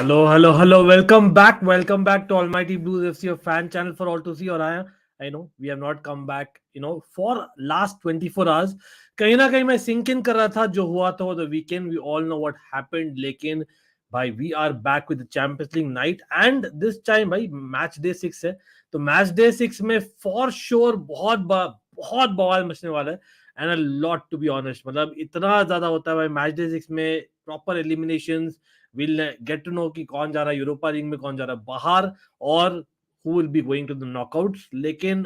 Hello. Welcome back to Almighty Blues FC, a fan channel for all to see. और I know we have not come back, for last 24 hours. कहीं ना कहीं मैं sink in कर रहा था जो हुआ था वो the weekend. We all know what happened. लेकिन भाई we are back with the Champions League night and this time भाई match day 6 है. तो match day 6 में for sure बहुत बवाल मचने वाला है. And a lot to be honest. मतलब इतना ज्यादा होता है भाई match day 6 में proper eliminations. We'll get to know कि कौन जा रहा है यूरोपा लीग में, कौन जा रहा है बाहर, और who will be going to the knockouts. लेकिन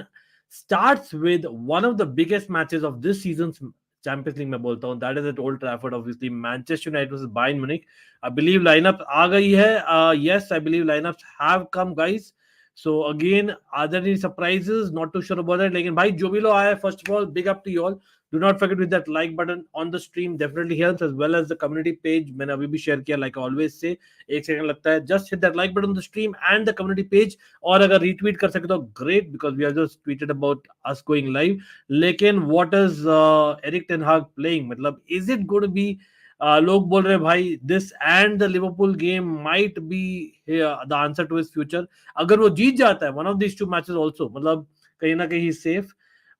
starts with one of the biggest matches of this season's Champions League में बोलता हूँ, that is at Old Trafford, obviously Manchester United versus Bayern Munich. I believe lineup आ गई है. Yes, I believe lineups have come, guys. So again, are there any surprises? Not too sure about that. लेकिन भाई जो भी लोग आए, first of all, big up to you all. Do not forget with that like button on the stream, definitely helps, as well as the community page. मैंने अभी भी share किया, like I always say, एक second लगता है. Just hit that like button on the stream and the community page. और अगर retweet कर सके तो great, because we have just tweeted about us going live. लेकिन what is Erik ten Hag playing? मतलब is it going to be लोग बोल रहे भाई this and the Liverpool game might be the answer to his future. अगर वो जीत जाता है one of this two matches also, मतलब कहीं ना कहीं सेफ.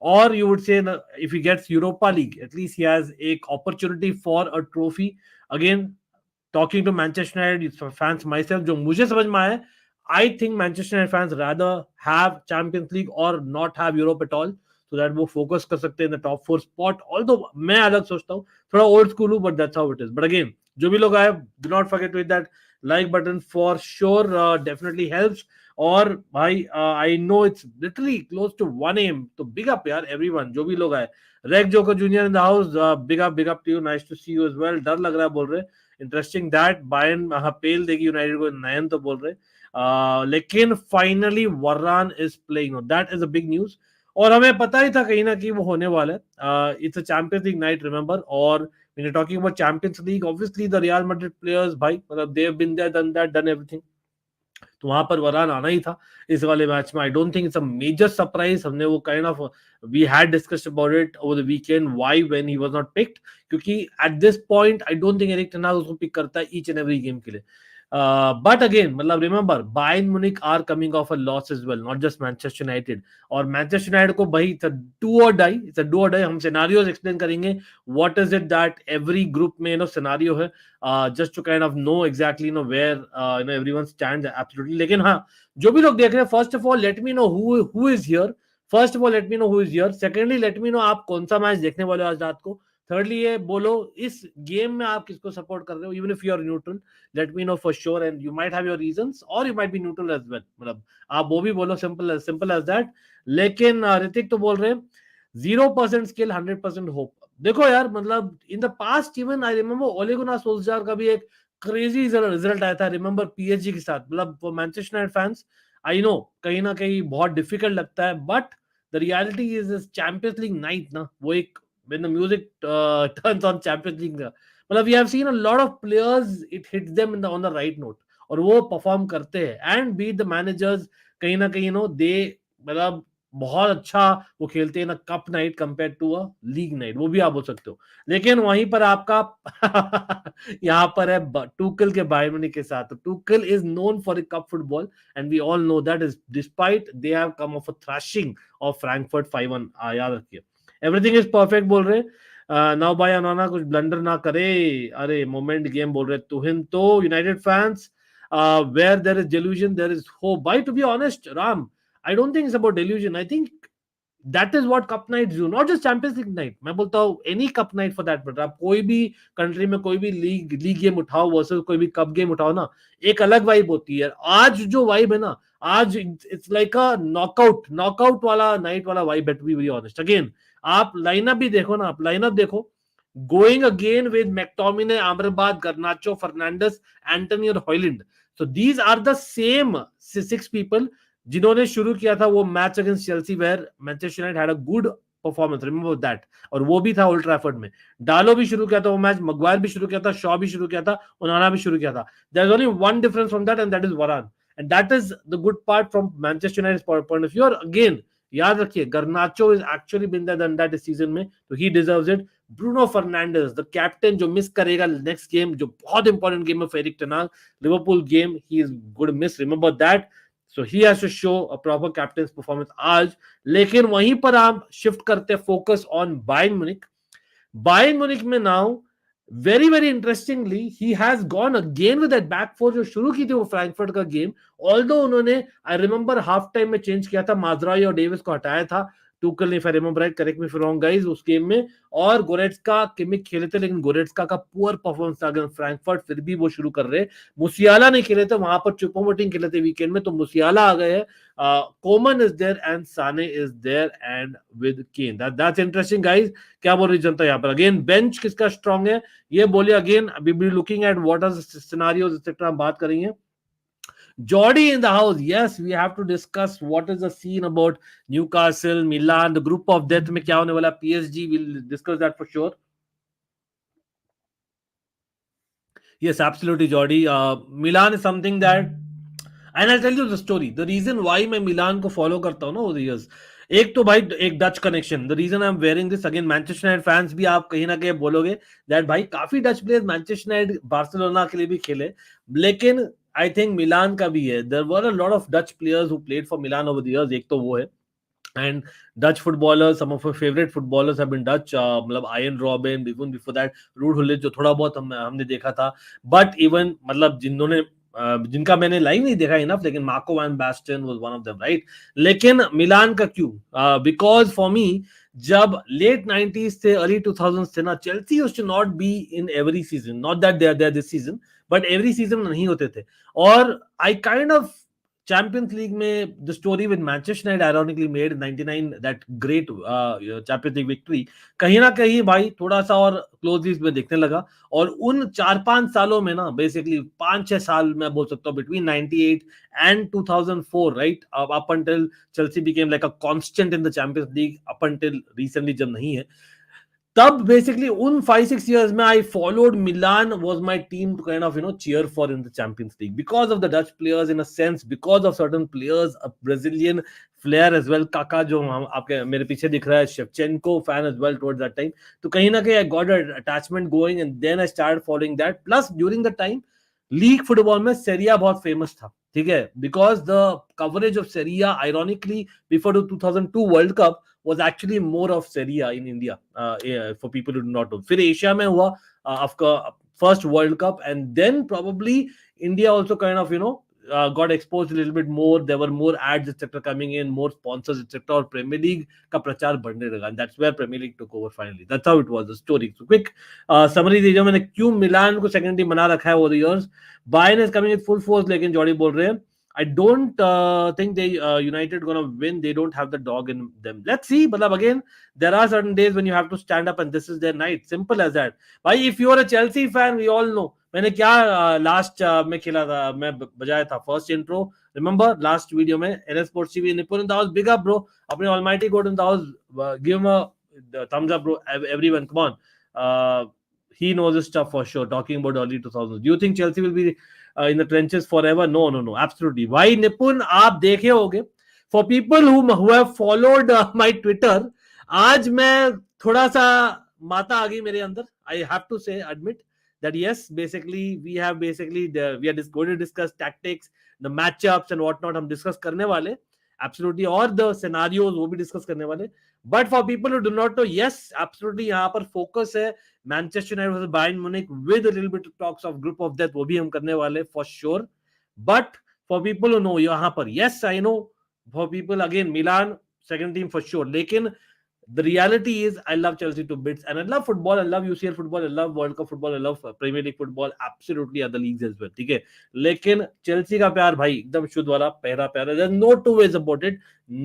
और you would say if he gets Europa League, at least he has एक opportunity for a trophy. Again talking to Manchester United fans myself, जो मुझे समझ में आया, I think Manchester United fans rather have champions league और not have Europe at all, so that वो focus कर सकते हैं in the top 4 spot. Although मैं अलग सोचता हूँ, थोड़ा ओल्ड स्कूल हूँ, but that's how it is. But again जो भी लोग आए, do not forget to hit that like button for sure, definitely helps. और भाई I know it's literally close to 1 AM, तो बिग अप यार एवरीवन जो भी लोग आए. Rake joker junior in the house, big up to you, nice to see you as well. डर लग रहा है बोल रहे, इंटरेस्टिंग दैट बायर्न पेल देगी यूनाइटेड को, नयन तो बोल रहे. लेकिन फाइनली वरान is playing, that is a big news. और हमें पता ही था कहीं ना कहीं वो होने वाला है. It's a Champions League night, remember. और when you talking about Champions League, obviously the Real Madrid players भाई, मतलब they have been there, done that, done everything. तो वहां पर वरान आना ही था इस वाले मैच में. I don't think it's a major surprise. हमने वो kind of we had discussed about it over the weekend, why when he was not picked. क्योंकि at this point I don't think Erik ten Hag उसको pick करता है each and every game के लिए. But again मतलब remember Bayern Munich are coming off a loss as well, not just Manchester United. और Manchester United को भाई it's a do or die, it's a do or die. हम scenarios explain करेंगे, what is it that every group में scenario है, just to kind of know exactly where everyone stands absolutely. लेकिन हाँ, जो भी लोग देख रहे हैं, first of all let me no who is here. First of all let me no who is here. Secondly late me no आप कौन सा मैच देखने वाले हो आज रात को. थर्डली ये बोलो इस गेम में आप किसको सपोर्ट कर रहे हो, even if you are neutral, let me know for sure. And you might have your reasons और you might be neutral as well, मतलब आप वो भी बोलो, सिंपल एज दैट. लेकिन ऋतिक तो बोल रहे हैं 0% स्किल 100% होप. देखो यार, मतलब इन the past even I remember ओले गुनार सोल्जर का भी एक क्रेजी रिजल्ट आया था, रिमेंबर पीएसजी के साथ. मतलब for Manchester United fans I know कहीं ना कहीं बहुत डिफिकल्ट लगता है, but the reality is champions League night ना, वो एक when the music turns on Champions League, मतलब we have seen a lot of players, it hits them on the right note और वो परफॉर्म करते हैं. एंड बी द मैनेजर्स कहीं ना कहीं दे मतलब बहुत अच्छा वो खेलते हैं ना cup night compare to a league night, वो भी आप बोल सकते हो. लेकिन वहीं पर आपका यहाँ पर है टूकल के बायर्न म्यूनिख के साथ. Tuchel is known for cup football and we all know that is despite they have come off a thrashing of Frankfurt 5-1. याद रखिए, एवरीथिंग इज परफेक्ट बोल रहे. नाउ बाय अनोना कुछ ब्लंडर ना करे, अरे मोमेंट गेम बोल रहे. तुहिन तो United fans, where there is delusion there is hope. By to be honest Ram, I don't think it's about delusion. I think that is what cup nights do, not just Champions League night. मैं बोलता हूँ any cup night for that matter. आप कोई भी country में कोई भी league game उठाओ वर्सेस कोई भी कप गेम उठाओ ना, एक अलग वाइब होती है. आज जो वाइब है ना, आज इट्स लाइक अ नॉकआउट वाला नाइट वाला वाइब है, to be very honest. Again आप लाइनअप भी देखो ना, आप लाइनअप देखो, going again with McTominay, Amrabat, Garnacho, Fernandes, Antony और Hojlund. So these are the same 6 people जिन्होंने शुरू किया था वो match against Chelsea where Manchester United had a good performance, remember that. और वो भी था ओल्ड ट्रैफर्ड में. डालो भी शुरू किया था वो मैच, मगवायर भी शुरू किया था, शॉ भी शुरू किया था, ओनाना भी शुरू किया था. There is only one difference from that and that is Varane. And that is the good part from Manchester United point of view. और अगेन याद रखिए, Garnacho is actually been that इस सीजन में, तो he deserves it. Bruno Fernandes the captain, जो miss करेगा next game, जो बहुत इंपॉर्टेंट गेम है for Erik ten Hag, Liverpool game, he is good miss, remember that. So he has to show a proper captain performance आज। लेकिन वहीं पर आप शिफ्ट करते हैं focus on Bayern Munich. Bayern Munich में now very very interestingly he has gone again with that back four जो शुरू की थी वो फ्रैंकफर्ट का गेम। ऑल्दो उन्होंने, आई रिमेंबर हाफ टाइम में चेंज किया था, माजराई और डेविस को हटाया था टूकल ने, if I remember right, correct me if wrong guys, उस गेम में। और गोरेट्स्का किमिक खेले थे, लेकिन गोरेट्स्का का पुअर परफॉर्मेंस था अगेंस्ट फ्रैंकफर्ट, फिर भी वो शुरू कर रहे। मुसियाला नहीं खेले थे वहां पर, चुपोमोटिंग खेले थे वीकेंड में, तो मुसियाला आ गए हैं। Coman is there and Sane is there and with Kane, that's interesting guys. क्या बोल रही जनता यहाँ पर? अगेन बेंच किसका स्ट्रांग है ये बोलिए। Again we be looking at what are scenarios etcetera, हम बात करेंगे। Jordy in the house. Yes, we have to discuss what is the scene about Newcastle, Milan, the group of death में क्या होने वाला, PSG. We'll discuss that for sure. Yes, absolutely, Jordy. Milan is something that, and I'll tell you the story. The reason why मैं मिलान को follow करता हूँ ना over the years, एक तो भाई एक Dutch connection, the reason I am wearing this, again Manchester United fans भी आप कहीं ना कहीं बोलोगे दैट भाई काफी Dutch players Manchester United Barcelona के लिए भी खेले, लेकिन आई थिंक मिलान का भी है। There were a lot of Dutch players who played for Milan over the years, एक तो वो है। And Dutch footballers, some of my favorite footballers have been Dutch. मतलब Ian Robben, even before that, Ruud Gullit जो थोड़ा बहुत हमने देखा था, but even मतलब जिनका मैंने लाइव नहीं देखा इनफ, लेकिन Marco van Basten was one of them, right. लेकिन मिलान का क्यों? बिकॉज फॉर मी, जब लेट 90s से अर्ली 2000s थे ना, Chelsea used to not be in every season, not that they are there this season, but every season नहीं होते थे। और I kind of Champions League में the story with Manchester United ironically made 99 that great Champions League victory, कहीं ना कहीं भाई थोड़ा सा और क्लोजली में देखने लगा। और उन 4-5 सालों में ना, बेसिकली 5-6 साल मैं बोल सकता हूँ, between 98 and 2004, right, up until Chelsea became like a constant in the Champions League, up until recently जब नहीं है, तब बेसिकली उन 5-6 years में I followed Milan was my team to kind of cheer for in the Champions League, because of the Dutch players in a sense, because of certain players, a Brazilian flair as well, Kaka जो आपके मेरे पीछे दिख रहा है, Shevchenko fan as well towards that time. तो कहीं ना कहीं I got a attachment going and then I start following that. Plus during the time league football में सेरिया बहुत फेमस था, ठीक है, because the coverage of Serie A ironically before the 2002 world cup was actually more of Serie A in India, for people who do not know. फिर Asia में हुआ आपका first world cup, and then probably India also kind of got exposed a little bit more. There were more ads etc coming in, more sponsors etc, और premiere league का प्रचार बढ़ने लगा, and that's where Premier League took over finally. That's how it was, the story. So quick summary दीजिए मैंने क्यों मिलान को second team बना रखा है over the years. Bayern is coming with full force, लेकिन जॉर्डी बोल रहे हैं I don't think they United gonna win. They don't have the dog in them. Let's see. But again, there are certain days when you have to stand up and this is their night. Simple as that. Bhai, if you are a Chelsea fan, we all know. मैंने क्या last में खेला था, मैं बजाया था first intro, remember last video में, NS Sports TV Nippon in the house, big up bro, अपने almighty god in the house, give him a thumbs up bro, everyone, come on. He knows his stuff for sure, talking about early 2000s. Do you think Chelsea will be in the trenches forever? No, absolutely. Why Nipun, आप देखे होगे, for people who have followed my Twitter, आज मैं थोड़ा सा माता आ गई मेरे अंदर. I have to say, admit that yes, basically we are just going to discuss tactics, the matchups and whatnot. हम discuss करने वाले, absolutely, और the scenarios वो भी discuss करने वाले. But for people who do not know, yes, absolutely, यहाँ पर focus है Manchester United versus Bayern Munich with a little bit talks of group of death, वो भी हम करने वाले for sure. But for people who know, यहाँ पर yes I know, for people again Milan second team for sure, लेकिन the reality is I love Chelsea to bits and I love football, I love UCL football, I love World Cup football, I love Premier League football, absolutely other leagues as well, ठीक है. लेकिन Chelsea का प्यार भाई एकदम शुद्ध वाला, पहला प्यार, there's no two ways about it,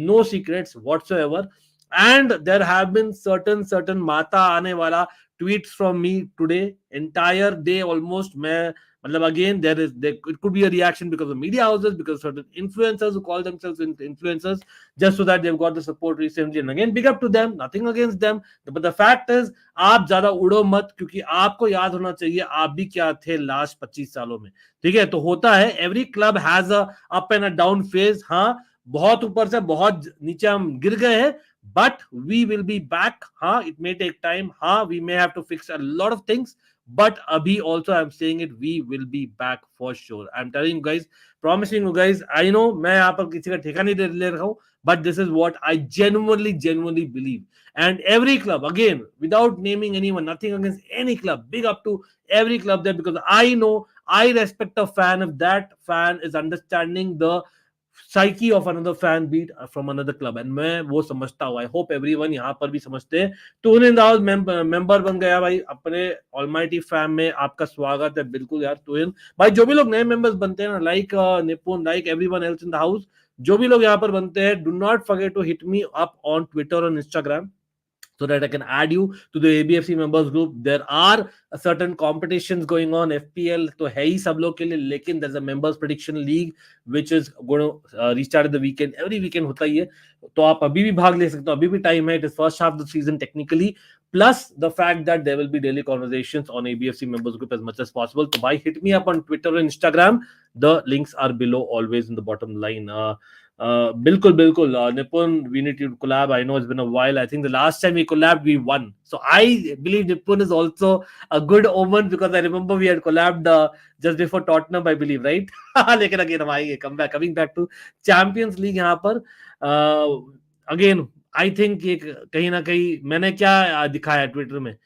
no secrets whatsoever. And there have been certain माता आने वाला tweets from me today, entire day almost. मैं मतलब again there it could be a reaction because of media houses, because of certain influencers who call themselves influencers just so that they've got the support recently, and again big up to them, nothing against them, but the fact is आप ज्यादा उड़ो मत, क्योंकि आपको याद होना चाहिए आप भी क्या थे लास्ट 25 सालों में, ठीक है. तो होता है, every club has a up and a down phase. हाँ, बहुत ऊपर से बहुत नीचे हम गिर गए हैं, but we will be back. हाँ, इट मे टेक टाइम. हाँ, we may have to fix a lot of things, but abhi also I'm saying it, we will be back for sure. I'm telling you guys, promising you guys. I know मैं यहाँ पर किसी का ठेका नहीं ले रहा हूँ, but this is what I genuinely believe. And every club, again, without naming anyone, nothing against any club, big up to every club there, because I know, I respect a fan if that fan is understanding the psyche of another fan beat from another club, and मैं वो समझता हूँ. I hope everyone यहाँ पर भी समझते हैं. तो उन्हें मेंबर बन गया भाई अपने ऑलमाइटी फैम में. आपका स्वागत है बिल्कुल यार तुहिन भाई. जो भी लोग नए मेंबर्स बनते हैं ना, like Nipun, like everyone else in the house, जो भी लोग यहाँ पर बनते हैं, do not forget to hit me up on Twitter और Instagram, so that I can add you to the ABFC members group. There are certain competitions going on. FPL तो है ही सब लोग के लिए, लेकिन there's a members prediction league which is going to restart at the weekend. Every weekend होता ही है, तो आप अभी भी भाग ले सकते हो. अभी भी टाइम है. It is first half of the season technically. Plus the fact that there will be daily conversations on ABFC members group as much as possible. So bhai, hit me up on Twitter and Instagram. The links are below, always in the bottom line. बिल्कुल बिल्कुल निपुन, we need to collab. I know it's been a while. I think the last time we collabed we won, so I believe Nipun is also a good omen, because I remember we had collabed just before Tottenham, I believe, right? लेकिन again हम आएंगे, coming back to Champions League. यहाँ पर again I think ये कहीं ना कहीं मैंने क्या दिखाया ट्विटर में,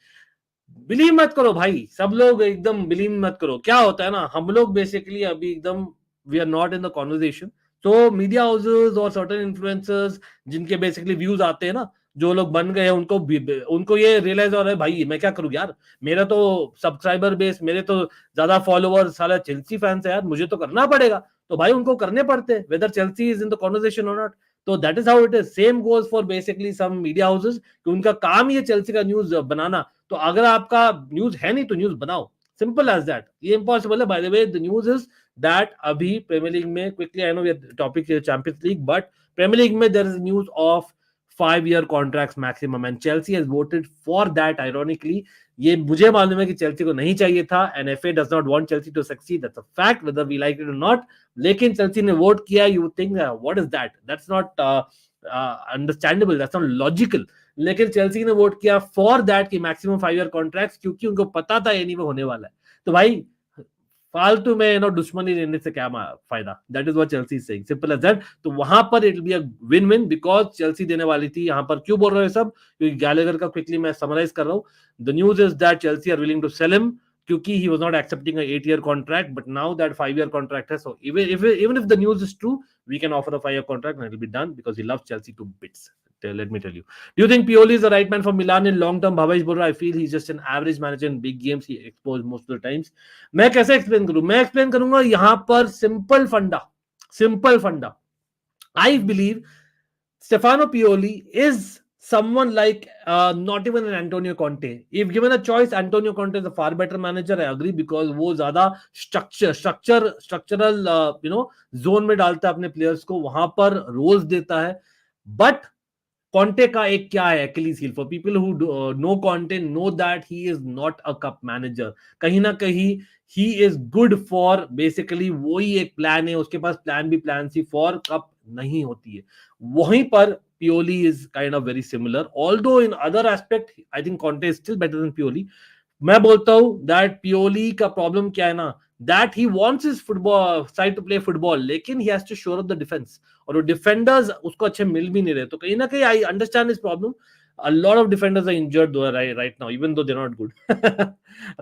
बिलीव मत करो भाई. सब लोग एकदम बिलीव मत करो. क्या होता है ना, हम लोग बेसिकली अभी एकदम we are not in the conversation. तो मीडिया हाउसेस और सर्टेन इन्फ्लुएंसर्स जिनके बेसिकली व्यूज आते हैं ना, जो लोग बन गए हैं, उनको ये रियलाइज हो रहा है भाई मैं क्या करूं यार, मेरा तो सब्सक्राइबर बेस, मेरे तो ज्यादा फॉलोअर सारा चेल्सी फैंस है यार, मुझे तो करना पड़ेगा. तो भाई उनको करने पड़ते हैं, whether Chelsea is in the conversation और नॉट. तो that is how it is. Same goes for basically some media houses, कि उनका काम ही है चेल्सी का न्यूज बनाना. तो अगर आपका न्यूज है नहीं तो न्यूज बनाओ, सिंपल एज दैट. ये इंपॉसिबल है. By the way the news is that अभी प्रीमियर लीग में, quickly I know we are topic Champions League, but Premier League में there is news of 5-year contracts maximum, and Chelsea has voted for that. Ironically, ये मुझे मालूम है कि Chelsea को नहीं चाहिए था, and FA does not want Chelsea to succeed. That's a fact, whether we like it or not. लेकिन चेल्सी ने वोट किया. You think what is that? That's not understandable. That's not logical. लेकिन Chelsea ने vote किया for that कि maximum 5-year contracts, क्योंकि उनको पता था ये नहीं होने वाला है. तो भाई फालतू में दुश्मनी लेने से क्या फायदा. That is what Chelsea is saying, simple as that. तो वहां पर it will be a win win, because Chelsea देने वाली थी. यहां पर क्यों बोल रहे हो सब, क्योंकि गैलेगर का क्विकली मैं समराइज कर रहा हूं. The news is that Chelsea are willing to sell him, क्योंकि he was not accepting a 8-year contract, but now that 5-year contract has, so even if the news is true, we can offer a 5-year contract and it will be done, because he loves Chelsea to bits. Let me tell you. Do you think Pioli is the right man for Milan in long term? Bhavesh Borra, I feel he's just an average manager in big games. He exposed most of the times. मैं कैसे explain करूं? मैं explain करूंगा यहां पर simple फंडा. I believe Stefano Pioli is someone like not even an Antonio Conte. If given a choice, Antonio Conte is a far better manager. I agree, because वो ज्यादा structural zone में डालता है अपने प्लेयर्स को, वहां पर रोल्स देता है. बट कॉन्टे का एक क्या है Achilles heel, for people who know Conte know that he is not a cup manager. कहीं ना कहीं he is good for basically वही एक प्लान है उसके पास, plan B plan C for cup नहीं होती है. वहीं पर Pioli is kind of very similar, although in other aspect I think Conte is still better than Pioli. मैं बोलता हूं that Pioli का प्रॉब्लम क्या है ना, that he wants his football side to play football, लेकिन he has to shore up the defense, और वो डिफेंडर्स उसको अच्छे मिल भी नहीं रहे. तो कहीं ना कहीं I understand his problem. A lot of defenders are injured though right now, even though they're not good.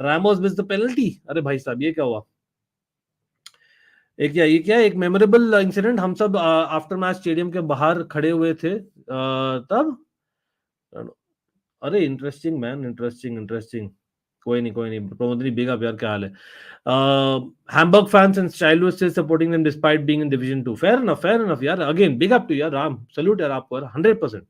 Ramos missed the penalty. अरे भाई साहब ये क्या हुआ? ये क्या एक मेमोरेबल इंसिडेंट. हम सब आफ्टर मैच स्टेडियम के बाहर खड़े हुए थे तब. अरे इंटरेस्टिंग मैन, इंटरेस्टिंग. कोई नहीं प्रमोदनी बिग अप यार, क्या हाल है? Hamburg fans and childhood still supporting them despite being in Division 2. Fair enough यार. Again big up to यार राम, salute यार आपको 100%.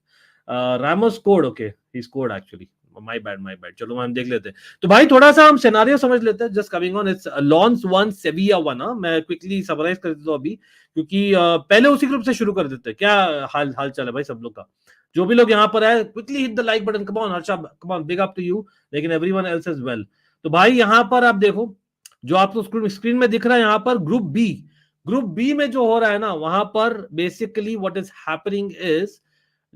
Ramos scored, okay, he scored actually. My bad. चलो हम देख लेते हैं. तो भाई थोड़ा सा हम सिनेरियो समझ लेते हैं. Just coming on, it's Lens 1 Sevilla 1. मैं क्विकली समराइज कर देता हूं अभी, क्योंकि पहले उसी ग्रुप से शुरू कर देते हैं. क्या हाल चल है भाई सब लोग का? जो भी लोग यहाँ पर है, quickly hit the like button. Come on Harsha, come on, big up to you. लेकिन एवरीवन एल्स एज वेल. तो भाई यहाँ पर आप देखो, जो आपको स्क्रीन में दिख रहा है यहाँ पर ग्रुप बी. ग्रुप बी में जो हो रहा है ना, वहां पर basically what is happening is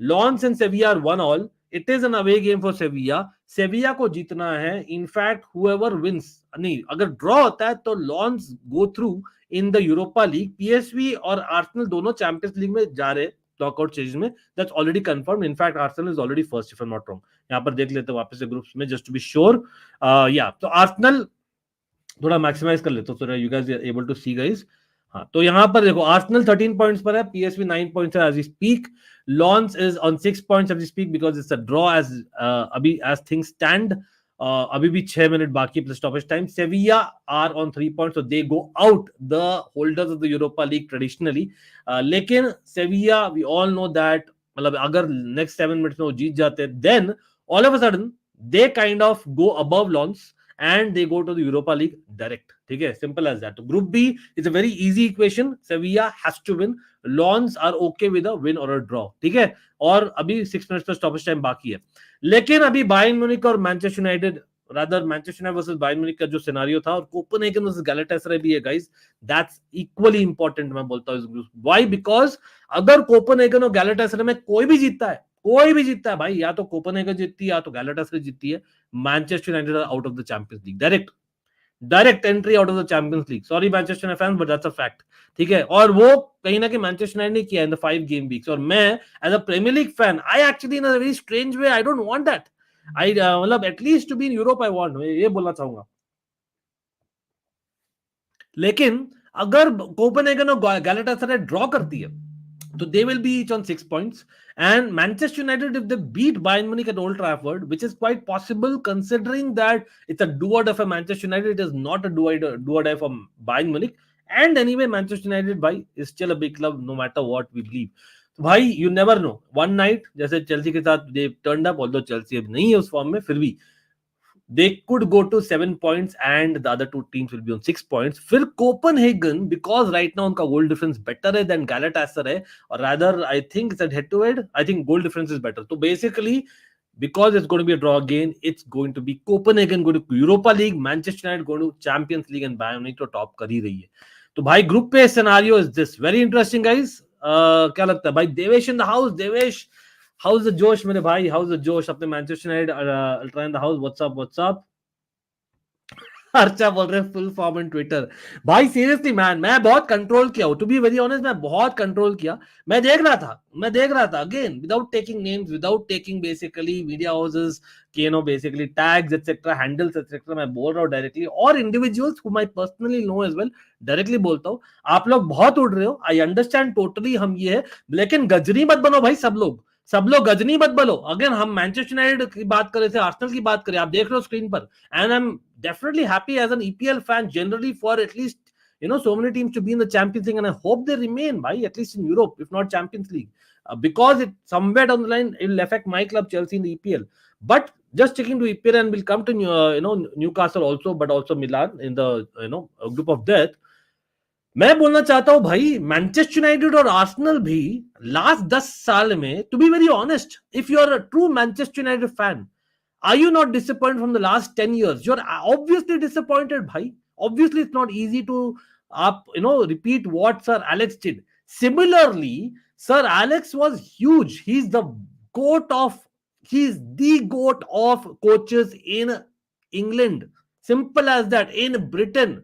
Lens and Sevilla are 1-1. It is an away game for Sevilla. Sevilla को जीतना है. इनफैक्ट हुएवर विंस, नहीं, अगर ड्रॉ होता है तो Lens go through in the Europa League. PSV और आर्सेनल दोनों चैंपियंस लीग में जा रहे नॉकआउट स्टेज में. That's already confirm. In fact Arsenal is already first if I am not wrong. यहाँ पर देख लेते हैं वापस से ग्रुप्स में जस्ट टू बी श्योर. या तो आर्सेनल थोड़ा मैक्सिमाइज कर लेते हो, you guys are able to see guys. हाँ, तो यहां पर देखो आर्सेनल 13 पॉइंट्स पर है, पीएसवी 9 पॉइंट्स है as we speak. Lens is on 6 points as we speak because it's a draw as अभी एज थिंग्स स्टैंड. अभी भी 6 मिनट बाकी plus stoppage time. Sevilla are on 3 points, so they go out the holders of the Europa League traditionally. लेकिन Sevilla we all know that, मतलब अगर next 7 minutes में वो जीत जाते हैं then all of a sudden they kind of go above Lens and they go to the Europa League direct. ठीक है, simple as that. Group B is a very easy equation. Sevilla has to win. Lons are okay with a win or a draw. ठीक है, और अभी 6 minutes पर stoppage time बाकी है. लेकिन अभी बायर्न म्यूनिख और Manchester United, rather Manchester United versus Bayern Munich का जो सिनेरियो था, और कोपेनहेगन वर्सेस गैलाटासराय भी है गाइस, दैट्स इक्वली इंपॉर्टेंट. मैं बोलता हूं इस ग्रुप. व्हाई? बिकॉज अगर कोपेनहेगन और गैलाटासराय में कोई भी जीतता है, कोई भी जीतता है भाई, या तो कोपेनहेगन जीतती है या तो गैलाटासराय जीतती है, Manchester United are out of the Champions League. Direct entry out of the Champions League. Sorry Manchester United fans, but that's a fact. ठीक है, और वो कहीं ना कहीं मैनचेस्टर यूनाइटेड ने किया इन द 5 गेम वीक्स. और मैं as a Premier League fan, I actually in a very strange way I don't want that. I मतलब at least to be in Europe I want, ये बोलना चाहूंगा. लेकिन अगर कोपेनहेगन और गैलाटासराय ड्रॉ करती है so they will be each on 6 points. And Manchester United, if they beat Bayern Munich at Old Trafford, which is quite possible considering that it's a do or die for Manchester United, it is not a do or die for Bayern Munich. And anyway, Manchester United by is still a big club no matter what we believe. तो भाई you never know, one night जैसे Chelsea के साथ they turned up, although Chelsea अब नहीं है उस form में, फिर भी they could go to 7 points and the other two teams will be on 6 points. फिर Copenhagen, because right now उनका goal difference better है than Galatasaray, or rather I think it's a head to head, I think goal difference is better. So basically because it's going to be a draw again, it's going to be Copenhagen going to Europa League, Manchester United going to Champions League, and Bayern Munich तो top कर ही रही है. तो भाई group पे scenario is this. Very interesting guys. क्या लगता है भाई? Devesh in the house. Devesh, how's the josh मेरे भाई, हाउस द जोश अपने Manchester United ultra in the house. What's up. Archa बोल रहे फुल फॉर्म इन ट्विटर. भाई सीरियसली मैन, मैं बहुत कंट्रोल किया हूं, टू बी वेरी ऑनेस्ट, मैं बहुत कंट्रोल किया. मैं देख रहा था again without taking names, without taking basically media houses के basically tags etcetera, handles etcetera. मैं बोल रहा हूं डायरेक्टली, और individuals who I personally know as well, directly बोलता हूं. आप लोग बहुत उड़ रहे हो, आई अंडरस्टैंड टोटली. हम ये है, लेकिन गजनी मत बनो भाई. सब लोग गजनी मत बोलो. अगर हम मैनचेस्टर यूनाइटेड की बात करें थे, आर्सेनल की बात करें, आप देख रहे हो स्क्रीन पर, and I am definitely happy as an EPL fan generally for at least so many teams to be in the Champions League, and I hope they remain by at least in Europe, if not Champions League, because it somewhere down the line it will affect my club Chelsea in the EPL. But just sticking to EPL, and we'll come to Newcastle also, but also Milan in the group of death. मैं बोलना चाहता हूं भाई, Manchester United और Arsenal भी last 10 साल में, to be very honest, if you are a true Manchester United fan, are you not disappointed from the last 10 years? You're obviously disappointed, bhai. Obviously, it's not easy to repeat what Sir Alex did. Similarly, Sir Alex was huge. He's the goat of coaches in England. Simple as that. In Britain,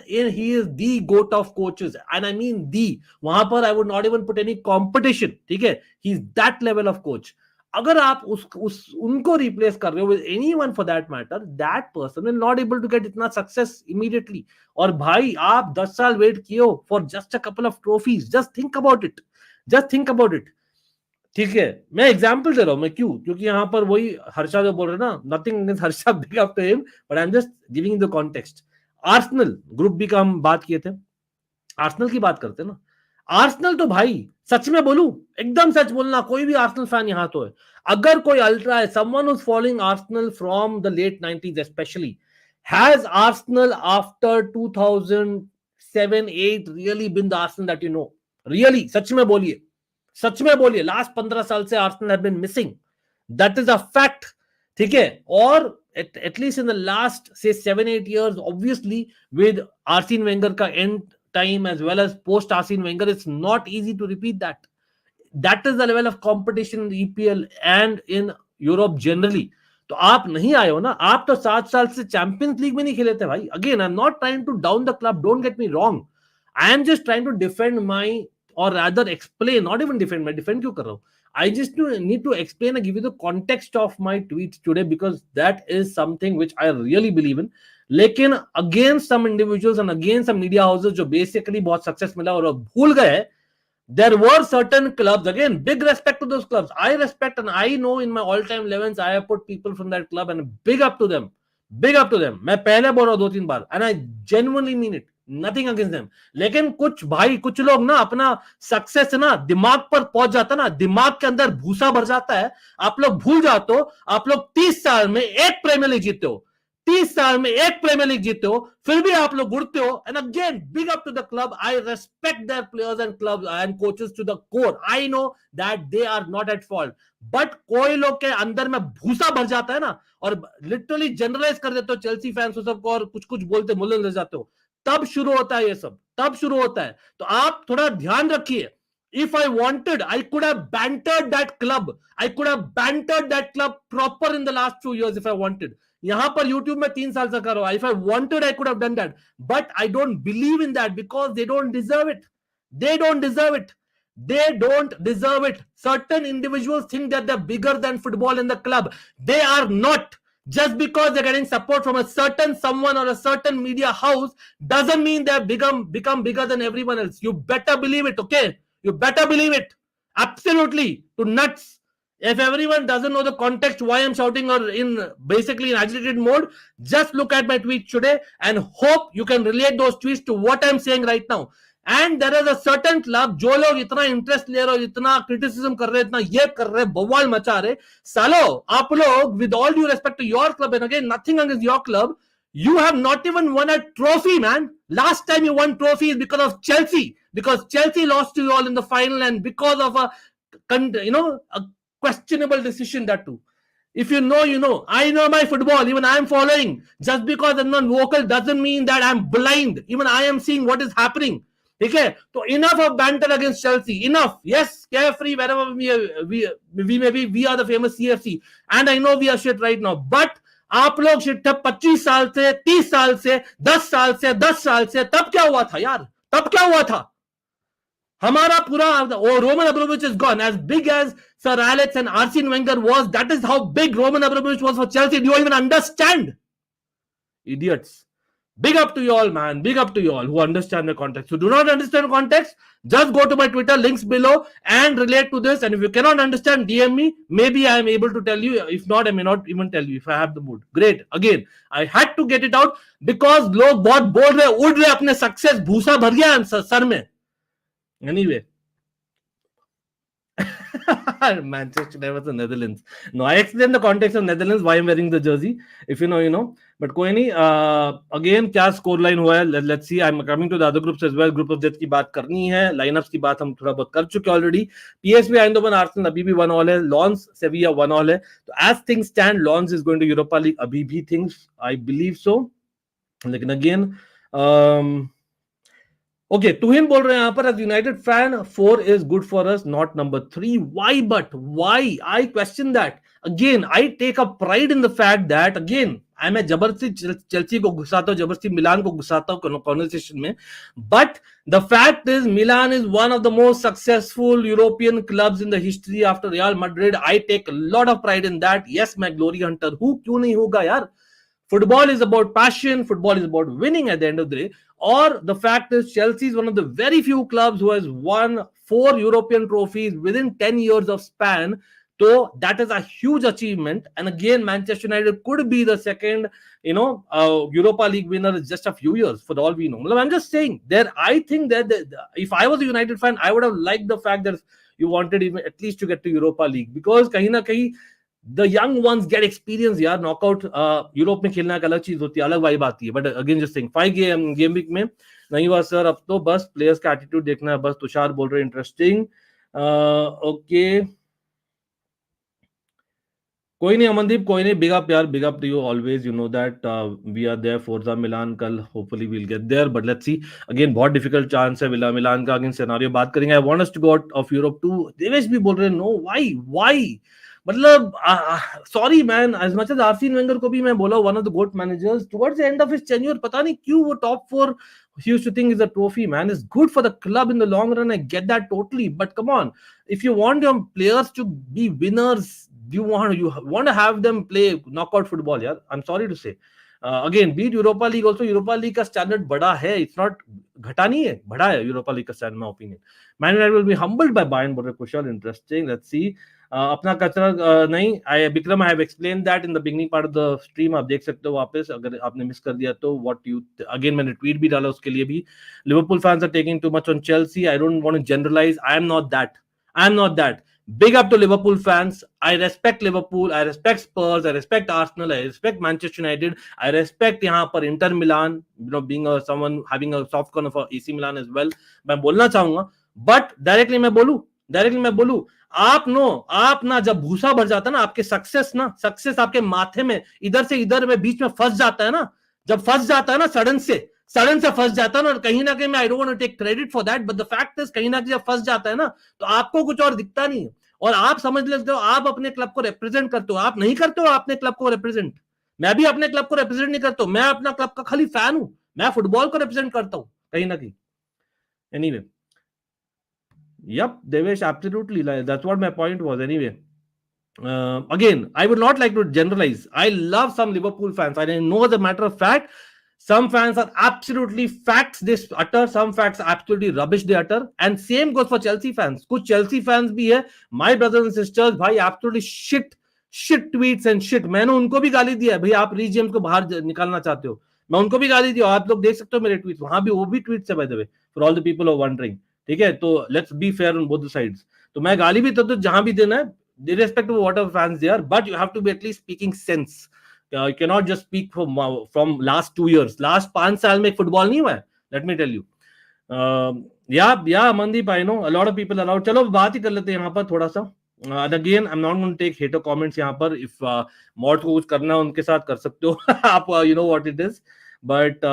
he is the goat of coaches, and I mean the. वहां पर I would not even put any competition. ठीक है? He's that level of coach. अगर आप उनको replace कर रहे हो with anyone for that matter, that person will not able to get इतना सक्सेस इमीडिएटली. और भाई आप 10 साल वेट किए हो for just a couple of trophies. Just think about it. ठीक है, मैं एग्जांपल दे रहा हूं. मैं क्योंकि यहां पर वही हर्षा जो बोल रहे ना, nothing against Harsha, big up to him, but I am just giving the context. Arsenal group B का हम बात किए थे, आर्सेनल की बात करते हैं ना. आर्सेनल तो भाई सच में बोलूं, एकदम सच बोलना, कोई भी आर्सेनल फैन यहां तो है, अगर कोई अल्ट्रा है, someone who is following Arsenal from the late 90s specially, has Arsenal after 2007-8 really been the Arsenal that you know? Really सच में बोलिए, लास्ट 15 साल से Arsenal have been missing. That is a fact. ठीक है, और at least in the last say 7-8 years, obviously with Arsene Wenger का end time as well as post Arsene Wenger, it's not easy to repeat that. That is the level of competition in EPL and in Europe generally. तो आप नहीं आए हो ना, आप तो 7 साल से चैंपियंस लीग में नहीं खेले थे भाई. Again, I'm not trying to down the club, don't get me wrong. I am just trying to defend my, or rather explain, not even defend, मैं defend क्यों कर रहा हूँ? I just need to explain and give you the context of my tweets today, because that is something which I really believe in. लेकिन against some individuals and against some media houses जो basically बहुत success मिला और भूल गए, there were certain clubs, again, big respect to those clubs. I respect and I know in my all-time 11s, I have put people from that club and big up to them. Big up to them. मैं पहले बोल रहा हूँ 2-3 बार, and I genuinely mean it. Nothing against them. लेकिन कुछ भाई, कुछ लोग ना अपना सक्सेस ना दिमाग पर पहुंच जाता ना, दिमाग के अंदर भूसा भर जाता है. आप लोग भूल जाते हो, आप लोग 30 साल में एक प्रीमियर लीग जीते हो, 30 साल में एक प्रीमियर लीग जीते हो, फिर भी आप लोग उड़ते हो. And again big up to the club. I respect their players and club and coaches to the core. I know that they are not at fault, but कोई लोग के अंदर में भूसा भर जाता है ना, और लिटरली जनरलाइज कर देते हो चेल्सी फैंस को सबको, और कुछ कुछ बोलते मुल्ल ले जाते हो, तब शुरू होता है ये सब, तब शुरू होता है. तो आप थोड़ा ध्यान रखिए. If I wanted, I could have bantered that club. I could have bantered that club proper in the last few years if I wanted. यहाँ पर YouTube में 3 साल से कर रहा हूँ. If I wanted, I could have done that. But I don't believe in that because they don't deserve it. They don't deserve it. They don't deserve it. Certain individuals think that they're bigger than football in the club. They are not. Just because they're getting support from a certain someone or a certain media house doesn't mean they've become bigger than everyone else. You better believe it, okay? You better believe it. Absolutely. To nuts. If everyone doesn't know the context why I'm shouting or in basically in agitated mode, just look at my tweets today and hope you can relate those tweets to what I'm saying right now. And there is a certain club जो लोग इतना interest ले रहे हो, इतना criticism कर रहे, इतना ये कर रहे, बवाल मचा रहे, सालो आप लोग, with all due respect to your club, and again nothing against your club, you have not even won a trophy, man. Last time you won trophy is because of Chelsea, because Chelsea lost to you all in the final, and because of a questionable decision, that too. If you know, you know. I know my football. Even I am following. Just because I'm not vocal doesn't mean that I'm blind. Even I am seeing what is happening. Okay, so enough of banter against Chelsea. Enough. Yes, carefree wherever we may be. We are the famous CFC, and I know we are shit right now. But आप लोग shit थे 25 साल से, 30 साल से, 10 साल से, 10 साल से. तब क्या हुआ था यार? तब क्या हुआ था? हमारा पूरा Roman Abramovich is gone. As big as Sir Alex and Arsene Wenger was, that is how big Roman Abramovich was for Chelsea. Do you even understand? Idiots. Big up to you all, man. Big up to you all who understand the context. Who do not understand the context, just go to my Twitter, links below, and relate to this. And if you cannot understand, DM me. Maybe I am able to tell you. If not, I may not even tell you if I have the mood. Great. Again, I had to get it out because लोग बहुत बोल रहे, उड़ रहे, अपने success भूसा भर गया सर में. Anyway. Manchester never the Netherlands. No, I explained the context of Netherlands, why I'm wearing the jersey. If you know, you know. But कोई नहीं. Again, क्या scoreline हुआ है? Let's see. I'm coming to the other groups as well. Group of death की बात करनी है. Lineups की बात हम थोड़ा बहुत कर चुके already. PSV Eindhoven Arsenal अभी भी 1-1 है. Lens Sevilla 1-1 है. So as things stand, Lens is going to Europa League. अभी भी things, I believe so. लेकिन again, okay, Tuhin बोल रहे हैं यहाँ पर, as United fan, 4 is good for us, not number 3. Why? But why? I question that. Again, I take a pride in the fact that, again, मैं जबरदस्ती Chelsea को घुसाता हूँ, जबरदस्ती मिलान को घुसाता हूँ कॉन्वर्सेशन में. But the fact is, Milan is one of the most successful European clubs in the history after Real Madrid. I take a lot of pride in that. Yes, मैं glory hunter हूँ, क्यों नहीं होगा यार? Football is about passion. Football is about winning at the end of the day. Or the fact is, Chelsea is one of the very few clubs who has won 4 European trophies within 10 years of span. So that is a huge achievement. And again, Manchester United could be the second, Europa League winner in just a few years, for all we know. I'm just saying there. I think that if I was a United fan, I would have liked the fact that you wanted even at least to get to Europa League, because कहीं ना कहीं the young ones get experience यार. Knockout Europe में खेलना एक अलग चीज होती है, अलग वाइब आती है. But again just think 5 game week में नहीं हुआ सर. अब तो बस प्लेयर्स का एटीट्यूड देखना है बस. तुषार बोल रहे इंटरेस्टिंग. ओके कोई नहीं अमनदीप, कोई नहीं, बिग अप यार, big up to you always, you know that we are there for the Milan, कल hopefully we'll get there, but let's see. Again बहुत डिफिकल्ट चांस है मिलान का अगेंस्ट सिनेरियो। बात करेंगे, I want us to go out of Europe too. Devesh भी बोल रहे हैं नो, व्हाई मतलब sorry man, as much as Arsene Wenger को भी मैं बोला one of the GOAT managers towards the end of his tenure, पता नहीं क्यों वो top 4 he used to think is a trophy, man. Is good for the club in the long run, I get that totally, but come on, if you want your players to be winners, you want to have them play knockout football, yeah, I'm sorry to say. Again, beat Europa League also. Europa League का standard बड़ा है, it's not घटा नहीं है, बड़ा है Europa League का standard, my opinion. Man United will be humbled by Bayern, बोल रहे कुशल, interesting, let's see. अपना कचरा नहीं, Vikram, I have explain that in the beginning part of the stream, आप देख सकते हो वापस अगर आपने मिस कर दिया तो। व्हाट यू, अगेन मैंने ट्वीट भी डाला उसके लिए भी। Liverpool fans are taking too much on Chelsea, I don't want to generalize, I am not that. Big up to Liverpool fans. I respect Liverpool. I respect Spurs. I respect Arsenal. I respect Manchester United. I respect यहाँ पर Inter Milan. You know, being someone having a soft corner for AC Milan as well. मैं बोलना चाहूंगा, but directly मैं बोलूं, आप ना जब भूसा भर जाता है ना आपके सक्सेस आपके माथे में इधर से इधर में बीच में फंस जाता है ना, जब फंस जाता है ना सडन से फंस जाता है ना, कहीं ना कहीं मैं I don't want to take credit for that, but the fact is कहीं ना कहीं जब फंस जाता है ना तो आपको कुछ और दिखता नहीं है, और आप समझ लेते हो आप अपने क्लब को रिप्रेजेंट करते हो। आप नहीं करते हो अपने क्लब को रिप्रेजेंट, मैं भी अपने क्लब को रिप्रेजेंट नहीं करता हूं, मैं अपना क्लब का खाली फैन हूं, मैं फुटबॉल को रिप्रेजेंट करता हूं कहीं ना कहीं। Anyway, yep, Devesh, absolutely, that's what my point was. Anyway, again, I would not like to generalize. I love some Liverpool fans. I know, as a matter of fact, some fans are absolutely facts this utter, some facts are absolutely rubbish they utter, and same goes for Chelsea fans. कुछ Chelsea fans भी है, my brothers and sisters, भाई absolutely shit tweets and shit. मैंने उनको भी गाली दिया है, भाई आप रीजीएम को बाहर निकालना चाहते हो, मैं उनको भी गाली दिया, आप लोग देख सकते हो मेरे ट्वीट, वहां भी वो भी ट्वीट है, by the way, for all the people who are wondering, ठीक है। तो let's be fair on both the sides, तो मैं गाली भी तो जहां भी देना है, irrespective of whatever fans they are, but you have to be at least speaking sense. You cannot just speak from last 2 years. Last 5 साल में फुटबॉल नहीं हुआ है, let me tell you. Yeah, Mandeep, I know a lot of people are out. चलो बात ही कर लेते हैं यहाँ पर थोड़ा सा. And again, I'm not going to take hater comments यहाँ पर. If mods को कुछ करना है उनके साथ कर सकते हो आप, you know what it is. But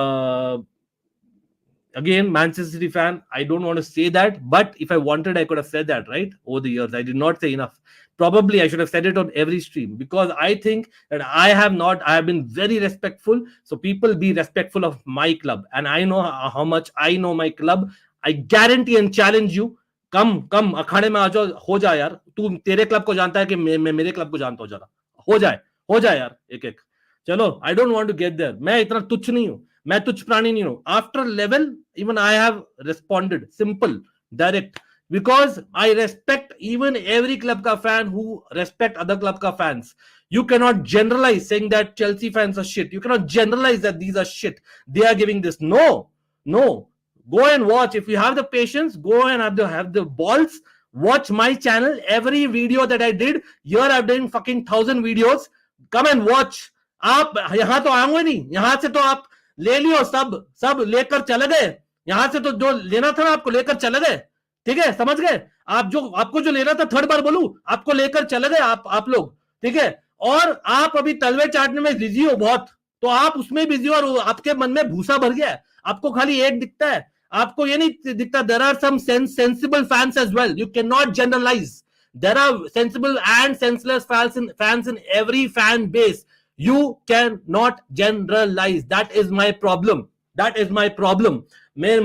again, Manchester City fan, I don't want to say that, but if I wanted, I could have said that, right? Over the years, I did not say enough. Probably I should have said it on every stream, because I think that I have been very respectful. So people be respectful of my club, and I know how much I know my club. I guarantee and challenge you, कम अखाड़े में आ जाओ, हो जाए यार, तू तेरे club को जानता है कि मैं मेरे क्लब को जानता हूँ, जरा हो जाए यार एक चलो। I don't want to get there. मैं इतना तुच्छ नहीं हूँ, मैं तुच्छ प्राणी नहीं हूं। After level even I have responded simple, direct, because I respect even every club ka fan who respect other club ka fans. You cannot generalize saying that Chelsea fans are shit. You cannot generalize that these are shit, they are giving this. No, go and watch. If you have the patience, go and have the balls, watch my channel. Every video that I did here, I've done fucking 1,000 videos. Come and watch. आप यहां तो आऊंगे नहीं, यहां से तो आप ले लियो, सब लेकर चले गए, यहां से तो जो लेना था ना आपको लेकर चले गए, ठीक है, समझ गए आप, जो आपको जो लेना था, थर्ड बार बोलूं, आपको लेकर चले गए आप लोग, ठीक है। और आप अभी तलवे चाटने में बिजी हो बहुत, तो आप उसमें बिजी हो, और आपके मन में भूसा भर गया है, आपको खाली एक दिखता है, आपको ये नहीं दिखता, there are some sensible fans as well, you can not generalize, there are sensible and senseless fans in every fan base. You cannot generalize. That is my problem.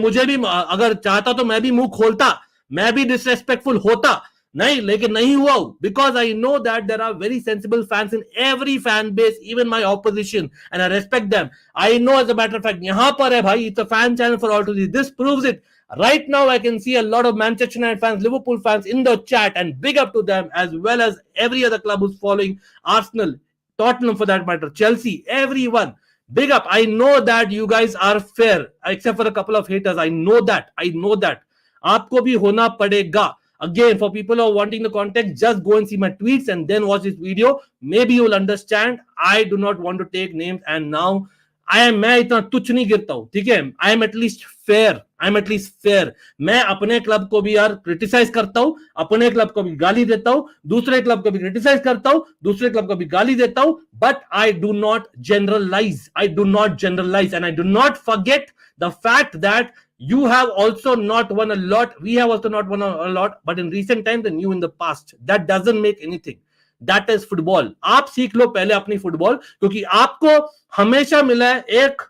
मुझे भी अगर चाहता तो मैं भी मुंह खोलता, मैं भी डिसरेस्पेक्टफुल होता, नहीं, लेकिन नहीं हुआ, because I know that there are very sensible fans in every fan base, even my opposition, and I respect them. I know, as a matter of fact, यहाँ पर है भाई, it's a fan channel for all to see. This proves it. Right now, I can see a lot of Manchester United fans, Liverpool fans in the chat, and big up to them, as well as every other club who's following, Arsenal, Tottenham for that matter, Chelsea, everyone. Big up. I know that you guys are fair, except for a couple of haters. I know that. आपको भी होना पड़ेगा. Again, for people who are wanting the context, just go and see my tweets and then watch this video. Maybe you'll understand. I do not want to take names, and now मैं इतना तुच्छ नहीं गिरता हूं, ठीक है। I am at least fair. मैं अपने क्लब को भी यार क्रिटिसाइज करता हूं, अपने क्लब को भी गाली देता हूं, दूसरे क्लब को भी क्रिटिसाइज करता हूं, दूसरे क्लब को भी गाली देता हूं, but I do not generalize and I do not forget the fact that you have also not won a lot, we have also not won a lot, but in recent times and you in the past, that doesn't make anything. That is football. आप सीख लो पहले अपनी football, क्योंकि आपको हमेशा मिला है एक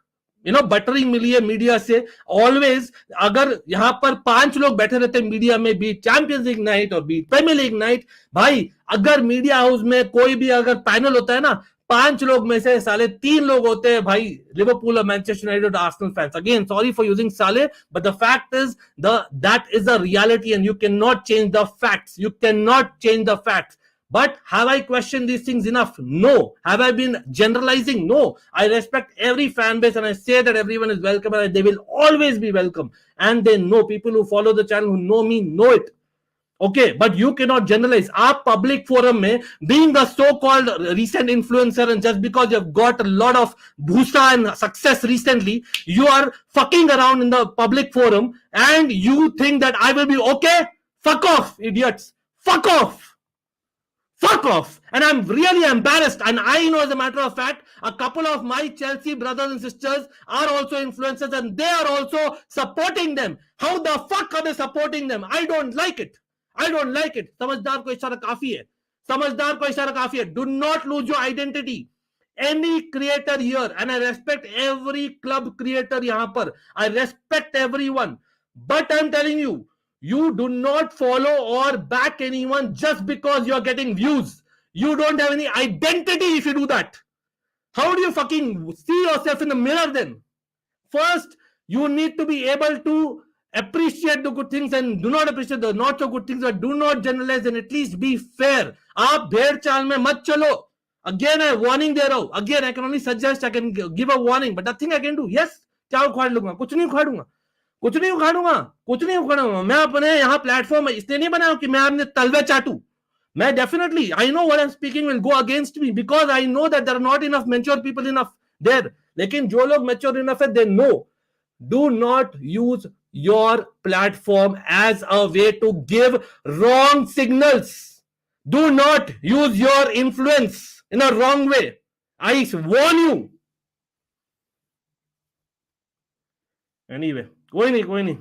बटरिंग मिली है मीडिया से ऑलवेज। अगर यहां पर 5 लोग बैठे रहते हैं मीडिया में, भी चैंपियंस लीग नाइट और भी प्रीमियर लीग नाइट, भाई अगर मीडिया हाउस में कोई भी अगर पैनल होता है ना, 5 लोग में से साले 3 लोग होते हैं भाई लिवरपूल और Manchester United Arsenal fans. Again sorry for using साले, but the fact is that is the reality and you can not change the facts. But have I questioned these things enough? No. Have I been generalizing? No. I respect every fan base and I say that everyone is welcome and they will always be welcome. And they know, people who follow the channel, who know me, know it. Okay, but you cannot generalize. Aap public forum mein, being a so-called recent influencer, and just because you've got a lot of boosta and success recently, you are fucking around in the public forum and you think that I will be okay? Fuck off, idiots. Fuck off. And I'm really embarrassed, and I know, as a matter of fact, a couple of my Chelsea brothers and sisters are also influencers and they are also supporting them. How the fuck are they supporting them? I don't like it. समझदार को इशारा काफी है। Do not lose your identity. Any creator here, and I respect every club creator yahan par, I respect everyone, but I'm telling you, you do not follow or back anyone just because you're getting views. You don't have any identity if you do that. How do you fucking see yourself in the mirror then? First, you need to be able to appreciate the good things and do not appreciate the not so good things, but do not generalize and at least be fair. आप भेड़ चाल में मत चलो. Again, I warning दे रहा हूं. Again, I can only suggest, I can give a warning, but nothing I can do. Yes, क्या उखाड़ लूंगा? कुछ नहीं उखाड़ूंगा. मैं अपने यहां प्लेटफॉर्म इसलिए नहीं बनाया कि मैं अपने तलवे चाटू. मैं definitely, I know what I am speaking will go against me, because I know that there are not enough mature people enough there. लेकिन जो लोग मैच्योर इनफ है, they know, do not use your platform as a way to give wrong signals. Do not use your influence in a wrong way. I warn you. Anyway, कोई नहीं.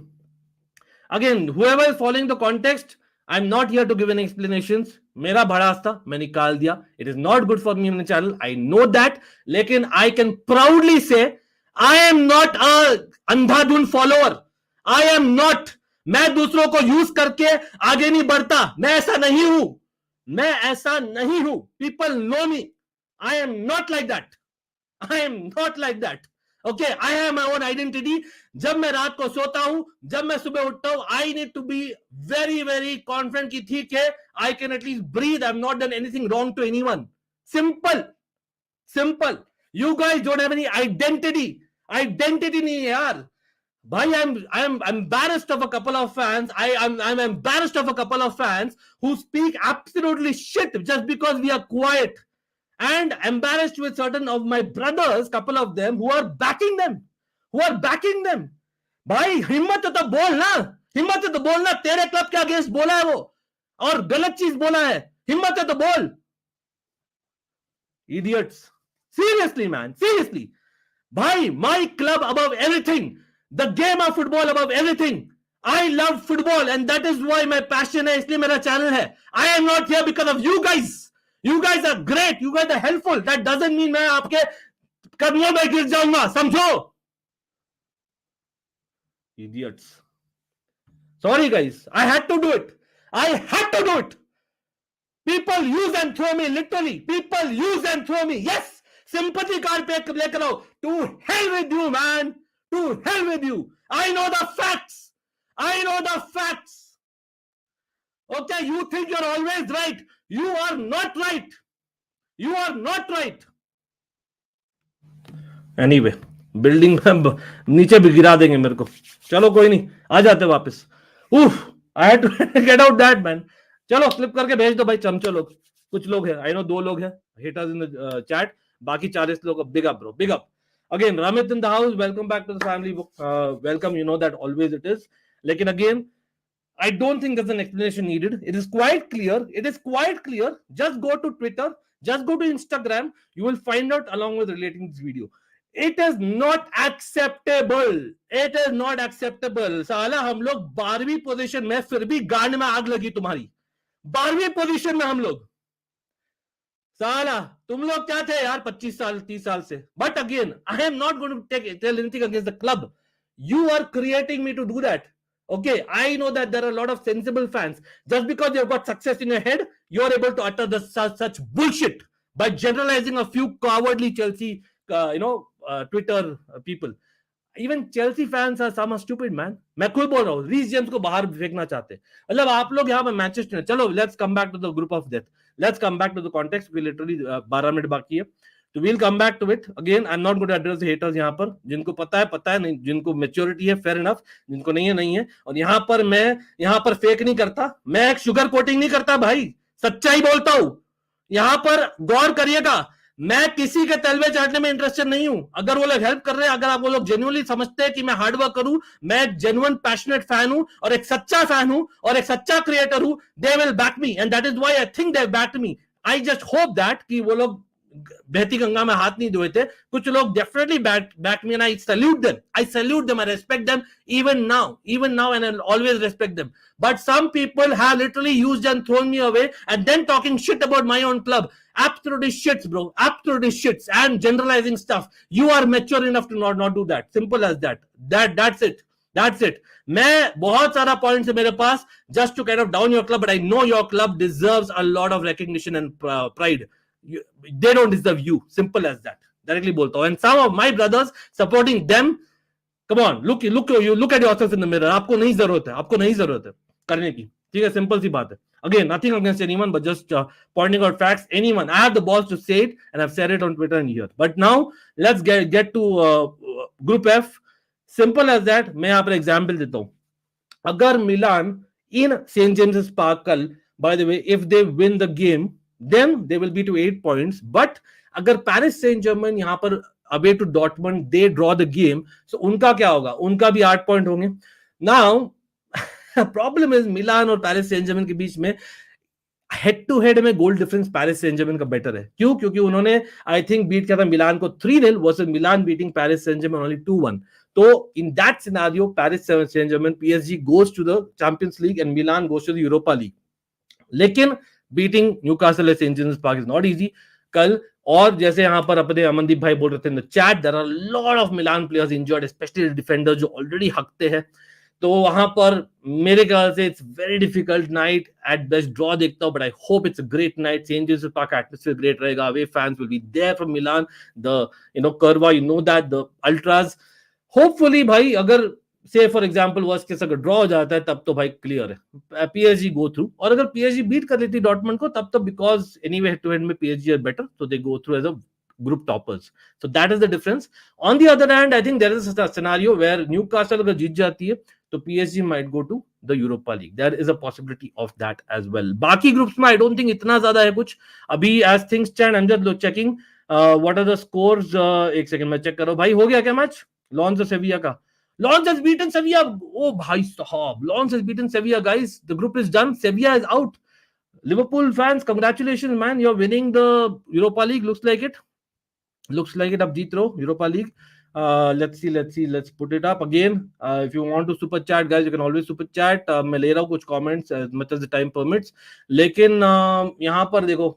Again, whoever is following the context, I'm not here to give any explanations. मेरा भड़ास था, मैं निकाल दिया. It is not good for me on the channel. I know that. लेकिन I can proudly say, I am not a Andhadhun follower. I am not. मैं दूसरों को यूज करके आगे नहीं बढ़ता. मैं ऐसा नहीं हूं. People know me. I am not like that. Okay, I have my own identity. जब मैं रात को सोता हूं, जब मैं सुबह उठता हूं, I need to be very, very confident कि ठीक है, I can at least breathe. I've not done anything wrong to anyone. Simple. You guys don't have any identity. Identity नहीं है यार. भाई, I'm embarrassed of a couple of fans. I'm embarrassed of a couple of fans who speak absolutely shit just because we are quiet. And embarrassed with certain of my brothers, couple of them, who are backing them. भाई, हिम्मत है तो बोलना. तेरे club के against बोला है वो और गलत चीज बोला है. हिम्मत है तो बोल. Idiots. Seriously, man. Seriously. भाई, my club above everything. The game of football above everything. I love football and that is why my passion है, इसलिए मेरा चैनल है. I am not here because of you guys. You guys are great. You guys are helpful. That doesn't mean मैं आपके कदमों में गिर जाऊंगा. समझो? Idiots. Sorry guys. I had to do it. People use and throw me, literally. People use and throw me. Yes. Sympathy card पे लेकर आओ. To hell with you, man. To hell with you. I know the facts. Okay, you think you're always right. You are not right. Anyway, building में नीचे भी गिरा देंगे मेरे को. चलो कोई नहीं, आ जाते वापस. I had to get out that, man. चलो क्लिप करके भेज दो भाई चमचो लोग. कुछ लोग हैं, I know 2 लोग हैं haters in the chat. बाकी 40 लोग. Big up bro, big up. Again, Ramit in the house. Welcome back to the family. Welcome. You know that always it is. Lekin again, I don't think there's an explanation needed. It is quite clear. It is quite clear. Just go to Twitter. Just go to Instagram. You will find out along with relating this video. It is not acceptable. It is not acceptable. साला हम लोग 12वीं position में फिर भी गांड में आग लगी तुम्हारी. 12वीं पोजीशन में हम लोग. साला तुम लोग क्या थे यार 25 साल 30 साल से. But again, I am not going to tell anything against the club. You are creating me to do that. Okay, I know that there are a lot of sensible fans. Just because you've got success in your head, you're able to utter such bullshit by generalizing a few cowardly Chelsea, Twitter people. Even Chelsea fans are some stupid, man. मैं खुद बोल रहा हूँ, Reece James को बाहर फेंकना चाहते. मतलब आप लोग यहाँ पे मैनचेस्टर. चलो, let's come back to the group of death. Let's come back to the context. We literally 12 minute बाकी है. So we'll come back to it. Again, I'm not going to address the haters यहाँ पर. जिनको पता है नहीं, जिनको maturity है, fair enough. जिनको नहीं है नहीं है. और यहाँ पर मैं यहाँ पर फेक नहीं करता. मैं एक शुगर कोटिंग नहीं करता भाई. सच्चाई बोलता हूँ. यहाँ पर गौर करिएगा. मैं किसी के तलवे चाटने में इंटरेस्टेड नहीं हूं. अगर वो लोग हेल्प कर रहे हैं, अगर आप वो लोग जेन्युइनली समझते हैं कि मैं हार्ड वर्क करूं, मैं एक जेन्युइन पैशनेट फैन हूं और एक सच्चा फैन हूं और एक सच्चा क्रिएटर हूं, they will back me and that is why I think they back me. I just hope that कि वो लोग बहती गंगा में हाथ नहीं धोए थे. कुछ लोग definitely back me and I salute them. I respect them even now and I'll always respect them. But some people have literally used and thrown me away and then talking shit about my own club. Absolutely shits, bro. Absolutely shits and generalizing stuff. You are mature enough to not do that. Simple as that. That's it. मैं बहुत सारा points है मेरे पास just to kind of down your club, but I know your club deserves a lot of recognition and pride. They don't deserve you. Simple as that. Directly बोलता हूँ. And some of my brothers supporting them, come on, look at yourself in the mirror. आपको नहीं जरूरत है करने की. ठीक है, सिंपल सी बात है. Again, nothing against anyone, but just pointing out facts. Anyone, I have the balls to say it, and I've said it on Twitter and here. But now let's get to Group F. Simple as that. मैं यहाँ पर example देता हूँ. अगर मिलान in St. James's Park कल, by the way, if they win the game, then they will be to 8 points. But अगर Paris Saint-Germain यहाँ पर away to Dortmund, they draw the game, so उनका क्या होगा? उनका भी 8 पॉइंट होंगे. Now प्रॉब्लम इज मिलान और पेरिस सेंट जर्मन के बीच में हेड टू हेड में goal difference Paris Saint Germain का बेटर है. क्यों? क्योंकि उन्होंने आई थिंक बीट किया था मिलान को 3-0 versus Milan beating Paris Saint Germain only 2-1. तो in that scenario Paris Saint Germain PSG goes to the Champions League and Milan goes to the Europa League. लेकिन beating Newcastle at Saint James Park is not easy कल. और जैसे यहाँ पर अपने अमनदीप भाई बोल रहे थे in the chat, there are lot of Milan players injured, specially defender जो ऑलरेडी हकते हैं. तो वहां पर मेरे ख्याल से it's very difficult night. At best draw देखता हूं, but I hope it's a great night. Saint James Park atmosphere great रहेगा. Away fans will be there from Milan. The curva, you know that, the ultras. Hopefully भाई, अगर से for example worst case अगर draw हो जाता है तब तो भाई क्लियर है, पीएसजी गो थ्रू. और अगर पीएसजी बीट कर लेती डॉर्टमंड को तब तो because anyway head to head में PSG are better, so they go through as a group toppers. So that is the difference. On the other hand, I think there is a scenario where Newcastle अगर जीत जाती है तो PSG might go to the Europa League. There is a possibility of that as well. बाकी groups में I don't think इतना ज्यादा है कुछ अभी. as things stand, I'm just checking what are the scores. एक सेकंड मैं चेक कर रहा हूँ. भाई हो गया क्या मैच लॉन्स और सेविया का? Lons has beaten Sevilla. Oh bhai sahab, Lons has beaten Sevilla, guys. The group is done. Sevilla is out. Liverpool fans, congratulations, man. You're winning the Europa League. Looks like it. Ab jeet raho Europa League. Let's see. Let's put it up again. If you want to super chat, guys, you can always super chat. मैं ले रहा हूँ कुछ comments as much as the time permits. लेकिन यहाँ पर देखो,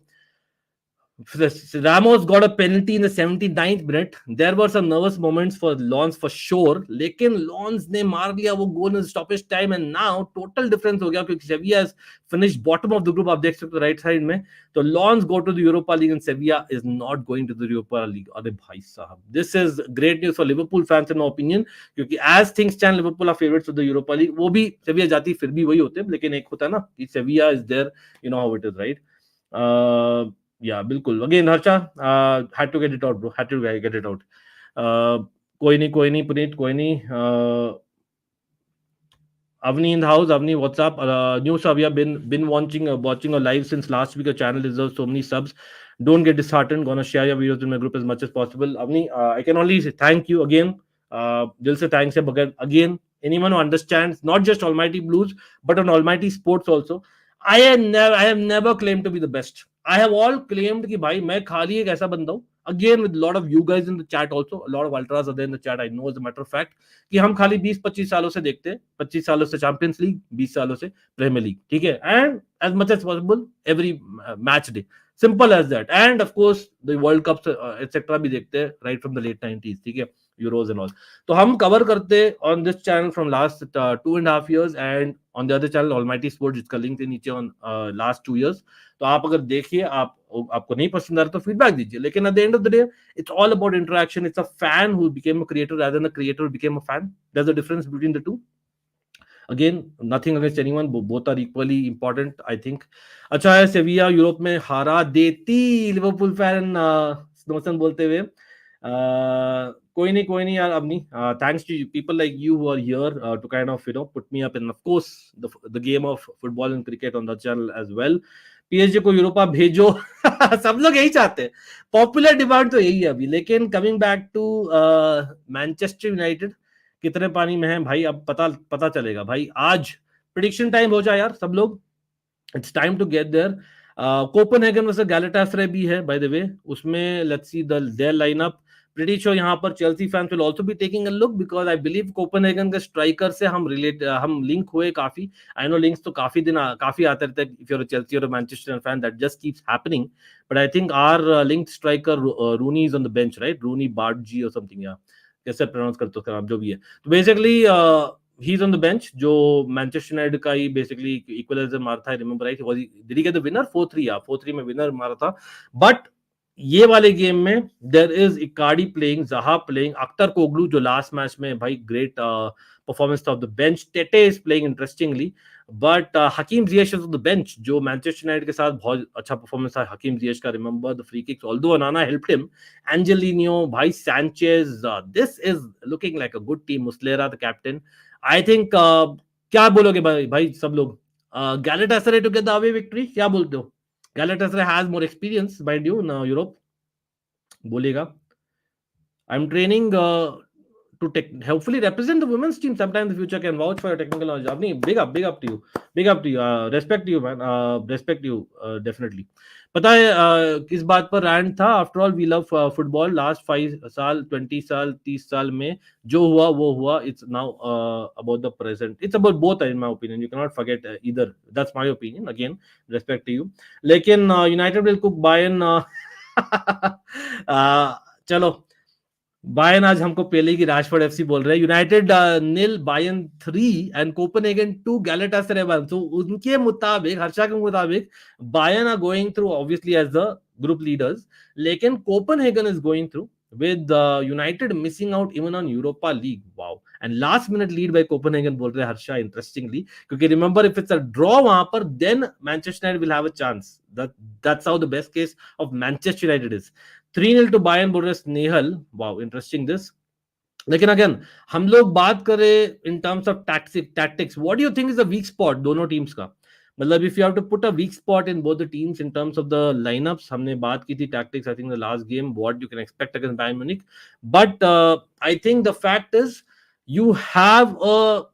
Ramos got a penalty in the 79th minute. There were some nervous moments for Lons for sure. लेकिन Lons ने मार लिया वो goal in stoppage time, and now total difference हो गया क्योंकि Sevilla has finished bottom of the group. आप देख सकते हो right side में. तो Lons go to the Europa League and Sevilla is not going to the Europa League. अरे भाई साहब, this is great news for Liverpool fans in my opinion, क्योंकि as things stand Liverpool are favorites for the Europa League. वो भी Sevilla जाती फिर भी वही होते हैं, लेकिन एक होता है ना कि Sevilla is there, you know how it is, right? Yeah, बिल्कुल. Again, Harsha, had to get it out, bro. Had to get it out. कोई नहीं पुनीत, कोई नहीं. Avni in the house. Avni, what's up? New sub, yeah, been watching a live since last week. A channel deserves so many subs. Don't get disheartened. Gonna share your videos in my group as much as possible. Avni, I can only say thank you again. Dil se thanks hai, but again, anyone who understands not just Almighty Blues but on Almighty Sports also. I have never claimed to be the best. I have all claimed कि भाई मैं खाली एक ऐसा बंदा हूँ. Again with a lot of you guys in the chat also, a lot of ultras are there in the chat. I know as a matter of fact कि हम खाली 20-25 सालों से देखते हैं, 25 सालों से चैंपियंस लीग, 20 सालों से प्रीमियर लीग, ठीक है. And as much as possible every match day, simple as that. And of course the world cups etc भी देखते हैं right from the late 90s, ठीक है, यूरोज एंड ऑल. तो हम कवर करते on this channel from last 2.5 years and on the other channel almighty sports, जिसका link है नीचे ऑन लास्ट 2 years. तो आप अगर देखिए, आपको नहीं पसंद आ रहा तो फीडबैक दीजिए. लेकिन eight the end of the day it's all about interaction. It's a fan who became a creator rather than a creator who became a fan. There's a difference between the two. Again, nothing against anyone, both are equally important, I think. अच्छा है, सेविया Europe में हारा देती, Liverpool fan स्नोसन बोलते हुए. कोई नहीं यार, अब नहीं. Thanks to people like you who are here to kind of put me up, and of course the game of football and cricket on the channel as well. PSG को Europa भेजो. सब लोग यही चाहते हैं, पॉपुलर डिमांड तो यही है अभी. लेकिन coming back to Manchester United, कितने पानी में है भाई, अब पता चलेगा भाई. आज प्रेडिक्शन टाइम हो जाए यार सब लोग. It's time to get there. Copenhagen versus Galatasaray भी है बाय द वे. उसमें let's see their lineup. Pretty sure यहाँ पर Chelsea fans will also be taking a look, because I believe Copenhagen के स्ट्राइकर से हम लिंक हुए काफी. आई नो लिंक्स तो काफी आते रहते हैं. If you are a Chelsea और Manchester fan, that just keeps happening. But I think our link striker Rooney is on the bench, right? Rooney बार्जी और समथिंग, या कैसे प्रोनाउंस करते हो उसका नाम, जो भी है. तो basically he is on the bench, जो मैनचेस्टर यूनाइटेड का ही बेसिकली इक्वलाइजर मारा था. Remember right, did he get the winner 4-3? या 4-3 में विनर मारा था. बट ये वाले गेम में there is Icardi playing, Zaha playing, Akturkoglu जो लास्ट मैच में भाई ग्रेट परफॉर्मेंस था off the bench. Tete is playing interestingly, but Hakim Ziyech is on the bench, जो मैनचेस्टर यूनाइटेड के साथ बहुत अच्छा परफॉर्मेंस था हकीम जियश का. Remember the free kicks, although Onana helped him. Angelino, भाई Sanchez, this is looking like a good team. Muslera the captain. I think क्या बोलोगे भाई सब लोग? Galatasaray to get the away victory, क्या बोलते हो? Galatasaray has more experience, mind you, in Europe. बोलेगा. I'm training to hopefully represent the women's team sometime in the future. Can vouch for your technical knowledge. Apni, big up to you. Respect you, man. Respect you, definitely. पता है किस बात पर rant था? After all we love football. Last 5 साल, 20 साल, 30 साल में जो हुआ वो हुआ. It's now about the present. It's about both in my opinion. You can not forget either. That's my opinion. Again respect to you. लेकिन यूनाइटेड विल कुक बायर्न. चलो, बायर्न आज हमको पहले की राशफोर्ड एफसी बोल रहे हैं. United 0, Bayern 3 and Copenhagen 2, Galatasaray 1. तो उनके मुताबिक, हर्षा के मुताबिक, Bayern are going through obviously as the group leaders, लेकिन Copenhagen is going through with United missing out even on Europa League. Wow. And last minute lead by Copenhagen बोल रहे हैं Harsha, interestingly, क्योंकि remember if it's a draw वहां पर, then Manchester United will have a chance. That's how the best case of Manchester United is. 3-0 to Bayern बोल रहे हैं Snehal. Wow, interesting this. लेकिन अगेन हम लोग बात करें in terms of tactics, what do you think is the weak spot दोनों teams का? मतलब if you have to put a weak spot in both the teams in terms of the lineups. हमने बात की थी tactics I think the last game, what you can expect against Bayern Munich. But I think the fact is you have a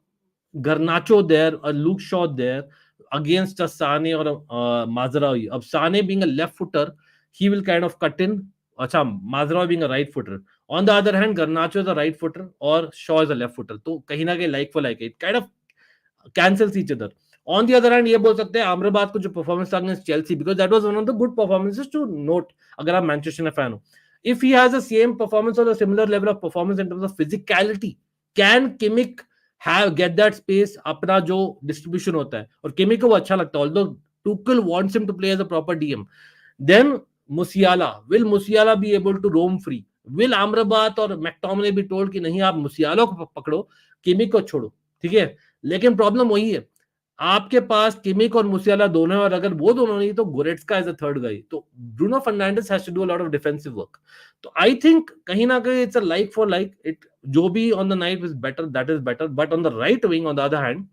Garnacho there, a Luke Shaw there against a Sane or a Mazraoui. Ab Sane being a left footer, he will kind of cut in. Acha, Mazraoui being a right footer. On the other hand, Garnacho is a right footer or Shaw is a left footer. तो कहीं ना कहीं like for like, it kind of cancels each other. On the other hand, ये बोल सकते हैं अमराबाद को जो परफॉर्मेंस था against Chelsea, because that was one of the good performances to note अगर आप मैनचेस्टर फैन हो. If he has the same performance और similar level of performance in terms of physicality, can Kimmich get that space, अपना जो distribution होता है, और किमी को वो अच्छा लगता है, although Tuchel wants him to play as a proper DM. Then Musiala, will Musiala be able to roam free? Will Amrabat और मैक्टोमिने भी told कि नहीं आप मुसियाला को पकड़ो, किमी को छोड़ो, ठीक है? लेकिन प्रॉब्लम वही है, आपके पास किमिक और मुसियाला दोनों है, और अगर वो दोनों नहीं तो Goretzka as a third guy. तो Bruno Fernandes has to do a lot of defensive work. तो आई थिंक कहीं ना कहीं it's a like for like. It जो भी on the night is better, that is better, but on the right wing on the other hand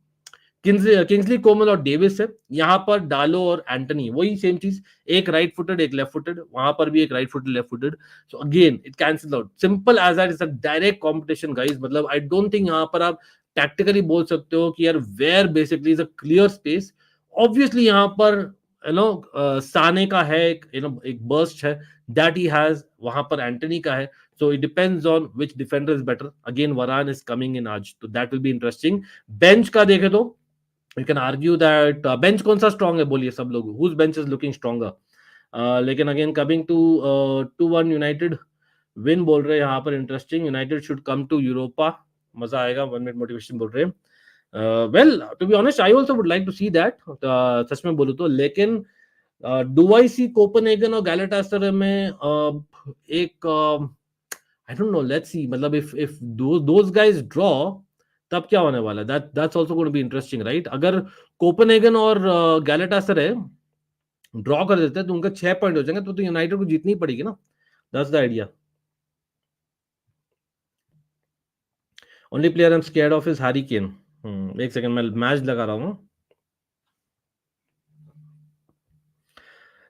Kingsley Coman और Davies है, यहाँ पर डालो और एंटनी, वही सेम चीज, एक राइट फुटेड एक लेफ्ट फुटेड, वहां पर भी एक right footed left footed, so again it cancel out, simple as that, is a direct competition guys, मतलब आई डोंट थिंक यहाँ पर आप टैक्टिकली बोल सकते हो कि यार where basically is a clear space, obviously यहाँ पर साने का है एक एक बर्स्ट है दैट ही हैज, वहां पर एंटनी का है, so it depends on which defender is better, again Varane is coming in आज, तो that will be interesting। Bench का देखे तो you can argue that bench कौन सा strong है बोलिए सब लोग, whose bench is looking stronger, लेकिन again coming to 2-1 United win बोल रहे हैं यहाँ पर, interesting, United should come to Europa, मजा आएगा, 1 मिनट मोटिवेशन बोल रहे हैं, well to be honest I also would like to see that, सच में बोलूं तो, लेकिन डू आई सी कोपेनहेगन और गैलाटासराय में एक I don't know, let's see, मतलब इफ दोस गाइज ड्रॉ, तब क्या होने वाला है, that's also going to be interesting right, अगर कोपेनहेगन और गैलाटासराय ड्रॉ कर देते हैं तो उनका 6 पॉइंट हो जाएंगे, तो यूनाइटेड को जीतनी पड़ेगी ना, that's the idea. Only player I am scared of is Harry Kane, एक सेकंड मैं मैच लगा रहा हूँ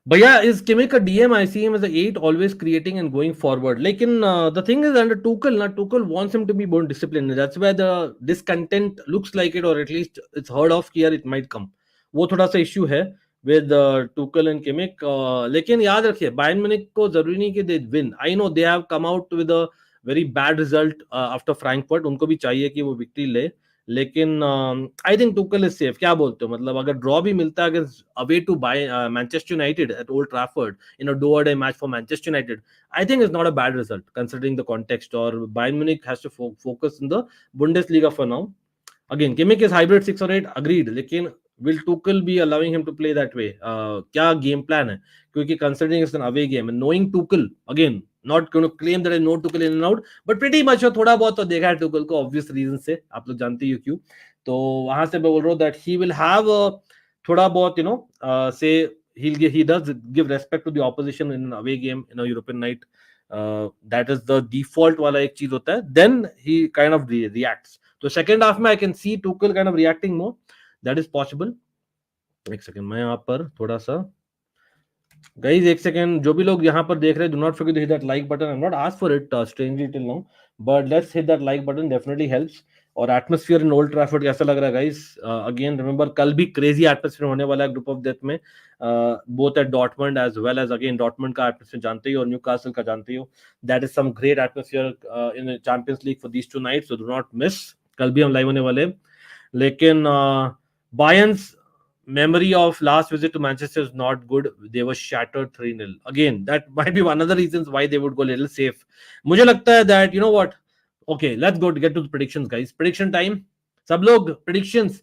भैया, is Kimmich a DM? I see him as a 8, always creating and going forward. लेकिन the thing is under Tuchel, ना Tuchel wants him to be more disciplined. That's where the discontent looks like it, or at least it's heard of कि यार it might come. वो थोड़ा सा issue है with Tuchel and Kimmich. लेकिन याद रखिए Bayern Munich को जरूरी नहीं कि they win. I know they have come out with a very bad result after Frankfurt. उनको भी चाहिए कि वो victory ले, लेकिन I think Tuchel is safe, क्या बोलते हो, मतलब अगर ड्रॉ भी मिलता है against away to by Manchester United at Old Trafford in a do or die match for Manchester United, I think is not a bad result considering the context, और Bayern Munich has to focus in the Bundesliga for now, again Kimmich is hybrid 6 और 8 agreed, लेकिन will Tuchel be allowing him to play that way, क्या game plan है, क्योंकि considering it's an away game and knowing Tuchel, again not going to claim that I know Tuchel in and out, but pretty much थोड़ा बहुत तो देखा है Tuchel को obvious reason से, आप लोग जानते ही हो क्यों, तो वहां से मैं बोल रहा हूँ that he will have a थोड़ा बहुत say he does give respect to the opposition in an away game in a European night, that is the default वाला एक चीज होता है, then he kind of reacts, तो second half में I can see Tuchel kind of reacting more, that is possible। एक second मैं यहाँ पर थोड़ा सा गाइस, एक सेकंड, जो भी लोग यहाँ पर देख रहे हैं, do not forget to hit that like button, I am not asked for it strangely till now, but let's hit that like button, definitely helps. और एटमॉस्फेयर इन ओल्ड ट्रैफर्ड कैसा लग रहा है गाइस, अगेन रिमेंबर कल भी crazy atmosphere होने वाला है ग्रुप ऑफ डेथ में, both at Dortmund as well as, again Dortmund का एटमॉस्फेयर जानते ही हो और न्यूकासल का जानते ही हो, that is some great atmosphere in Champions League for these two nights, so do not miss, कल भी हम लाइव होने वाले, लेकिन Bayern's memory of last visit to Manchester is not good. They were shattered 3-0. Again, that might be one of the reasons why they would go a little safe. मुझे लगता है that you know what? Okay, let's go to get to the predictions, guys. Prediction time. सब लोग predictions.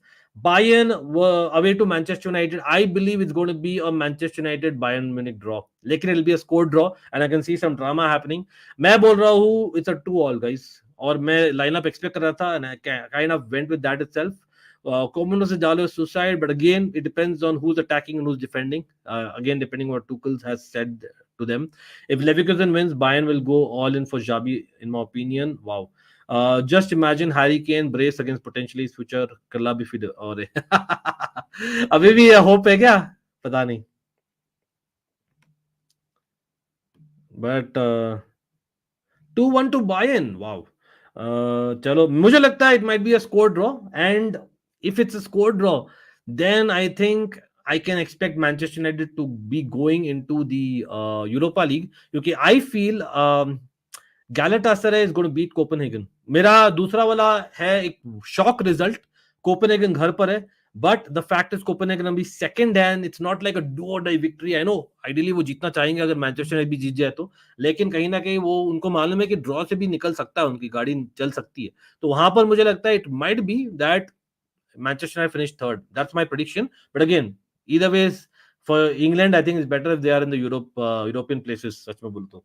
Bayern were away to Manchester United. I believe it's going to be a Manchester United Bayern Munich draw. लेकिन it'll be a score draw, and I can see some drama happening. मैं बोल रहा हूँ it's a 2-all, guys. और मैं lineup expect कर रहा था, and I kind of went with that itself. Comunos is always suicide, but again, it depends on who's attacking and who's defending. Again, depending on what Tuchel has said to them. If Leverkusen wins, Bayern will go all in for Xabi, in my opinion. Wow. Just imagine Harry Kane brace against potentially his future club if he do. और अभी भी hope है क्या, पता नहीं, but 2-1 to Bayern, wow, चलो मुझे लगता है it might be a score draw, and if it's a score draw, then I think I can expect Manchester United to be going into the Europa League, क्योंकि I feel Galatasaray is going to beat Copenhagen। मेरा दूसरा वाला है एक shock result, Copenhagen घर पर है, but the fact is Copenhagen अभी सेकंड है, it's not like a do or die victory. I know ideally वो जीतना चाहेंगे अगर मैनचेस्टर यूनाइटेड भी जीत जाए तो, लेकिन कहीं ना कहीं वो उनको मालूम है कि ड्रॉ से भी निकल सकता है, उनकी गाड़ी चल सकती है, तो वहां पर मुझे लगता है it might be that Manchester United finished third. That's my prediction. But again, either ways, for England, I think it's better if they are in the European places. सच में बोलूं तो।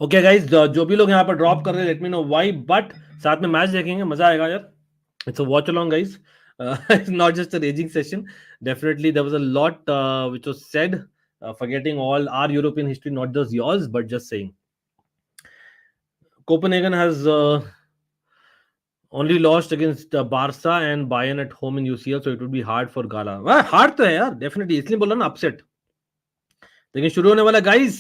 Okay, guys, जो भी लोग यहाँ पर ड्रॉप कर रहे हैं, let me know why. But साथ में मैच देखेंगे, मजा आएगा यार। It's a watch along, guys. It's not just a raging session. Definitely, there was a lot which was said, forgetting all our European history, not just yours, but just saying. Copenhagen has Only lost against Barca and Bayern at home in UCL, so it would be hard for Gala. Hard तो है यार, definitely, इसलिए बोला ना upset. लेकिन शुरू होने वाला guys.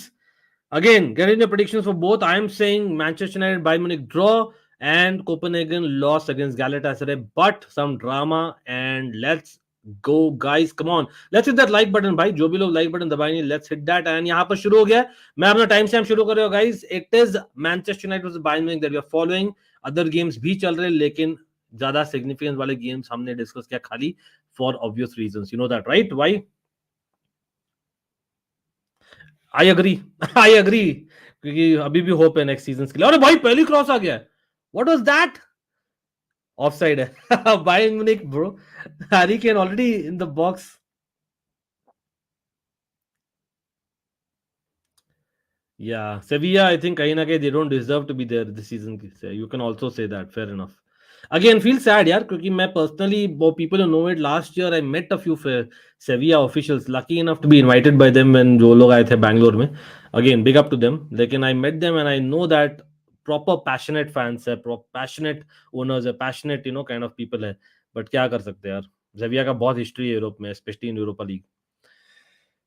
Again, getting the predictions for both. I am saying Manchester United, Bayern Munich draw, and Copenhagen loss against Galatasaray. But some drama, and let's go, guys. Come on, let's hit that like button, भाई. जो भी लोग like button दबाएंगे, let's hit that. And यहाँ पर शुरू हो गया. मैं अपना time stamp शुरू कर रहा हूँ, guys. It is Manchester United versus Bayern Munich that we are following. Other games भी चल रहे, लेकिन ज्यादा significance वाले games हमने discuss किया खाली for obvious reasons. You know that, right? Why? I agree I agree क्योंकि अभी भी होप है नेक्स्ट सीजन के लिए. अरे भाई पहली क्रॉस आ गया. What was that? ऑफसाइड है. Bayern Munich bro. Harry Kane already in the box. Yeah, Sevilla, I think kahin na kahin they don't deserve to be there this season. You can also say that. Fair enough. Again, feel sad, yaar, क्योंकि मैं personally, people who know it, last year I met a few Sevilla officials, lucky enough to be invited by them when जो लोग आए थे बैंगलोर में. Again, big up to them. लेकिन I met them and I know that proper passionate fans है, passionate owners है, passionate kind of people है. But क्या कर सकते हैं यार? Sevilla का बहुत history है यूरोप में, especially in Europa League.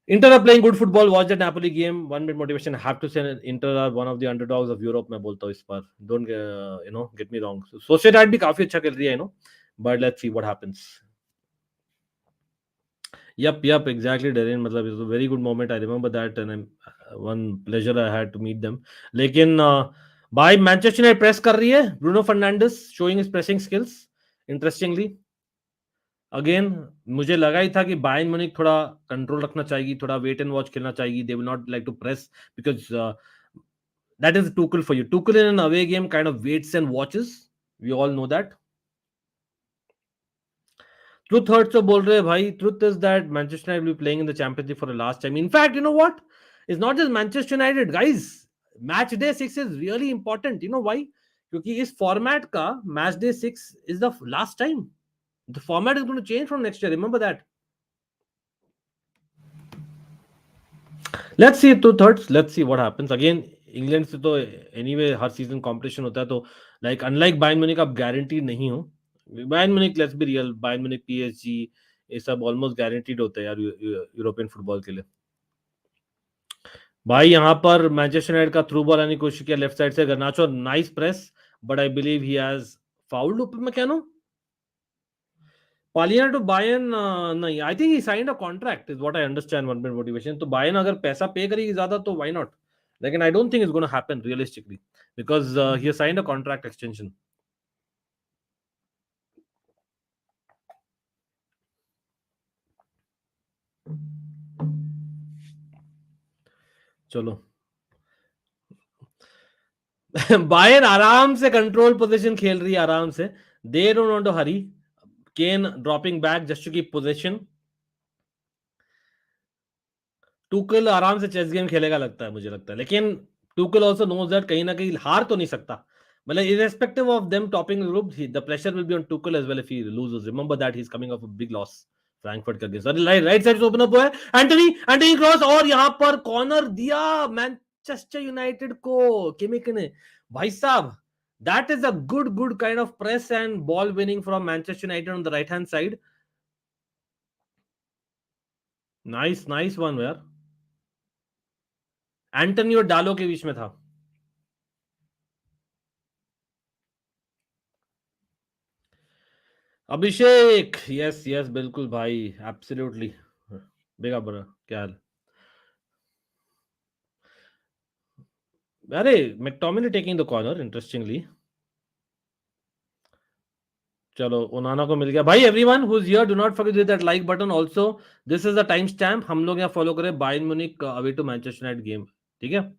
Inter are playing good football. Watch the Napoli game. 1 minute motivation. I have to say Inter are one of the underdogs of Europe. मैं बोलता हूँ इस बार. Don't get me wrong. Sociedad भी काफी अच्छा खेल रही है, but let's see what happens. Yep, exactly, Darren. मतलब it's a very good moment. I remember that, and one pleasure I had to meet them. लेकिन by Manchester United press कर रही है. Bruno Fernandes showing his pressing skills. Interestingly. Again मुझे लगा ही था कि Bayern Munich थोड़ा कंट्रोल रखना चाहिए, थोड़ा वेट एंड वॉच खेलना चाहिए. They will not like to press because that is Tuchel for you. Tuchel in an away game kind of waits and watches. We all know that. Truth hurts तो बोल रहे हैं भाई. Truth is that Manchester United will be playing in the championship for the last time. In fact you know what, it's not just Manchester United guys. Match day 6 is really important. You know why? क्योंकि इस format का match day 6 is the last time. The format is going to change from next year. Remember that. Let's see two-thirds. Let's see what happens. Again, England से तो anyway हर season competition होता है, तो like unlike Bayern Munich आप guaranteed नहीं हो. Bayern Munich, let's be real, Bayern Munich, PSG ये सब almost guaranteed होता है यार यूरोपियन फुटबॉल के लिए. भाई यहाँ पर मैनचेस्टर यूनाइटेड का थ्रू बॉल आने की कोशिश किया लेफ्ट साइड से. Garnacho nice press, but I believe he has fouled. ऊपर में क्या नो पालियाना टू बायर्न नहीं. I think he signed a contract is what I understand. 1 minute motivation तो बायर्न अगर पैसा पे करेगी ज्यादा तो व्हाई नॉट. लेकिन I don't think it's gonna happen realistically because he has signed a contract extension. चलो Bayern आराम से कंट्रोल पोजीशन खेल रही है, आराम से. They don't want to hurry. Kane dropping back just to keep position. Tuchel आराम से चेस गेम खेलेगा लगता है, मुझे लगता है. लेकिन टूकल आल्सो नोज दैट कहीं ना कहीं हार तो नहीं सकता. मतलब irrespective of them topping the group, the pressure will be on Tuchel as well if he loses. Remember that he's coming off a big loss. Frankfurt का गेस. राइट साइड से ओपन अप हुआ है. Antony cross और यहां पर corner दिया Manchester United को Kimmich ने. भाई साहब, that is a good kind of press and ball winning from Manchester United on the right hand side. Nice one यार. एंटनी और डालो के बीच में था. अभिषेक, यस बिल्कुल भाई, एब्सोल्युटली. बेगा बरा क्या हाल. अरे McTominay taking the corner interestingly. चलो ओनाना को मिल गया भाई. Everyone who is here do not forget that like button. Also this is the time stamp. हम लोग यहाँ फॉलो करें Bayern Munich away to Manchester United game. ठीक है.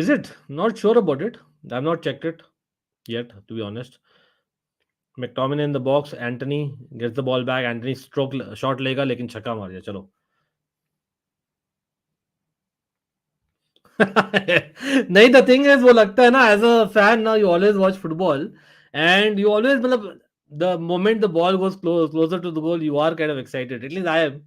Is it? Not sure about it. I've not checked it yet, to be honest. McTominay in the box. Anthony gets the ball back. Anthony stroke shot लेगा लेकिन छक्का मार दिया. चलो. नहीं, the thing is वो लगता है ना एज अ फैन ना, you always watch football and you always मतलब the moment the ball goes closer to the goal you are kind of excited. At least I am.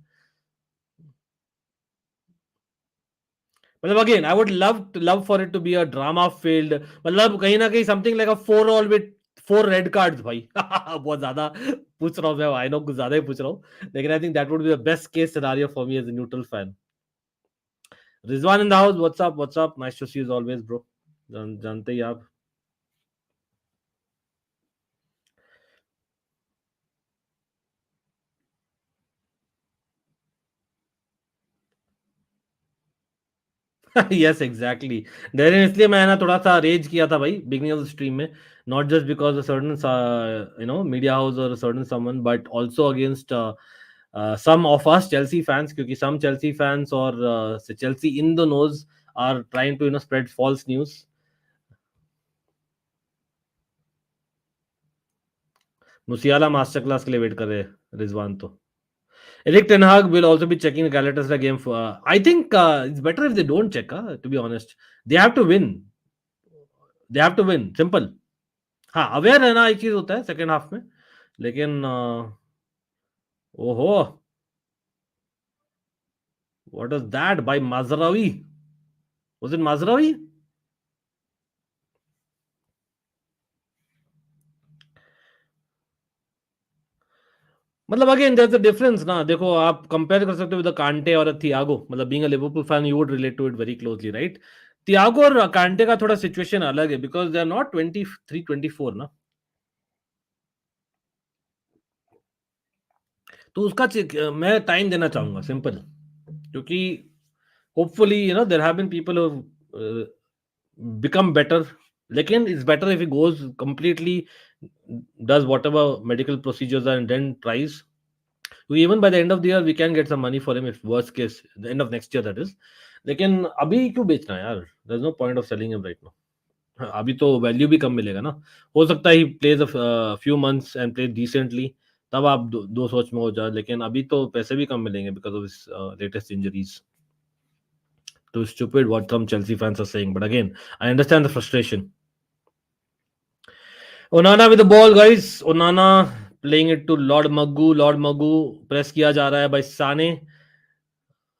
मतलब again I would love for it to be a drama filled, मतलब कहीं ना कहीं something like a 4-all with 4 red cards भाई। बहुत ज्यादा पूछ रहा हूँ मैं, आई नो कुछ ज्यादा ही पूछ रहा हूँ, लेकिन I think that would be the best case scenario for me as a neutral fan. Rizwan in the house, what's up, nice to see you always bro. जानते ही आप। यस एग्जैक्टली, देन इसलिए मैं ना थोड़ा सा रेज किया था भाई बिगनिंग ऑफ द स्ट्रीम में, not just because a certain media house or certain someone, but also against some of us Chelsea fans, क्योंकि some Chelsea fans और Chelsea in the knows are trying to spread false news. मुसियाला master class के लिए wait कर रहे हैं रिजवान तो। Erik Ten Hag will also be checking the Galatasaray game. I think it's better if they don't check. To be honest, they have to win. They have to win. Simple. हाँ aware रहना एक चीज होता है second half में, लेकिन ओहो, what is that by Mazraoui? Was it Mazraoui? मतलब again there is a difference ना, देखो आप कंपेयर कर सकते हो विद कांटे और थियागो, मतलब being a Liverpool fan you would relate to it very closely right. Thiago और कांटे का थोड़ा सिचुएशन अलग है बिकॉज दे आर नॉट 23 24 ना, तो उसका मैं टाइम देना चाहूंगा सिंपल, क्योंकि hopefully there have been people who become better, लेकिन it's better if he goes completely does whatever medical procedures and then tries, even by the end of the year we can get some money for him if worst case the end of next year that is, लेकिन अभी क्यों बेचना है यार, there's no point of selling him right now। हाँ, अभी तो value भी कम मिलेगा ना, हो सकता है he plays a few months and play decently, तब आप दो सोच में हो जाए, लेकिन अभी तो पैसे भी कम मिलेंगे because of his latest injuries. तो stupid what some Chelsea fans are saying, but again I understand the frustration। Onana with the ball guys, Onana playing it to Lord Maggu press किया जा रहा है by Sane।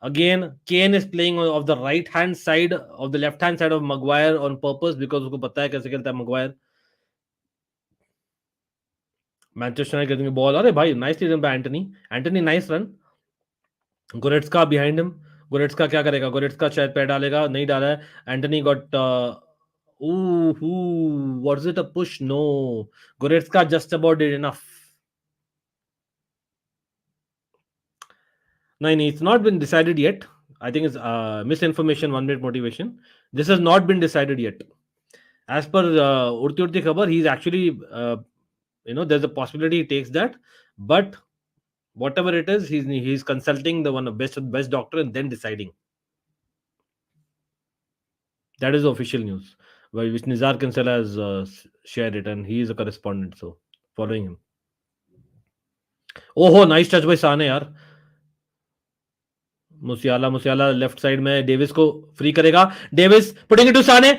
Again, Kane is playing of the right hand side of the left hand side of Maguire on purpose because उसको पता है कैसे खेलता है Maguire। Manchester United getting ball, अरे भाई nicely run by Antony nice run. Goretzka behind him, Goretzka क्या करेगा, गोरेट्सका शायद पैर डालेगा, नहीं डाला है। Antony got what is it, a push, no, Goretzka just about did enough. नहीं, it's not been decided yet. I think it's misinformation, 1 minute motivation. This has not been decided yet. As per उड़ती खबर, he's actually there's a possibility he takes that, but whatever it is, he's consulting the one of best doctor and then deciding. That is the official news, which Nizar Kansel has shared it, and he is a correspondent, so following him. Oh, nice touch by Sane यार। मुसियाला left side में Davis को free करेगा, Davis putting it to साने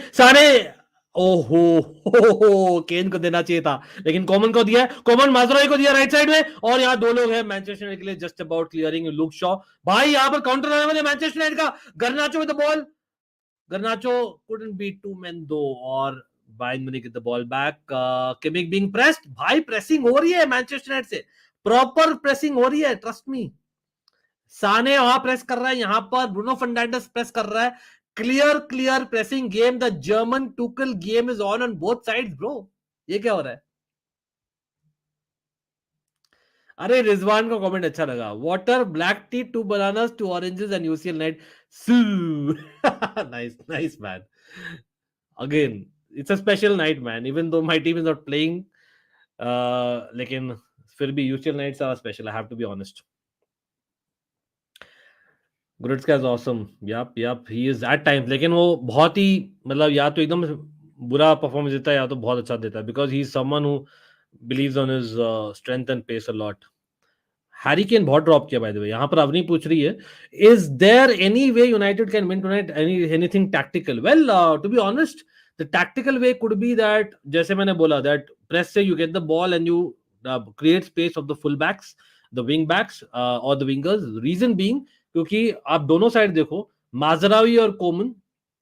ओहो केन को देना चाहिए था, लेकिन कॉमन को दिया, कॉमन माजराई को दिया राइट साइड में, और यहाँ दो लोग हैं मैनचेस्टर यूनाइटेड के लिए just about clearing Luke Shaw. भाई यहाँ पर काउंटर आने वाले मैनचेस्टर यूनाइटेड का, Garnacho with the ball, Garnacho couldn't beat two man दो, और Bayern Munich get the ball back, Kimmich being pressed, भाई प्रेसिंग हो रही है मैनचेस्टर यूनाइटेड से, प्रॉपर प्रेसिंग हो रही है, ट्रस्ट मी। साने वहां प्रेस कर रहा है, यहां पर ब्रूनो फर्नांडिस प्रेस कर रहा है, clear pressing game, the German Tuchel game is on both sides bro. ये क्या हो रहा है? अरे रिजवान का कमेंट अच्छा लगा, water black tea 2 bananas 2 oranges and UCL night so. Nice man, again it's a special night man, even though my team is not playing, लेकिन फिर भी UCL nights are special, I have to be honest. Goretzka is awesome, yup he is at times, लेकिन वो बहुत ही मतलब या तो एकदम बुरा परफॉर्मेंस देता है या तो बहुत अच्छा देता है, because he is someone who believes on his strength and pace a lot. Harry Kane बहुत ड्रॉप किया बाय द वे, यहाँ पर अवनी पूछ रही है, is there any way United can win tonight, anything tactical? Well to be honest the tactical way could be that, जैसे मैंने बोला दैट प्रेस से you get the ball and you create space off the full backs, the wing backs और the wingers, reason being क्योंकि आप दोनों side देखो, माजरावी और कोमन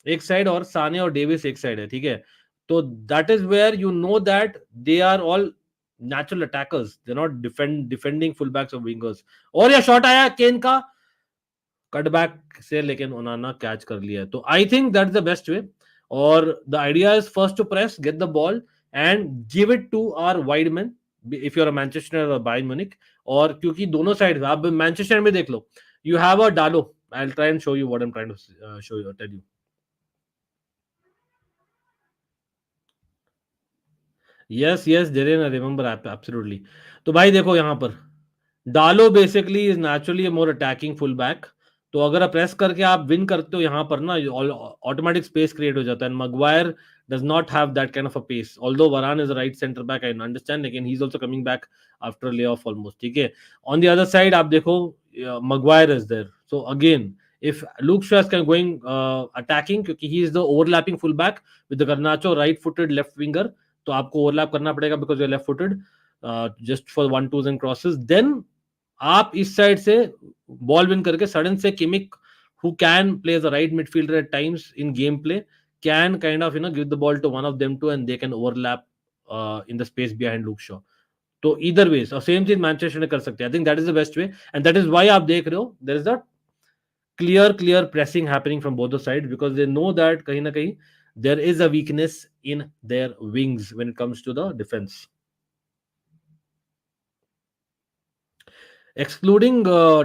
एक साइड और साने और डेविस एक साइड है, ठीक है। तो that is where you know that they are all natural attackers, they not defending full backs और विंगर्स। और यह शॉट आया केन का कटबैक से, लेकिन ओनाना कैच कर लिया है। तो I think that is the best way. और the idea is first to press, get the ball and give it to our wide man, if you are Manchester or Bayern Munich. और क्योंकि दोनों side आप Manchester में देख लो, you have a Dalo. I'll try and show you what I'm trying to show you, tell you. Yes, Jaren, I remember absolutely. तो भाई देखो यहाँ पर डालो basically is naturally more attacking full back. तो अगर आप प्रेस करके आप विन करते हो यहाँ पर ना, ऑटोमेटिक स्पेस क्रिएट हो जाता है। Maguire does not have that kind of a pace, although Varane is right centre back, I understand, लेकिन he is also coming back after layoff almost, ठीक है। ऑन द अदर साइड आप देखो, Maguire is there, so again if Luke Shaw is going attacking, क्योंकि he is the overlapping full back with the Garnacho right footed left winger, तो आपको overlap करना पड़ेगा because you're left footed, just for 1-2s and crosses. Then आप इस side से ball win करके sudden से Kimmich, who can play as a right midfielder at times in gameplay, can kind of give the ball to one of them too, and they can overlap in the space behind Luke Shaw. तो either ways same चीज Manchester ने कर सकते हैं। I think that is the best way, and that is why आप देख रहे हो there is a clear pressing happening from both the sides, because they know that kahin na kahin there is a weakness in their wings when it comes to the defense. Excluding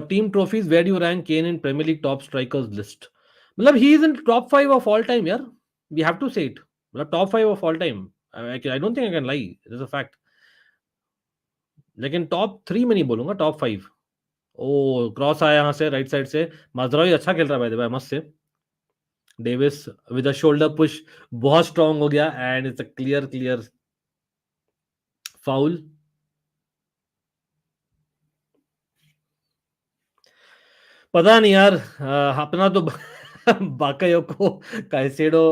team trophies, where do you rank Kane in Premier League top strikers list? मतलब he is in top 5 of all time यार, we have to say it, मतलब top 5 of all time. I don't think I can lie, it is a fact. लेकिन top 3 में नहीं बोलूंगा, top 5। ओ cross आया यहाँ से राइट साइड से, माजरावी अच्छा खेल रहा है भाई, मस्त से। Davis with a shoulder push बहुत स्ट्रांग हो गया, and it's a clear foul. पता नहीं यार, अपना तो बाकायोको काइसेडो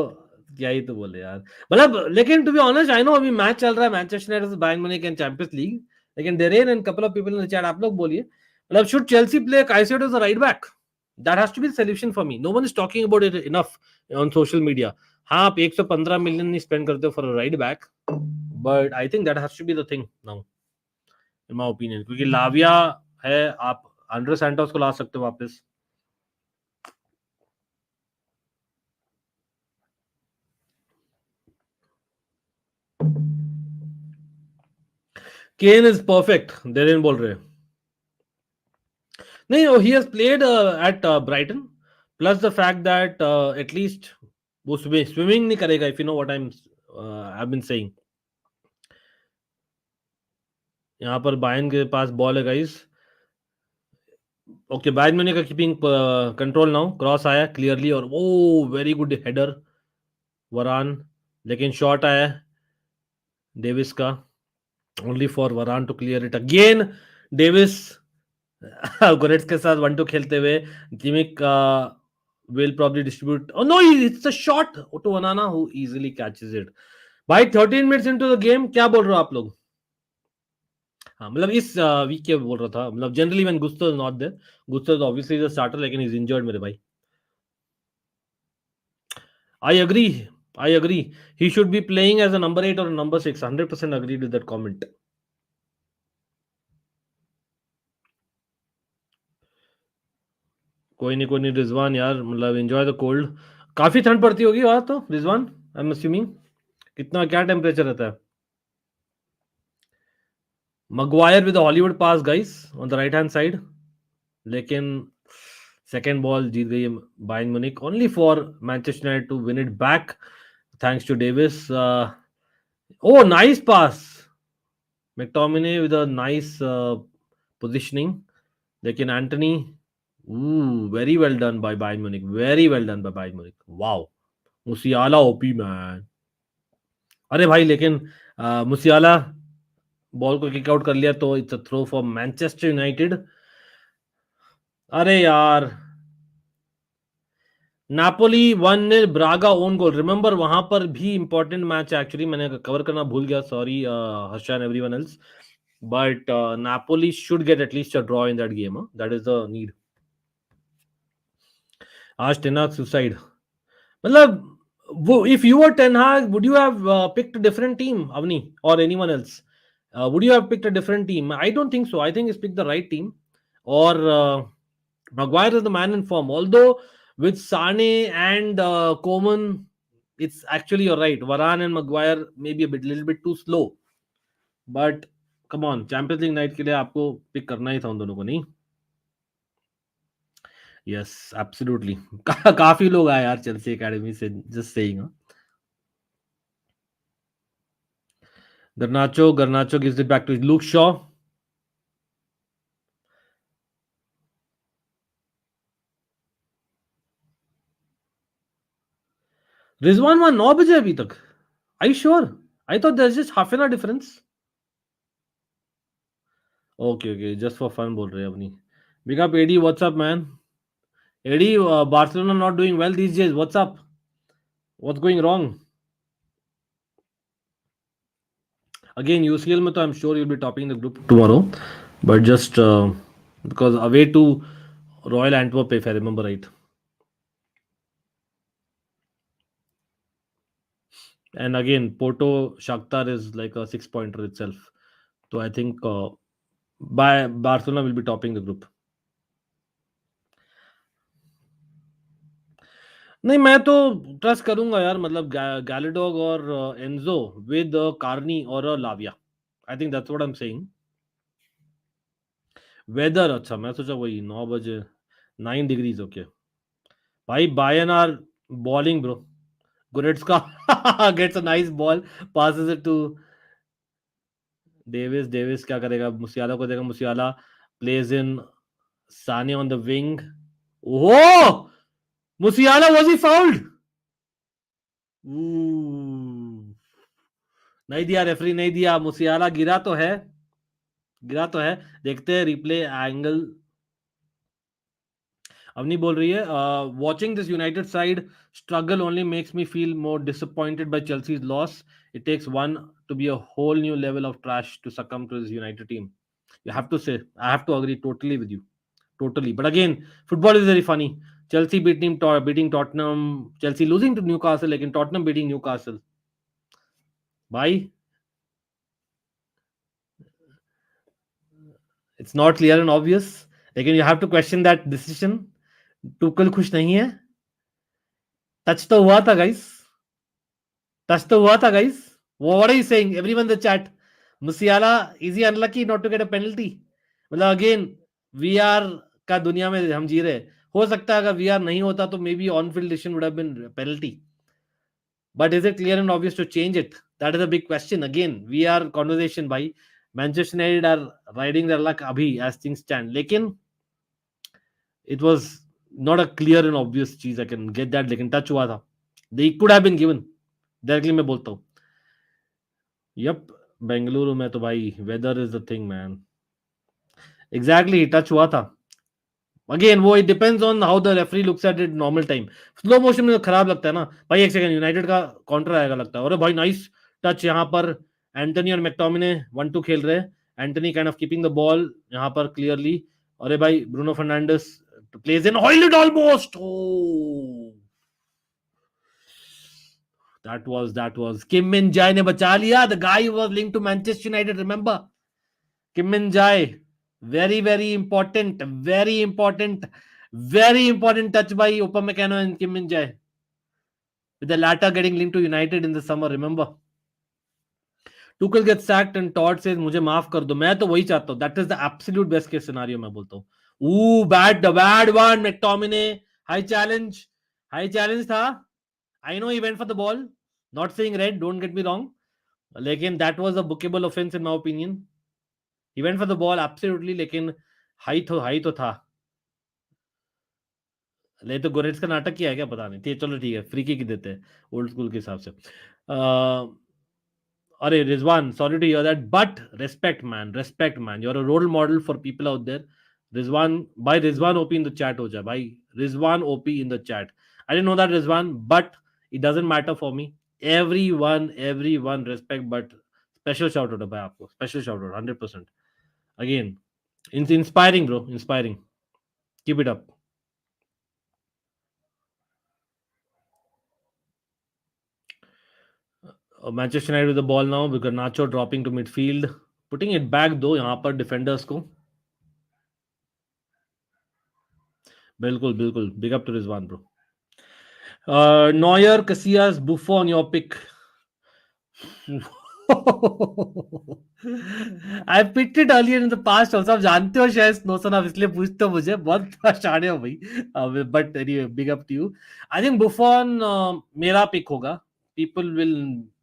क्या ही तो बोले यार, मतलब लेकिन to be honest I know अभी मैच चल रहा है Manchester United Bayern Munich and Champions League, लेकिन Darren and couple of people in the chat, आप लोग बोलिए, मतलब should Chelsea play Caicedo as a right back? That has to be the solution for me, no one is talking about it enough on social media. हाँ, आप 115 million नहीं spend करते हो for a right back, but I think that has to be the thing now in my opinion, क्योंकि Lavia है, आप Andre Santos को ला सकते हो वापस। केन इज परफेक्ट, डेरेन बोल रहे हैं। नहीं, he has played at Brighton, plus the fact that at least वो स्विमिंग नहीं करेगा, if you know what I been saying. यहाँ पर बायर्न के पास बॉल है गाइस। ओके, बायर्न म्यूनिख का कीपिंग कंट्रोल नाउ, क्रॉस आया क्लियरली, और ओ वेरी गुड हेडर वरान, लेकिन शॉट आया डेविस का, only for Varane to clear it again. Davies Goretzka के साथ 1-2 खेलते हुए, Kimmich will probably distribute. Oh no, it's a shot to Onana who easily catches it. भाई 13 minutes into the game, क्या बोल रहे हो आप लोग? हाँ, मतलब इस वीक के बोल रहा था, मतलब generally when Gusto is not there, Gusto is obviously the starter, लेकिन इज इंजर्ड मेरे भाई। I agree, I agree, he should be playing as a number 8 और number 6, 100% agree with that comment. कोई नहीं रिजवान यार, मतलब एंजॉय द कोल्ड। काफी ठंड पड़ती होगी वहां तो रिजवान, आई एम अस्यूमिंग। कितना क्या टेम्परेचर रहता है? Maguire with Hollywood pass guys on the right hand side, लेकिन सेकेंड बॉल जीत गई Bayern Munich, only for Manchester United to win it back thanks to Davies. Oh nice pass, McTominay with a nice positioning, लेकिन Antony, very well done by Bayern Munich, very well done by Bayern Munich, wow. Musiala OP man, अरे भाई लेकिन Musiala ball को kick out कर लिया, तो it's a throw for Manchester United. अरे यार, Napoli 1-0, Braga own goal, remember वहां पर भी इंपॉर्टेंट मैच है एक्चुअली, मैंने कवर करना भूल गया, sorry Harsha and everyone else, but Napoli should get at least a draw in that game, that is the need. आज Ten Hag suicide. मतलब वो if you were Ten Hag, would you have picked a different team, Avni, or anyone else? Would you have picked a different team? I don't think so. I think he's picked the right team. Or Maguire is the man in form. Although with Sane and Coman, it's actually you're right. Varane and Maguire maybe a little bit too slow. But come on, champions League night के लिए आपको pick करना ही था उन दोनों को, नहीं? Yes, absolutely. काफी लोग आए यार चेल्सी एकेडमी से, just saying. Garnacho gives it back to Luke Shaw. Rizwan वहां 9 बजे अभी तक. I sure? I thought there is just half an hour difference. Okay okay, just for fun बोल रहे हैं अपनी. Big up Eddie, what's up man. Eddie, Barcelona not doing well these days. What's up? What's going wrong? Again, UCL में तो I'm sure you'll be topping the group tomorrow, but just because away to Royal Antwerp, if I remember right. And again, Porto Shakhtar is like a 6-pointer itself. So I think by Barcelona will be topping the group. नहीं, मैं तो trust करूंगा यार. मतलब गैलेडॉग और Enzo with Carney और Lavia. I think that's what I am saying. Weather, अच्छा मैं सोचा वही 9 बजे 9 डिग्रीज. ओके भाई, Bayern are balling bro. Goretzka gets a nice ball, passes it to Davis क्या करेगा? मुसियाला को देगा. मुसियाला plays in Sane on the wing. Oh, Musiala, was he fouled? Ooh. नहीं दिया रेफरी, नहीं दिया. मुसियाला गिरा तो है, गिरा तो है. देखते हैं रिप्ले एंगल. अवनी बोल रही है, watching this United side struggle only makes me feel more disappointed by Chelsea's loss. It takes one to be a whole new level of trash to succumb to this United team. You have to say, I have to agree totally with you. Totally. But again, football is very funny. Chelsea beating Tottenham, Chelsea losing to Newcastle, like in Tottenham beating Newcastle. Bye. It's not clear and obvious. Again, you have to question that decision. Tuchel खुश नहीं है. Touch तो हुआ था guys. Touch तो हुआ था guys. What are you saying? Everyone in the chat. Musiala, is he unlucky not to get a penalty? मतलब अगेन वीआर का दुनिया में हम जी रहे. हो सकता है अगर वीआर नहीं होता तो maybe on field decision would have been penalty. But is it clear and obvious to change it? That is a big question. Again VAR conversation भाई. Manchester United are riding their luck अभी as things stand. लेकिन it was not a clear and obvious चीज. I can get that. लेकिन touch हुआ था. They could have been given. Directly मैं बोलता हूँ. यप, बेंगलुरु में तो भाई weather is the thing man. Exactly, touch हुआ था. अगेन वो it depends on how the referee looks at it normal time. Slow motion में तो खराब लगता है ना भाई. एक सेकंड, यूनाइटेड का काउंटर आएगा लगता है. अरे भाई नाइस टच यहाँ पर. एंटनी और मैक्टोमिने 1-2 खेल रहे हैं. Antony kind of keeping the ball यहाँ पर क्लियरली. अरे भाई Bruno Fernandes plays in hold almost. Oh, that was Kim Min Jae ने बचा लिया. The guy who was linked to Manchester United, remember? Kim Min Jae, very important, very important touch by Upamecano and Kim Min Jae, with the latter getting linked to United in the summer, remember? Tuchel gets sacked and Todd says मुझे माफ कर दो. मैं तो वही चाहता हूँ. That is the absolute best case scenario मैं बोलता हूँ. bad one. McTominay, high challenge था. I know he went for the ball. Not saying red, don't get me wrong. लेकिन that was a bookable offense in my opinion. He went for the ball absolutely, लेकिन high तो था. ले तो गोरेट्स का नाटक किया है क्या पता नहीं. चलो ठीक है, फ्री किक देते हैं ओल्ड स्कूल के हिसाब से. अरे Rizwan, sorry to hear that, but respect man. You're a role model for people out there. Rizwan, by Rizwan OP in the chat हो जाए भाई. Rizwan OP in the chat. I didn't know that, Rizwan, but it doesn't matter for me. Everyone respect, but special shout out भाई आपको. Special shout out 100%. Again, inspiring bro, inspiring. Keep it up. Manchester United with the ball now, Garnacho dropping to midfield, putting it back दो यहाँ पर defenders को। बिल्कुल बिल्कुल, big up to Rizwan bro. Neuer, Casillas, Buffon, your pick. I picked it earlier in the past also. आप जानते हो शायद स्नोसन, आप इसलिए पूछते हो मुझे, बहुत शाणे हो भाई। But anyway, big up to you. I think Buffon मेरा पिक होगा। People will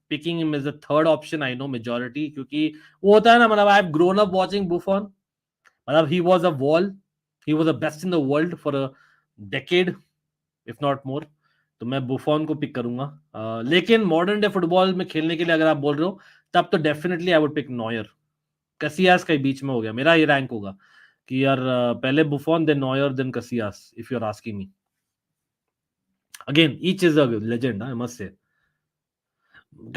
picking him as the third option, I know majority, क्योंकि वो होता है ना, मतलब I have grown up watching Buffon, मतलब he was a wall, he was the best in the world for a decade if not more. तो मैं बुफॉन को पिक करूंगा। लेकिन मॉडर्न डे फुटबॉल में खेलने के लिए अगर आप बोल रहे हो, तब तो definitely I would pick Neuer. Casillas का बीच में हो गया, मेरा ये रैंक होगा कि यार पहले Buffon, then Neuer, then Casillas, if you are asking me. Again each is a legend, I must say.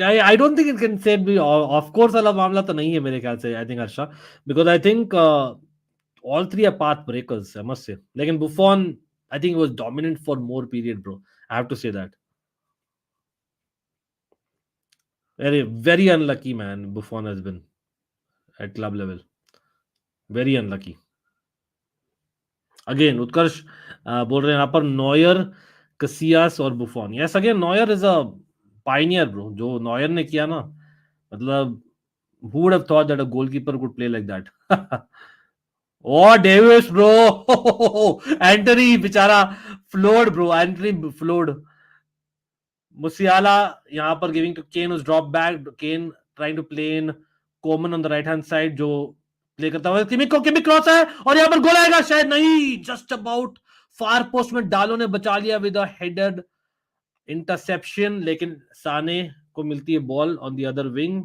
I don't think it can say be of course वाला मामला तो नहीं है मेरे ख्याल से, I think Harsha, because I think all three are path breakers, I must say. Like in Buffon, I think he was dominant for more period, bro. I have to say that. Very, very unlucky man Buffon has been at club level. Very unlucky. Again, Utkarsh बोल रहे हैं यहाँ पर Neuer, Casillas और Buffon. Yes, again Neuer is a pioneer bro. जो Neuer ने किया ना, मतलब who would have thought that a goalkeeper could play like that? Oh, Davis, bro. Antony बेचारा floored bro, Antony floored. Musiala यहाँ पर giving to Kane, उस drop back, Kane trying to play in, Coman on the right hand side जो play करता हुआ, Kimmich को, Kimmich cross है और यहाँ पर गोल आएगा शायद, नहीं, जस्ट अबाउट फार पोस्ट में डालो ने बचा लिया विद अ हेडेड इंटरसेप्शन, लेकिन साने को मिलती है ball on the other wing.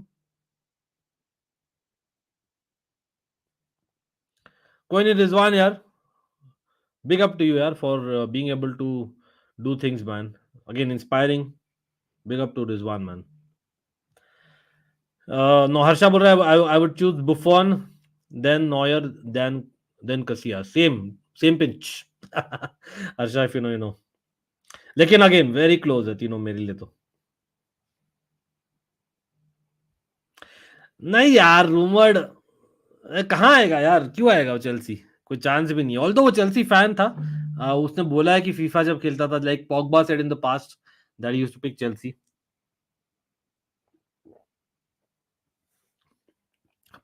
कोई नहीं रिजवान यार, बिग अप टू यू यार for being able to do things man, again inspiring, big up to Rizwan man. No, Harsha बोल रहा है I would choose Buffon, then Neuer, then Casillas. Same pinch. Harsha, if you know, you know. लेकिन again very close है तीनों मेरे लिए तो। नहीं यार, रूमर्ड कहाँ आएगा यार, क्यों आएगा वो चेल्सी, कोई चांस भी नहीं है। ऑल्दो वो चेल्सी फैन था, उसने बोला है कि फीफा जब खेलता था, like Pogba said in the past that he used to pick Chelsea.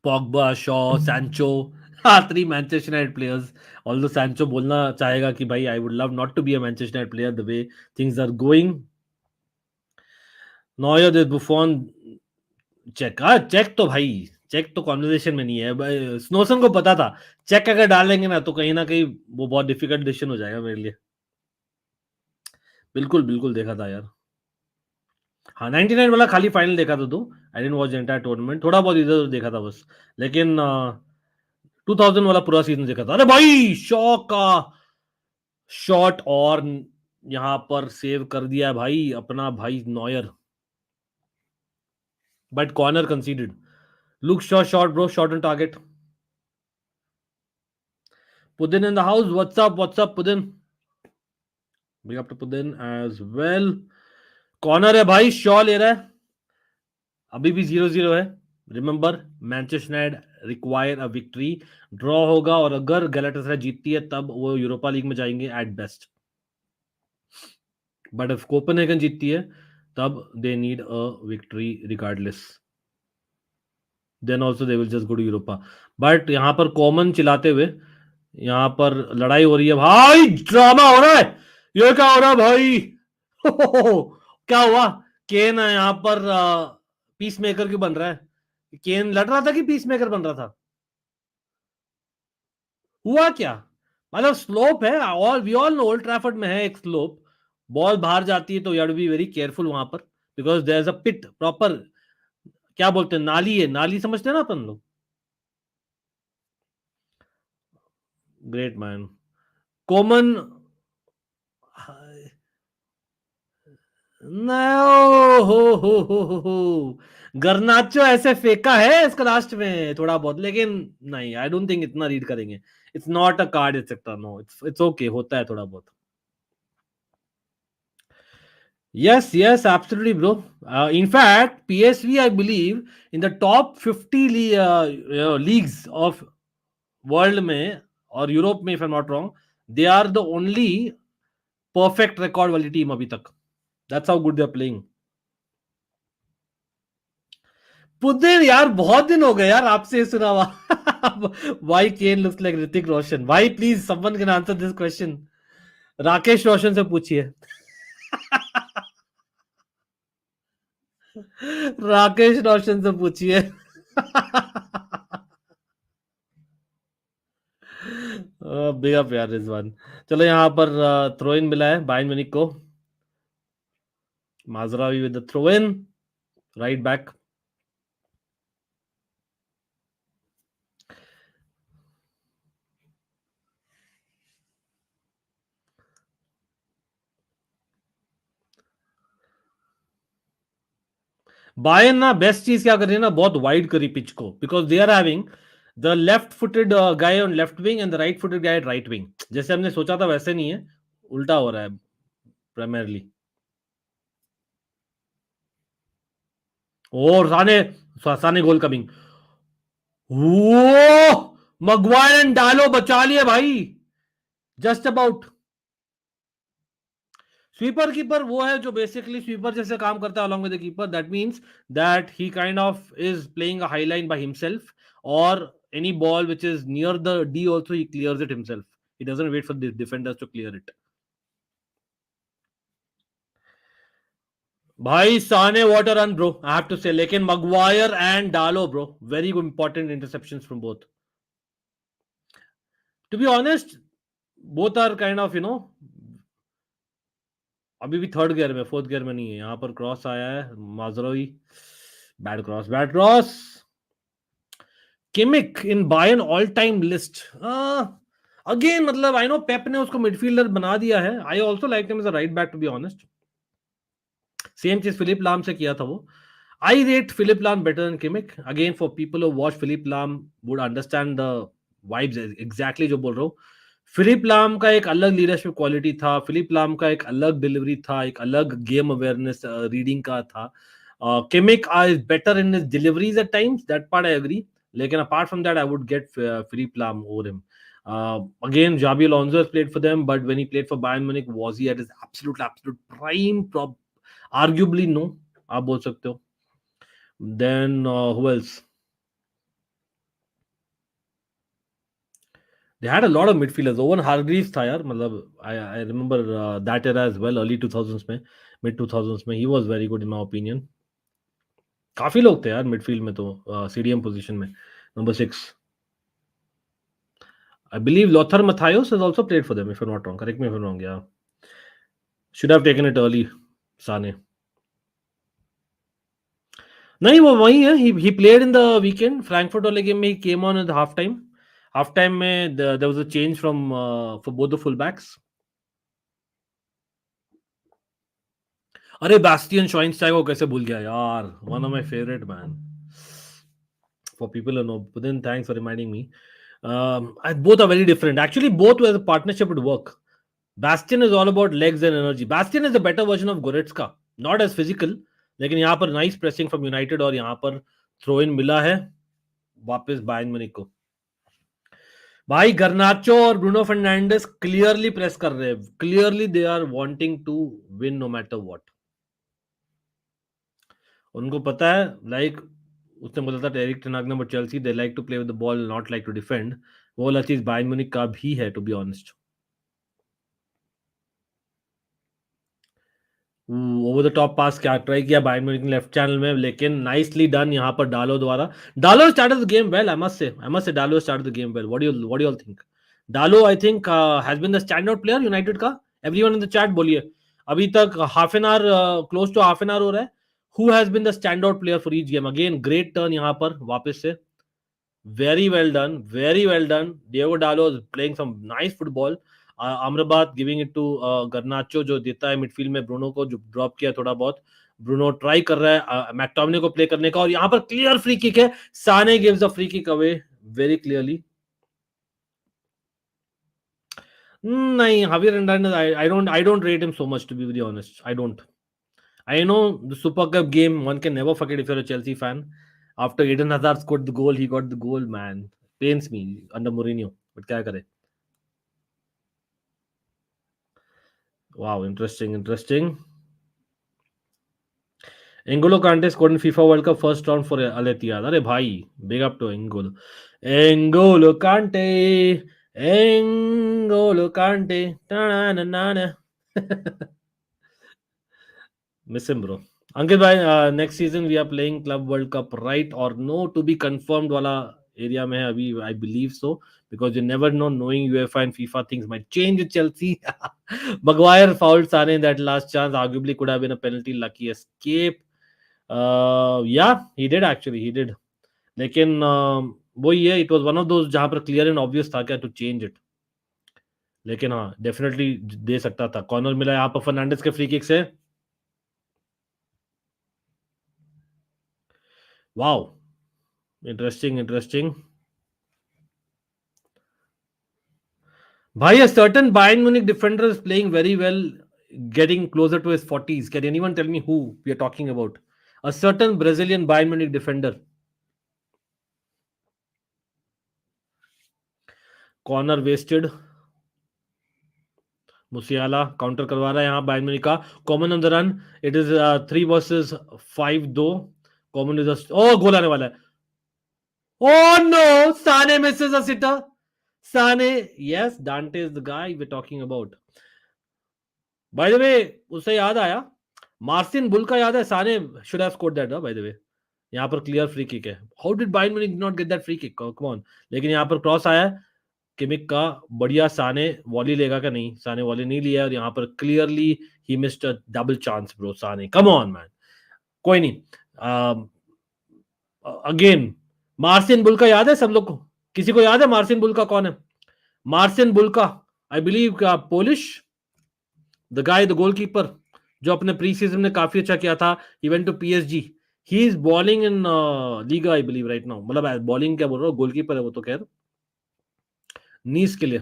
Pogba, Shaw, Sancho, three Manchester United players. Although Sancho बोलना चाहेगा कि भाई I would love not to be a Manchester United player the way things are going. Neuer, there's Buffon, Cech, हाँ Cech तो भाई, check तो conversation में नहीं है। स्नोसन को पता था चेक अगर डालेंगे ना कहीं वो बहुत डिफिकल्ट डिसीजन हो जाएगा मेरे लिए। बिल्कुल बिल्कुल देखा था यार। हाँ 99 वाला खाली फाइनल देखा था तो I didn't watch the entire tournament, थोड़ा बहुत इधर उधर देखा था बस। लेकिन 2000 वाला पूरा सीजन देखा था। अरे भाई शॉ का शॉट और यहां पर सेव कर दिया भाई अपना भाई Neuer, but corner considered. Luke Shaw shot bro, shot on target. Putin in the house, what's up Putin, big up to Putin as well. Corner है भाई, शॉ ले रहा है, अभी भी 0-0 है। Remember Manchester United require a victory, draw होगा और अगर गैलाटासराय जीतती है तब वो यूरोपा लीग में जाएंगे at best, but if Copenhagen जीतती है तब they need a victory regardless, then also they will just go to Europa. But यहाँ पर कॉमन चिल्लाते हुए यहाँ पर लड़ाई हो रही है भाई, ड्रामा हो रहा है, ये क्या हो रहा है भाई? क्या हुआ? केन यहाँ पर पीस मेकर क्यों बन रहा है? केन लड़ रहा था कि पीस मेकर बन रहा था? हुआ क्या? मतलब स्लोप है, all we all know Old Trafford में है एक स्लोप, बॉल बाहर जाती है तो you have to be very careful वहां पर, because there is a pit proper, क्या बोलते हैं, नाली है, नाली समझते हैं ना अपन लोग। Great man, common. No Garnacho ऐसे फेंका है इसका लास्ट में थोड़ा बहुत, लेकिन नहीं, आई डोंट थिंक इतना रीड करेंगे। It's not a card etcetera, no, it's okay, होता है थोड़ा बहुत। Yes, absolutely, bro. In fact, PSV, I believe, in the top 50 leagues of world में और यूरोप में, if I'm not wrong, they are the only perfect record वाली team अभी तक. That's how good they're playing. पुदिन यार, बहुत दिन हो गए यार आपसे सुना हुआ. Why Kane looks like Hrithik Roshan? Why, please, someone can answer this question. Rakesh Roshan से पूछिए. राकेश रोशन से पूछिए. बिग अप यार रिजवान. चलो यहाँ पर थ्रो इन मिला है बायर्न म्यूनिख को. Mazraoui with the throw in, right back. Bayern ना बेस्ट चीज क्या कर रही है ना, बहुत वाइड करी पिच को, because they are having the left footed guy on left wing and the right footed guy right wing. जैसे हमने सोचा था वैसे नहीं है, उल्टा हो रहा है प्राइमरली. और साने, साने गोल कमिंग. वो मगवायर एंड डालो बचा लिए भाई, जस्ट अबाउट. स्वीपर कीपर वो है जो बेसिकली स्वीपर जैसे काम करता है along with the keeper. That means that he kind of is playing a high line by himself, or any ball which is near the D also he clears it himself. He doesn't wait for the defenders to clear it. भाई साने what a run bro, I have to say. लेकिन Maguire and Dalo bro, very good important interceptions from both. To be honest, both are kind of अभी भी third gear में, fourth gear में नहीं है. यहाँ पर क्रॉस आया है, Mazraoui. Bad cross, bad cross. Kimmich in Bayern all time list. Again मतलब आई नो पेप ने उसको मिडफील्डर बना दिया है. I also like him as a right back, to be honest. Same चीज फिलिप लाम से किया था वो. I rate Philipp Lahm better than Kimmich. Again for people who watch Philipp Lahm would understand the vibes exactly जो बोल रहा हूँ. Philip लाम का एक अलग लीडरशिप क्वालिटी था. फिलिप लाम का एक अलग डिलीवरी था, एक अलग गेम अवेयरनेस रीडिंग का था. Kimmich is better in his deliveries at times, that part I agree. लेकिन apart from that, I would get Philippe Lahm over him. Again, Xabi Alonso has played for them, but when he played for Bayern Munich, was he at his absolute prime? Arguably, no. आप बोल सकते हो. Then who else? They had a lot of midfielders. Owen Hargreaves था यार, मतलब I remember that era as well, early 2000s में, mid 2000s में. He was very good in my opinion. काफी लोग थे यार मिडफील्ड में तो, CDM पोजीशन में. Number 6, I believe Lothar Matthäus has also played for them, if I'm not wrong. Correct me if I'm wrong. Yeah, should have taken it early. Sane. नहीं, वो वही है. He played in the weekend. Frankfurt वाले game में he came on at the half time. Half time में there was a change from for both the fullbacks. अरे Bastian Schweinsteiger को कैसे भूल गया यार. One of my favorite man. For people who know, but then thanks for reminding me. Both are very different. Actually, both as a partnership would work. Bastion is all about legs and energy. Bastion is the better version of Goretzka. Not as physical, लेकिन यहाँ पर nice pressing from United, और यहाँ पर throw in मिला है वापस Bayern Munich को. भाई गर्नाचो और ब्रूनो फर्नांडिस क्लियरली प्रेस कर रहे हैं. Clearly they are wanting to win no matter what. उनको पता है, लाइक उसने बोला था एरिक टेन हाग ने, but Chelsea they like to play with the ball, not like to defend. वो वाला चीज बायर्न म्यूनिख का भी है, to be honest. Over the top pass क्या ट्राई किया बायर्न म्यूनिख ने लेफ्ट चैनल में, लेकिन नाइसली डन यहाँ पर डालो द्वारा. Dalot started the game well, I must say Dalot started the game well. What do you all think? Dalot I think has been the stand out player United का. Everyone in the chat बोलिए. अभी तक half an hour, close to half an hour हो रहा है. Who has been the stand out player for each game? Again great turn यहाँ पर वापस से. Very well done. Very well done. Diego Dallo is playing some nice football. Amrabat giving it to Garnacho जो देता है midfield में Bruno को, जो ड्रॉप किया थोड़ा बहुत. ब्रूनो ट्राई कर रहा है मैकटोमिने को प्ले करने का, और यहाँ पर क्लियर फ्री किक है. Sane gives the free kick away very clearly. नहीं, हावी Hernandez, I don't rate him so much, to be very honest. I don't. I know the Super Cup game, one can never forget if you're a Chelsea fan. After Eden Hazard scored the goal, he got the goal, man. Pains me under Mourinho, but क्या करे. Wow, interesting. N'Golo Kante scored in FIFA World Cup first round for Al Ittihad. अरे भाई, big up to N'Golo. N'Golo Kante, N'Golo Kante. Ta-na-na-na-na. Miss him, bro. Ankit bhai, next season we are playing Club World Cup, right or no? To be confirmed वाला area में है अभी. I believe so, because you never know. Knowing UEFA and FIFA, things might change with Chelsea. Maguire fouled Sane in that last chance. Arguably could have been a penalty. Lucky escape. Yeah, he did actually. He did. लेकिन वही है. It was one of those जहाँ पर clear and obvious था क्या to change it. लेकिन हाँ, definitely दे सकता था. कॉर्नर मिला यहाँ पर फर्नांडिस के फ्री किक से. Wow. Interesting. Bhai, a certain Bayern Munich defender is playing very well, getting closer to his 40s. Can anyone tell me who we are talking about? A certain Brazilian Bayern Munich defender. Corner wasted. Musiala counter करवा रहा है यहाँ Bayern Munich का. Common on the run. It is 3 versus 5 दो. Common is गोल आने वाला है. Oh no! Sane misses a sitter. Sane, yes, Dante is the guy we're talking about. By the way, उससे याद आया, मार्सिन बुल का याद है. साने should have scored that, by the way. यहाँ पर क्लियर फ्री किक है. How did Bayern Munich not get that free kick? Come on. लेकिन यहाँ पर क्रॉस आया है किमिक का. बढ़िया. साने वॉली लेगा क्या? नहीं, साने वॉली नहीं लिया. और यहाँ पर clearly he missed a double chance bro. Sane, come on man. कोई नहीं. अगेन मार्सिन बुल का याद है सब लोग को? किसी को याद है मार्सिन बुल का कौन है? Marcin Bulka, I believe Polish, the guy, the goalkeeper जो अपने प्री सीजन में काफी अच्छा किया था. He went to PSG. He is balling in Liga I believe right now. मतलब बॉलिंग क्या बोल रहा हूँ, गोलकीपर है वो तो. खैर नीस के लिए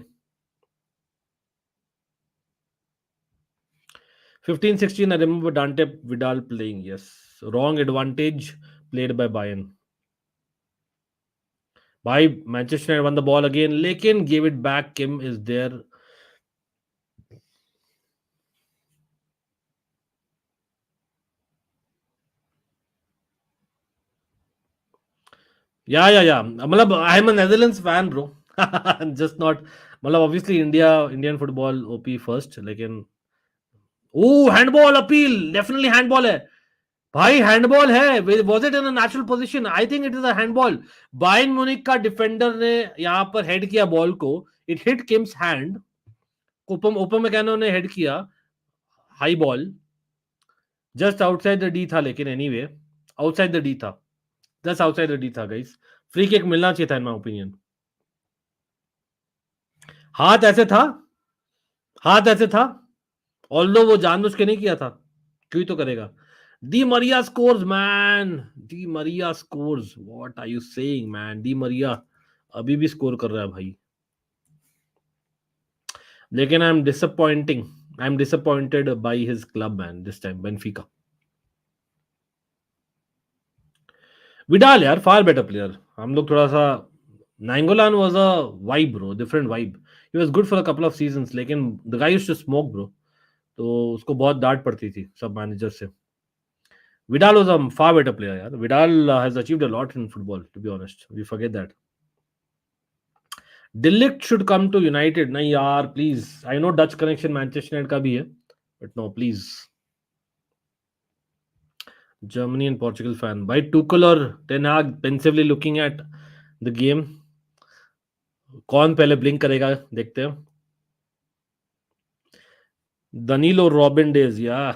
15-16 I remember Dante Vidal playing. Yes, wrong advantage played by Bayern. By Manchester United won the ball again, लेकिन gave it back. Kim is there. Yeah. मतलब I am a Netherlands fan, bro. Just not. मतलब obviously Indian football OP first. लेकिन handball appeal. Definitely handball है भाई. Handball है. Was it in a natural position? I think it is a handball. Bayern Munich का defender ने यहां पर head किया बॉल को. It hit Kim's hand. Upamecano ने हेड किया high ball. Just outside the D था. लेकिन एनीवे आउटसाइड द डी था. जस्ट आउटसाइड द डी था गाइस. फ्री किक मिलना चाहिए था इन माय ओपिनियन. हाथ ऐसे था. ऑल्दो वो जानबूझ के नहीं किया था. क्यों तो करेगा. Di Maria scores man. Di Maria scores. What are you saying man. Di Maria अभी भी स्कोर कर रहा है भाई. लेकिन I am disappointed by his club man this time. Benfica. Vidal यार फार बेटर प्लेयर. हम लोग थोड़ा सा. Nainggolan was a vibe bro. Different vibe. He was good for a couple of seasons. लेकिन the guy used to smoke bro. तो उसको बहुत डांट पड़ती थी सब मैनेजर से. Vidal was a far better player. यार. Vidal has achieved a lot in football, to be honest. We forget that. Delict should come to United. नहीं यार, please. I know Dutch connection Manchester United का भी है, but no, please. Germany and Portugal fan. By Tuchel और Ten Hag pensively looking at the game. कौन पहले blink करेगा देखते हैं. Danilo Robin days, yeah.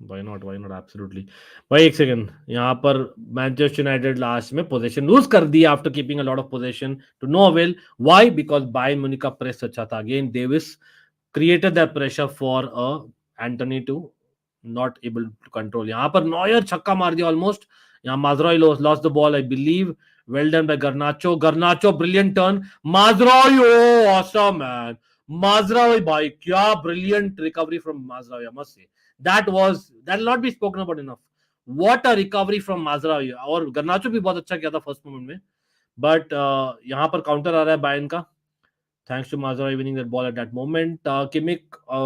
Why not absolutely. भाई एक सेकंड. यहाँ पर मैनचेस्टर यूनाइटेड लास्ट में पोजीशन लूज कर दी after keeping a lot of position to no avail. Why? Because Bayern Munich का प्रेस अच्छा था. Again Davies created that pressure for Antony to not able to control. यहाँ पर Neuer छक्का मार दिया ऑलमोस्ट. यहाँ Mazraoui lost the ball I believe. Well done by Garnacho brilliant turn. Mazraoui awesome man. Mazraoui भाई क्या brilliant recovery from माजरावी. Must say that will not be spoken about enough. What a recovery from Mazraoui, और गर्नाचो भी बहुत अच्छा किया था first moment में, but यहाँ पर काउंटर आ रहा है बायर्न का, thanks to Mazraoui winning that ball at that moment. Kimmich,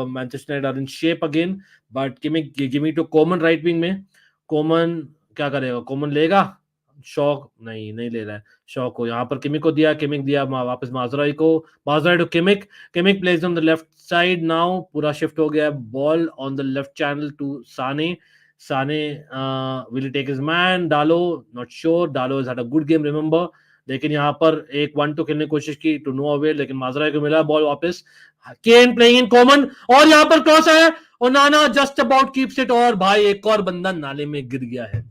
Manchester United are in shape again, but Kimmich giving to Coman right wing में. Coman क्या करेगा? Coman लेगा, शॉ नहीं ले रहा है शॉ को, यहाँ पर किमिक को दिया, किमिक दिया वापस माजराई को, Mazraoui to Kimmich, Kimmich plays on the left side now, पूरा शिफ्ट हो गया ball on the left channel to Sane. Sane will take his man, Dalot not sure, Dalot has had a good game remember, लेकिन यहाँ पर एक 1-2 खेलने की कोशिश की टू नो अवेल, लेकिन माजराई को मिला बॉल वापस, केन प्लेइंग इन कॉमन, और यहाँ पर क्रॉस आया और नाना जस्ट अबाउट कीप्स इट, और भाई एक और बंदा नाले में गिर गया है.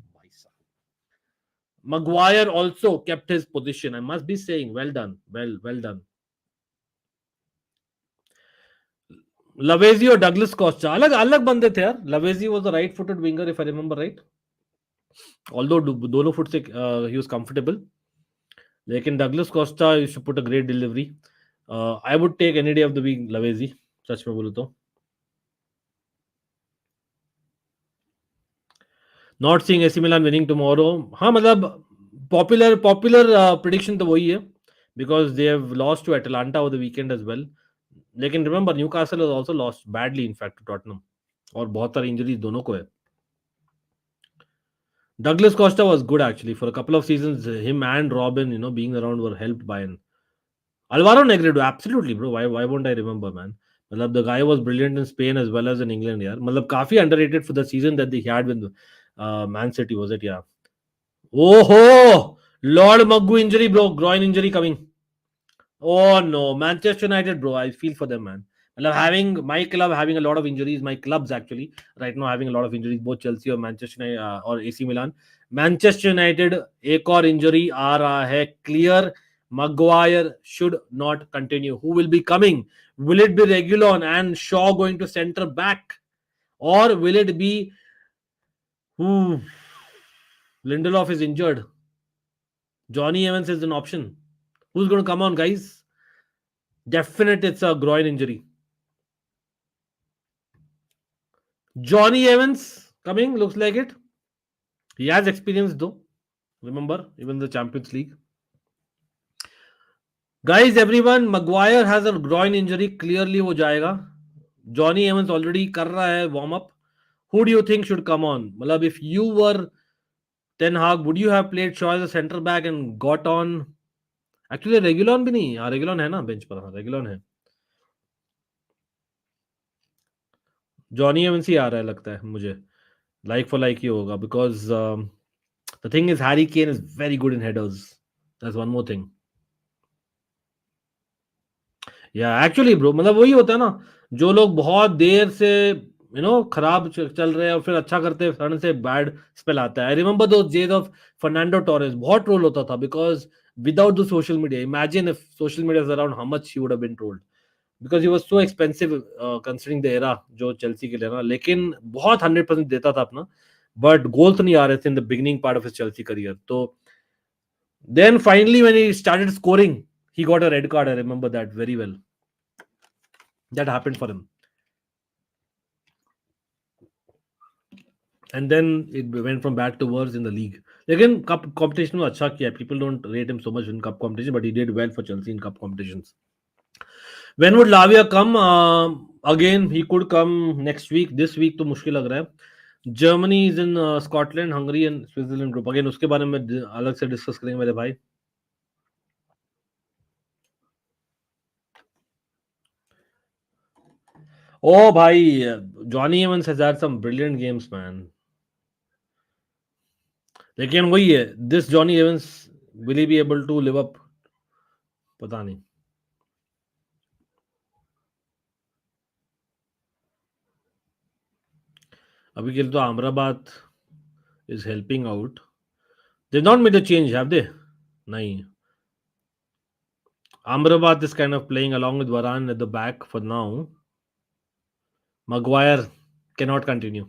Maguire also kept his position. I must be saying, well done, well done. Lavezzi और डगलस कोस्टा अलग अलग बंदे थे यार. Lavezzi was the right-footed winger if I remember right. Although दोनों फुट से he was comfortable. लेकिन Douglas Costa used to put a great delivery. I would take any day of the week Lavezzi, सच में बोलूं तो. Not seeing AC Milan winning tomorrow. हाँ मतलब popular prediction तो वही है, because they have lost to Atalanta over the weekend as well. लेकिन remember Newcastle has also lost badly in fact to Tottenham, और बहुत सारी इंजरीज दोनों को है. Douglas Costa was good actually for a couple of seasons. Him and Robin, being around were helped by an Alvaro Negredo. Absolutely, bro. Why won't I remember, man? मतलब the guy was brilliant in Spain as well as in England, यार. मतलब काफी underrated for the season that they had with Man City, was it? Yeah. Oh, Lord Maggu injury, bro. Groin injury coming. Oh no, Manchester United, bro. I feel for them, man. Having my club having a lot of injuries, my clubs actually right now having a lot of injuries, both Chelsea or Manchester United or AC Milan. Manchester United एक और injury आ रहा है, clear. Maguire should not continue. Who will be coming? Will it be Reguilon and Shaw going to center back, or will it be Lindelof is injured? Johnny Evans is an option. Who's going to come on, guys? Definite, it's a groin injury. Johnny Evans coming, looks like it. He has experience though. Remember, even the Champions League. Guys, everyone, Maguire has a groin injury. Clearly वो जाएगा. Johnny Evans already कर रहा है warm up. Who do you think should come on? मतलब if you were Ten Hag, would you have played Shaw as a centre back and got on? Actually, Reguilon भी नहीं. हाँ, Reguilon है ना bench पर. हाँ, Reguilon है. Johnny Evans ही आ रहा है लगता है मुझे. Like for like ही होगा, because the thing is Harry Kane is very good in headers. That's one more thing. Yeah, actually bro, मतलब वही होता है ना, जो लोग बहुत देर से खराब चल रहे हैं और फिर अच्छा करते हैं, सडन से बैड स्पेल आता है. I remember those days of Fernando Torres. बहुत ट्रोल होता था because without the social media. Imagine if social media was around, how much he would have been trolled, because he was so expensive considering the era जो Chelsea के लिए ना. लेकिन बहुत 100% देता था अपना, बट गोल्स नहीं आ रहे थे in the beginning part of his Chelsea career. तो then finally when he started scoring, he got a red card. I remember that very well. That happened for him. And then it went from bad to worse in the league. Again, cup competition was अच्छा किया. People don't rate him so much in cup competition, but he did well for Chelsea in cup competitions. When would Lavia come? Again, he could come next week. This week तो मुश्किल लग रहा है. Germany is in Scotland, Hungary and Switzerland group. Again, उसके बारे में अलग से डिस्कस करेंगे मेरे भाई. Oh, bhai, Johnny Evans has had some brilliant games, man. लेकिन वही है, this Johnny Evans, will he be able to live up? पता नहीं. अभी के लिए तो Amrabad is helping out. They've not made a change, have they? नहीं. Amrabat is kind of playing along with Varane at the back for now. Maguire cannot continue.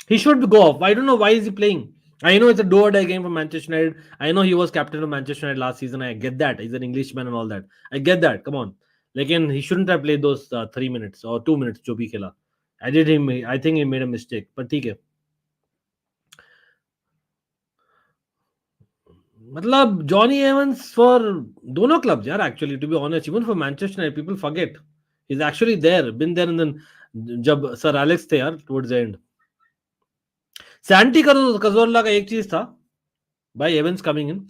He should go off. I don't know why is he playing. I know it's a do or die game for Manchester United. I know he was captain of Manchester United last season. I get that. He's an Englishman and all that. I get that. Come on. Lekin he shouldn't have played those 3 minutes or 2 minutes जो भी खेला. I think he made a mistake, but ठीक है. मतलब Johnny Evans for दोनों clubs यार, actually to be honest, even for Manchester United, people forget he is actually there, been there in जब sir Alex थे यार towards the end. Santi Cazorla का एक चीज था भाई, Evans coming in.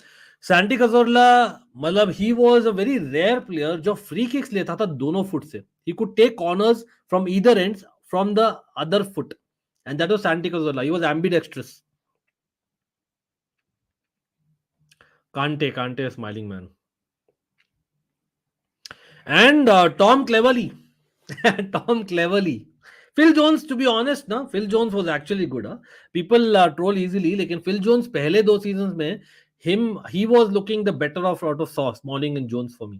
Santi Cazorla मतलब he was a very rare player जो फ्री किक्स लेता था दोनों फुट से. He could take corners from either ends from the other foot, and that was Santi Cazorla. He was ambidextrous. Kante smiling man. And Tom Cleverley. Tom Cleverley. Phil Jones, to be honest, na, Phil Jones was actually good. Huh? People troll easily, लेकिन Phil Jones पहले 2 seasons में he was looking the better of out of Sauce, Smalling and Jones for me.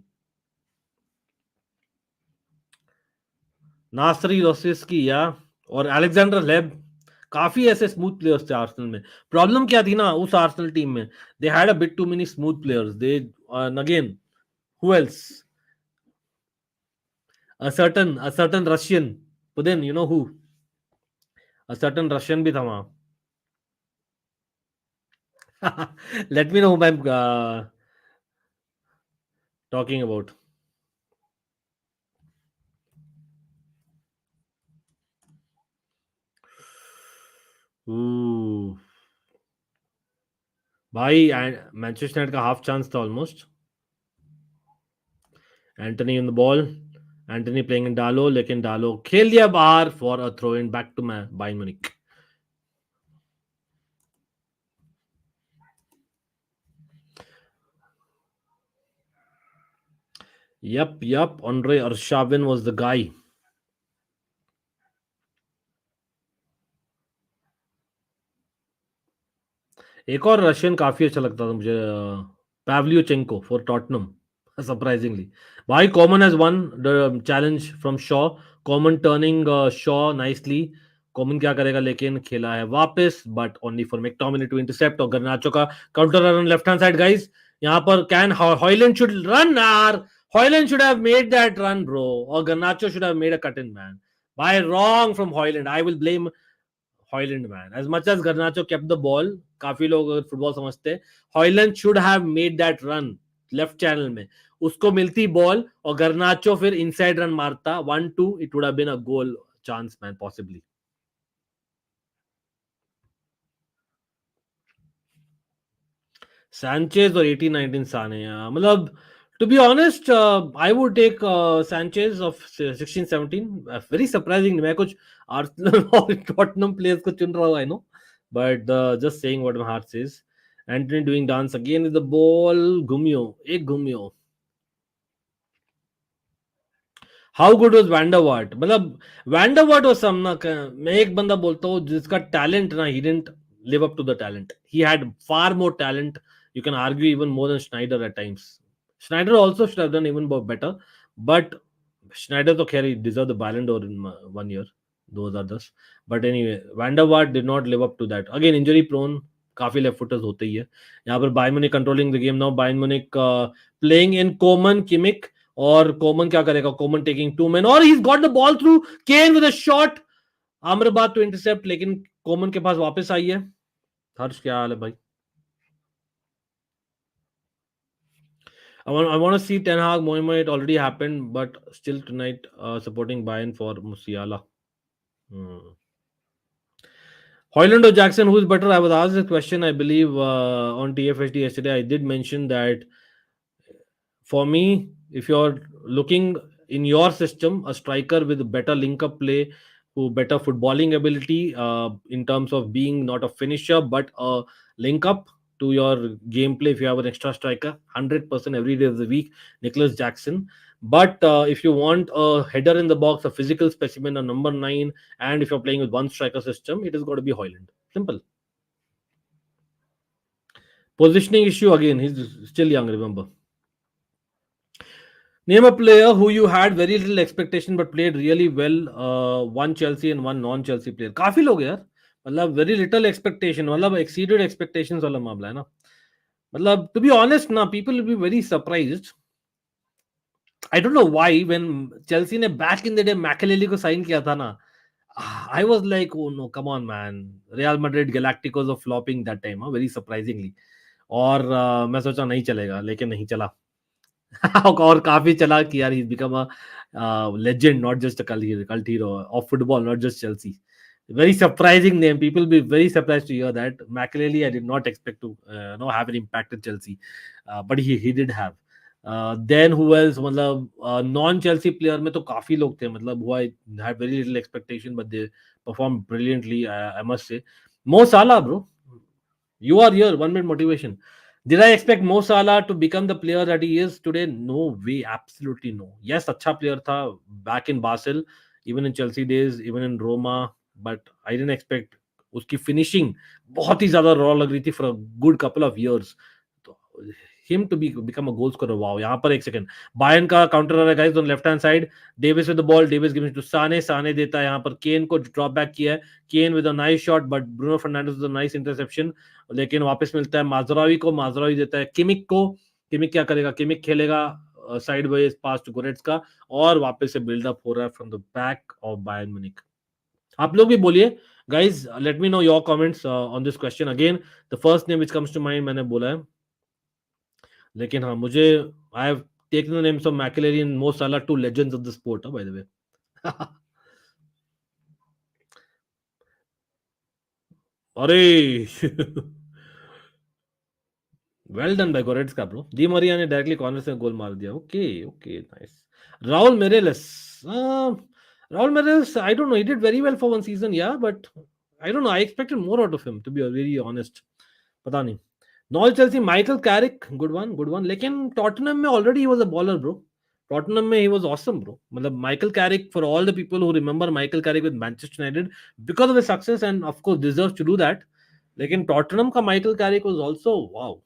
नासरी रोसिस्की या और Alexander Hleb काफी ऐसे smooth players थे Arsenal में. प्रॉब्लम क्या थी ना उस आर्सेनल टीम में, they had a bit too many smooth players. They again, who else? A certain Russian. But then you know who? A certain Russian भी था वहां. Let me know who I'm talking about. Ooh. भाई Manchester United का half chance था almost. Antony in the ball, Antony playing in Dalot, लेकिन Dalot खेल दिया बाहर for a throw in back to Bayern Munich. Yup, Andre Arshavin was the guy. एक और Russian काफी अच्छा लगता था मुझे, Pavlyuchenko for Tottenham, surprisingly. Bhai, Coman has won the challenge from Shaw. Coman turning Shaw nicely. Coman क्या करेगा, लेकिन खेला है वापस, but only for McTominay to intercept. और गर्नाचो का counter run on left hand side, guys. यहाँ पर can Højlund should run यार. Højlund should have made that run, bro. Or Garnacho should have made a cut in, man. Why wrong from Højlund? I will blame Højlund, man. As much as Garnacho kept the ball, काफी लोग अगर football समझते हैं, Højlund should have made that run left channel में. उसको मिलती ball और गर्नाचो फिर इनसाइड रन मारता 1-2, it would have been a goal chance, man, possibly. Sanchez और 18-19 साने, मतलब to be honest, I would take Sanchez of 16-17. Very surprising. मैं कुछ Arsenal और Tottenham players को चुन रहा हूँ, I know, but just saying what my heart says. Anthony doing dance again with the ball. घूमियो. हाउ गुड वाज वैंडरवार्ट, मतलब van der Vaart was some ना. मैं एक बंदा बोलता हूँ जिसका टैलेंट ना, he didn't live up to the talent. He had far more talent. You can argue even more than Schneider at times. Schneider also should have done even better, but Schneider तो खैर he deserved the Ballon d'Or in 1 year. Those are thus. But anyway, Van der Vaart did not live up to that. Again, injury prone. काफी left putters होते ही है. यहाँ पर Bayern Munich controlling the game now. Bayern Munich playing in Coman, Kimmich, और Coman क्या करेगा? Coman taking 2 men, और he's got the ball through. Kane with a shot. Amrabat to intercept, लेकिन Coman के पास वापस आई है. हर्ष क्या हाल है भाई? I want to see Ten Hag, Mohamed. It already happened, but still tonight supporting Bayern for Musiala. Højlund or Jackson, who's better? I was asked this question, I believe, on TFHD yesterday. I did mention that for me, if you're looking in your system, a striker with better link-up play, who better footballing ability in terms of being not a finisher, but a link-up to your gameplay. If you have an extra striker, 100% every day of the week, Nicholas Jackson. But if you want a header in the box, a physical specimen, a number 9, and if you're playing with one striker system, it has got to be Højlund. Simple. Positioning issue again. He's still young, remember. Name a player who you had very little expectation but played really well. One Chelsea and one non-Chelsea player. काफी लोग यार. मतलब very little expectation. मतलब exceeded expectations वाला मामला है ना. मतलब to be honest ना, people will be very surprised. I don't know why when Chelsea ने back in the day Makelele को sign किया था ना, I was like, oh no, come on, man. Real Madrid Galacticos of flopping that time, very surprisingly. और मैं सोचा नहीं चलेगा, लेकिन नहीं चला. और काफी चला कि यार he's become a legend, not just a cult hero of football, not just Chelsea. Very surprising name. People be very surprised to hear that. Makelele, I did not expect to have an impact at Chelsea, but he did have. Then who else? मतलब non Chelsea player में तो काफी लोग थे. मतलब who I had very little expectation, but they performed brilliantly. I must say, Mo Salah, bro. You are here. 1 minute motivation. Did I expect Mo Salah to become the player that he is today? No way. Absolutely no. Yes, अच्छा player था back in Basel, even in Chelsea days, even in Roma. But I didn't expect उसकी finishing बहुत ही ज़्यादा raw लग रही थी for a good couple of years. तो him to become a goal scorer. Wow. यहाँ पर एक second. बायर्न का काउंटर आ रहा है guys on left hand side. Davis with the ball. Davis gives it to Sane. Sane देता है यहाँ पर Kane को drop back किया है. Kane with a nice shot, but Bruno Fernandes with a nice interception. लेकिन वापस मिलता है माजरावी को. माजरावी देता है किमिक को. किमिक क्या करेगा? किमिक खेलेगा sideways pass to Goretzka का, और वापस से बिल्डअप हो रहा है from the back of Bayern Munich. आप लोग भी बोलिए guys, let me know your comments on this question. Again the first name which comes to mind मैंने बोला है, लेकिन हाँ मुझे I have taken the names of Makelele and Mo Salah, two legends of the sport by the way. अरे well done by Goretzka bro. Di Maria ने directly corner से goal मार दिया. Okay okay nice. Raul Meireles. Raul Meireles, I don't know, he did very well for one season yeah, but I don't know, I expected more out of him to be very honest. पता नहीं. नॉल Chelsea Michael Carrick, good one good one. लेकिन Tottenham में already he was a baller bro. Tottenham में he was awesome bro. मतलब Michael Carrick, for all the people who remember Michael Carrick with Manchester United because of his success, and of course deserves to do that. लेकिन Tottenham का Michael Carrick was also wow.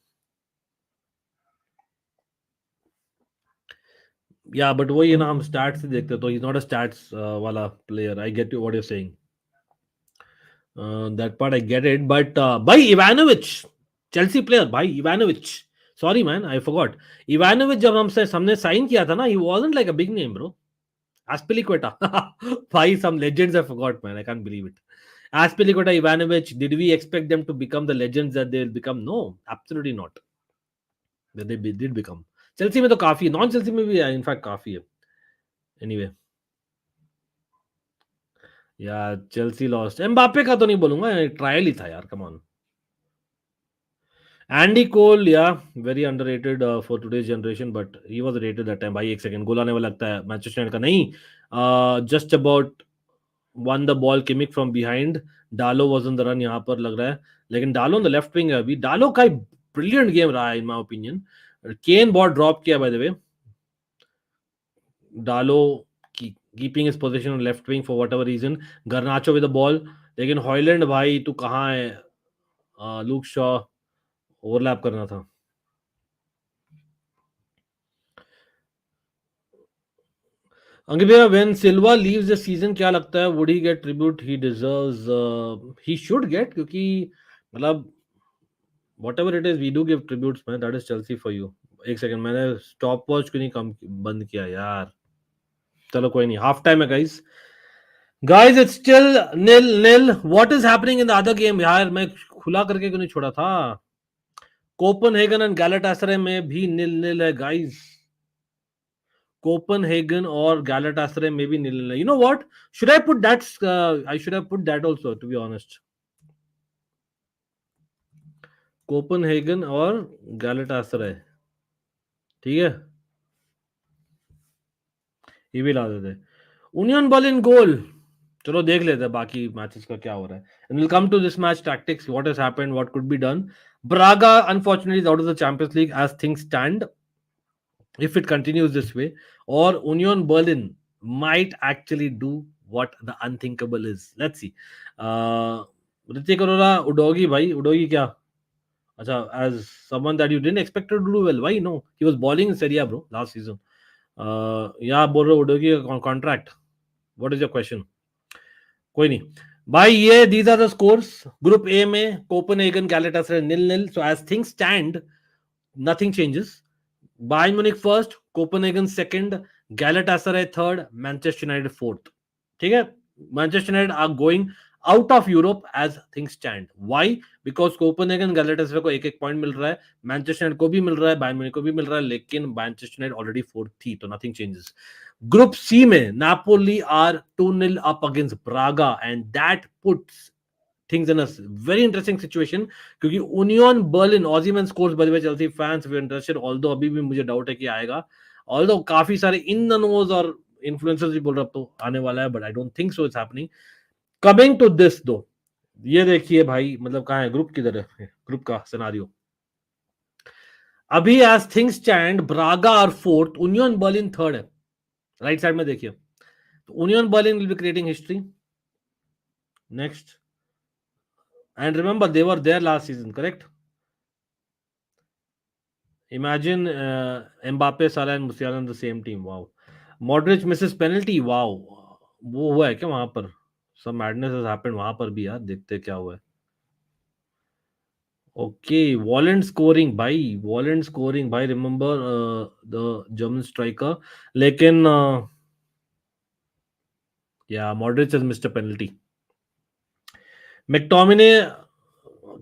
Yeah but वही है ना, हम stats से देखते तो he is not a stats वाला player. I get you what you saying, that part I get it. But भाई इवानोविच, चेल्सी प्लेयर भाई Ivanovic. Sorry man, I forgot. Ivanovich जब हमने साइन किया था ना, he wasn't like a big name bro. Aspilicueta. भाई some legends I forgot, man. I can't believe it. Aspilicueta, Ivanovic, did we expect them to become the legends that they'll become? No, absolutely not. They did become. Chelsea में तो काफी है, non Chelsea में भी in fact काफी है. Anyway, यार Chelsea lost. Mbappe का तो नहीं बोलूंगा, ट्रायल ही था यार, कम ऑन. एंडी कोल, या very underrated for today's generation, but he was rated that time. भाई एक सेकंड, गोल आने वाला लगता है मैनचेस्टर यूनाइटेड का. नहीं, just about one the ball Kimmich from behind. डालो वाज ऑन द रन यहाँ पर लग रहा है, लेकिन डालो ऑन द लेफ्ट विंग है अभी. डालो का ब्रिलियंट गेम रहा है इन माय ओपिनियन. केन बहुत ड्रॉप किया bye the way. Dalot keeping his position on left wing for whatever reason. Garnacho with the ball, लेकिन हॉयलैंड भाई तू कहाँ है? लूक शॉ ओवरलैप करना था. अंकित भैया, when Silva leaves the season क्या लगता है, would he get tribute he deserves? He should get, क्योंकि मतलब whatever it is we do give tributes man. That is Chelsea for you. एक सेकंड, मैंने स्टॉप वॉच क्यों नहीं कम बंद किया यार. चलो कोई नहीं, हाफ टाइम है guys. Guys it's still nil nil. What is happening in the other game यार? मैं खुला करके क्यों नहीं छोड़ा था? कोपनहेगन एंड गैलाटासराय में भी नील नील है गाइस. कोपनहेगन और गैलाटासराय में भी नील नील है. You know what, should I put that? I should have put that also to be honest. Copenhagen और गैलाटासराय, ठीक है, ये भी ला देते. Union Berlin goal. चलो देख लेते हैं बाकी मैचेस का क्या हो रहा है. And will come to this match tactics, what has happened, what could be done. Braga unfortunately is out of the Champions League as things stand if it continues this way, or Union Berlin might actually do what the unthinkable is. Let's see. Hrithik Arora, उडोगी भाई, उडोगी क्या? अच्छा, as someone that you didn't expect to do well. Why? No, he was balling in Serie A bro last season. यहाँ बोल रहे हो Udogie का contract. What is your question? कोई नहीं भाई. ये these are the scores. Group A में Copenhagen Galatasaray 0-0. So as things stand nothing changes. Bayern Munich first, Copenhagen second, Galatasaray third, Manchester United fourth. ठीक है, Manchester United are going out of Europe as things stand. Why? Because Copenhagen Galatasaray को एक point मिल रहा है, Manchester United को भी मिल रहा है, बायर्न म्यूनिख को भी मिल रहा है, लेकिन मैनचेस्टर यूनाइटेड ऑलरेडी फोर्थ थी, तो नथिंग चेंजेस. ग्रुप सी में Napoli are 2-0 up against Braga and that puts things in a very interesting situation, क्योंकि Union Berlin Osimhen scores by the way Chelsea fans we interested, although अभी भी मुझे doubt है कि आएगा, although काफी सारे इन द नोज और इन्फ्लुएंसर्स भी बोल रहे तो आने वाला है, but I don't think so it's happening. Coming to this though, ये देखिए भाई, मतलब कहां है ग्रुप, किधर है ग्रुप का सिनारियो अभी. एज थिंग्स स्टैंड ब्रागा और फोर्थ, यूनियन बर्लिन थर्ड है. राइट साइड में देखिए, तो union Berlin will be creating history next. And remember, they were there last season, correct? Imagine Mbappe, Salah, and Musiala in the same team. Wow. Modric misses penalty. Wow. वो हुआ है क्या वहां पर? Some madness has happened वहां पर भी यार. देखते क्या हुआ है. Okay, Volland scoring भाई. Volland scoring भाई. Remember the German striker. लेकिन yeah, Modric has missed a penalty. McTominay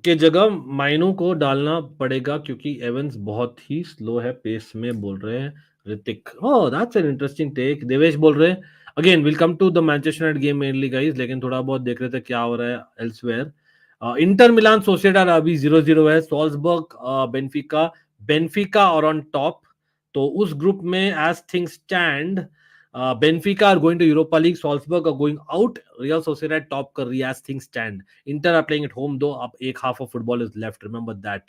के जगह माइनू को डालना पड़ेगा क्योंकि एवंस बहुत ही स्लो है पेस में, बोल रहे हैं Hrithik. Oh that's an interesting take. Devesh बोल रहे हैं again will come to the Manchester United game mainly guys, लेकिन थोड़ा बहुत देख रहे थे क्या हो रहा है एल्सवेयर. इंटर मिलान सोसिएडाड अभी 0-0 है. सॉल्जबर्ग बेनफिका, बेनफिका और ऑन टॉप. तो उस ग्रुप में as things stand Benfica are going to Europa League, Salzburg are going out, Real Sociedad top कर रही है as things stand. Inter are playing at home though. Up एक half of football is left. Remember that.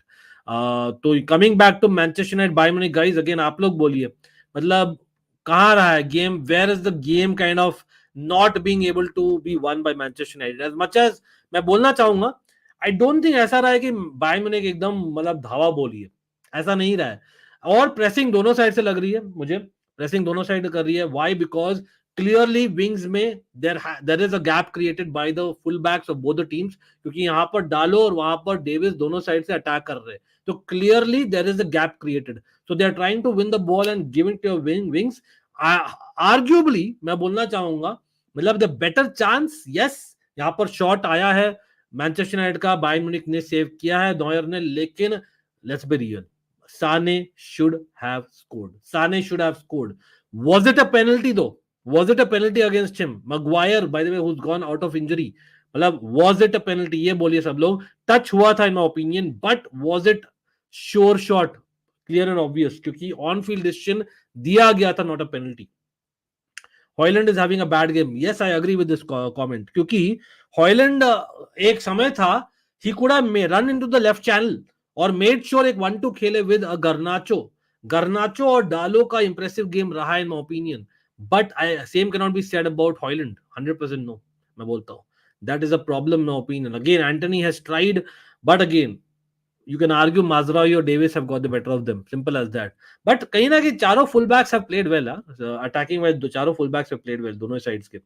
तो coming back to Manchester United, Bayern Munich guys, again आप लोग बोलिए, मतलब कहाँ रहा है game? Where is the game kind of not being able to be won by Manchester United? As much as मैं बोलना चाहूंगा, I don't think ऐसा रहा है कि Bayern Munich एकदम मतलब धावा बोली है, ऐसा नहीं रहा है. और प्रेसिंग दोनों साइड से लग रही है मुझे, प्रेसिंग दोनों साइड कर रही है. Why? Because क्लियरली विंग्स में there is a gap created by the full backs of both the teams, क्योंकि यहां पर डालो और वहां पर डेविस दोनों साइड से अटैक कर रहे हैं, तो clearly there is a gap created. So they are trying to win the ball and giving to your wings. Arguably मैं बोलना चाहूंगा, मतलब द बेटर चांस, यस, यहां पर शॉट आया है मैनचेस्टर यूनाइटेड का, बायर्न म्यूनिख ने सेव किया है नॉयर ने, लेकिन let's be real, Sane should have scored. Sane should have scored. Was it a penalty though? Was it a penalty against him? Maguire, by the way, who's gone out of injury. मतलब was it a penalty? ये बोलिए सब लोग. Touch हुआ था in my opinion, but was it sure shot? Clear and obvious. क्योंकि on field decision दिया गया था, not a penalty. Hoyland is having a bad game. Yes, I agree with this comment. क्योंकि Hoyland एक समय था, he could have run into the left channel और made sure एक 1-2 खेले with a Garnacho. Garnacho और डालो का impressive game रहा in my opinion. But same cannot be said about Hoyland. 100% no. मैं बोलता हूँ. That is a problem in my opinion. Again, Anthony has tried, but again, you can argue Mazraoui or Davis have got the better of them. Simple as that. But कहीं ना कहीं चारों full backs have played well. Attacking wise चारों full backs have played well दोनों sides के.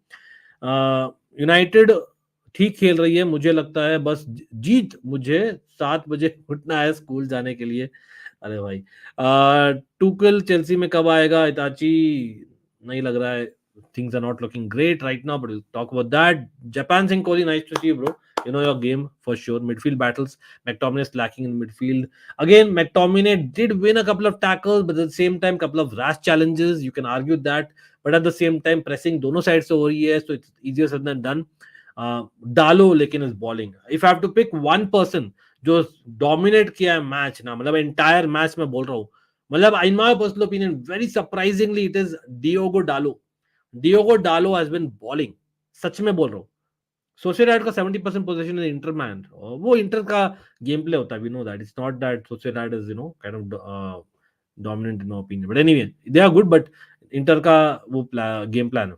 United ठीक खेल रही है, मुझे लगता है बस जीत. मुझे 7 बजे उठना है स्कूल जाने के लिए. अरे भाई, टुकल चेल्सी में कब आएगा? इताची नहीं लग रहा है. Things are not looking great right now, but we'll talk about that. Japan Singh Kohli, nice to see you, bro. You know your game for sure. Midfield battles, McTominay is lacking in midfield. Again, McTominay did win a couple of tackles, but at the same time, couple of rash challenges. You can argue that, but at the same time, pressing दोनों sides से हो रही है, so it's easier said than done. डालो लेकिन is balling. If I have to pick one person जो dominate किया है मैच ना, मतलब entire मैच में बोल रहा हूँ, मतलब in my personal opinion, very surprisingly, it is Diogo Dalo. Diogo Dalo has been balling. सच में बोल रहा हूँ. सोसिएडाड का 70% पोजीशन है इंटर मैन, वो इंटर का गेम प्ले होता है. We know that it's not that Sociedad is kind of dominant in opinion, but anyway they are good, but Inter का वो गेम प्लान है.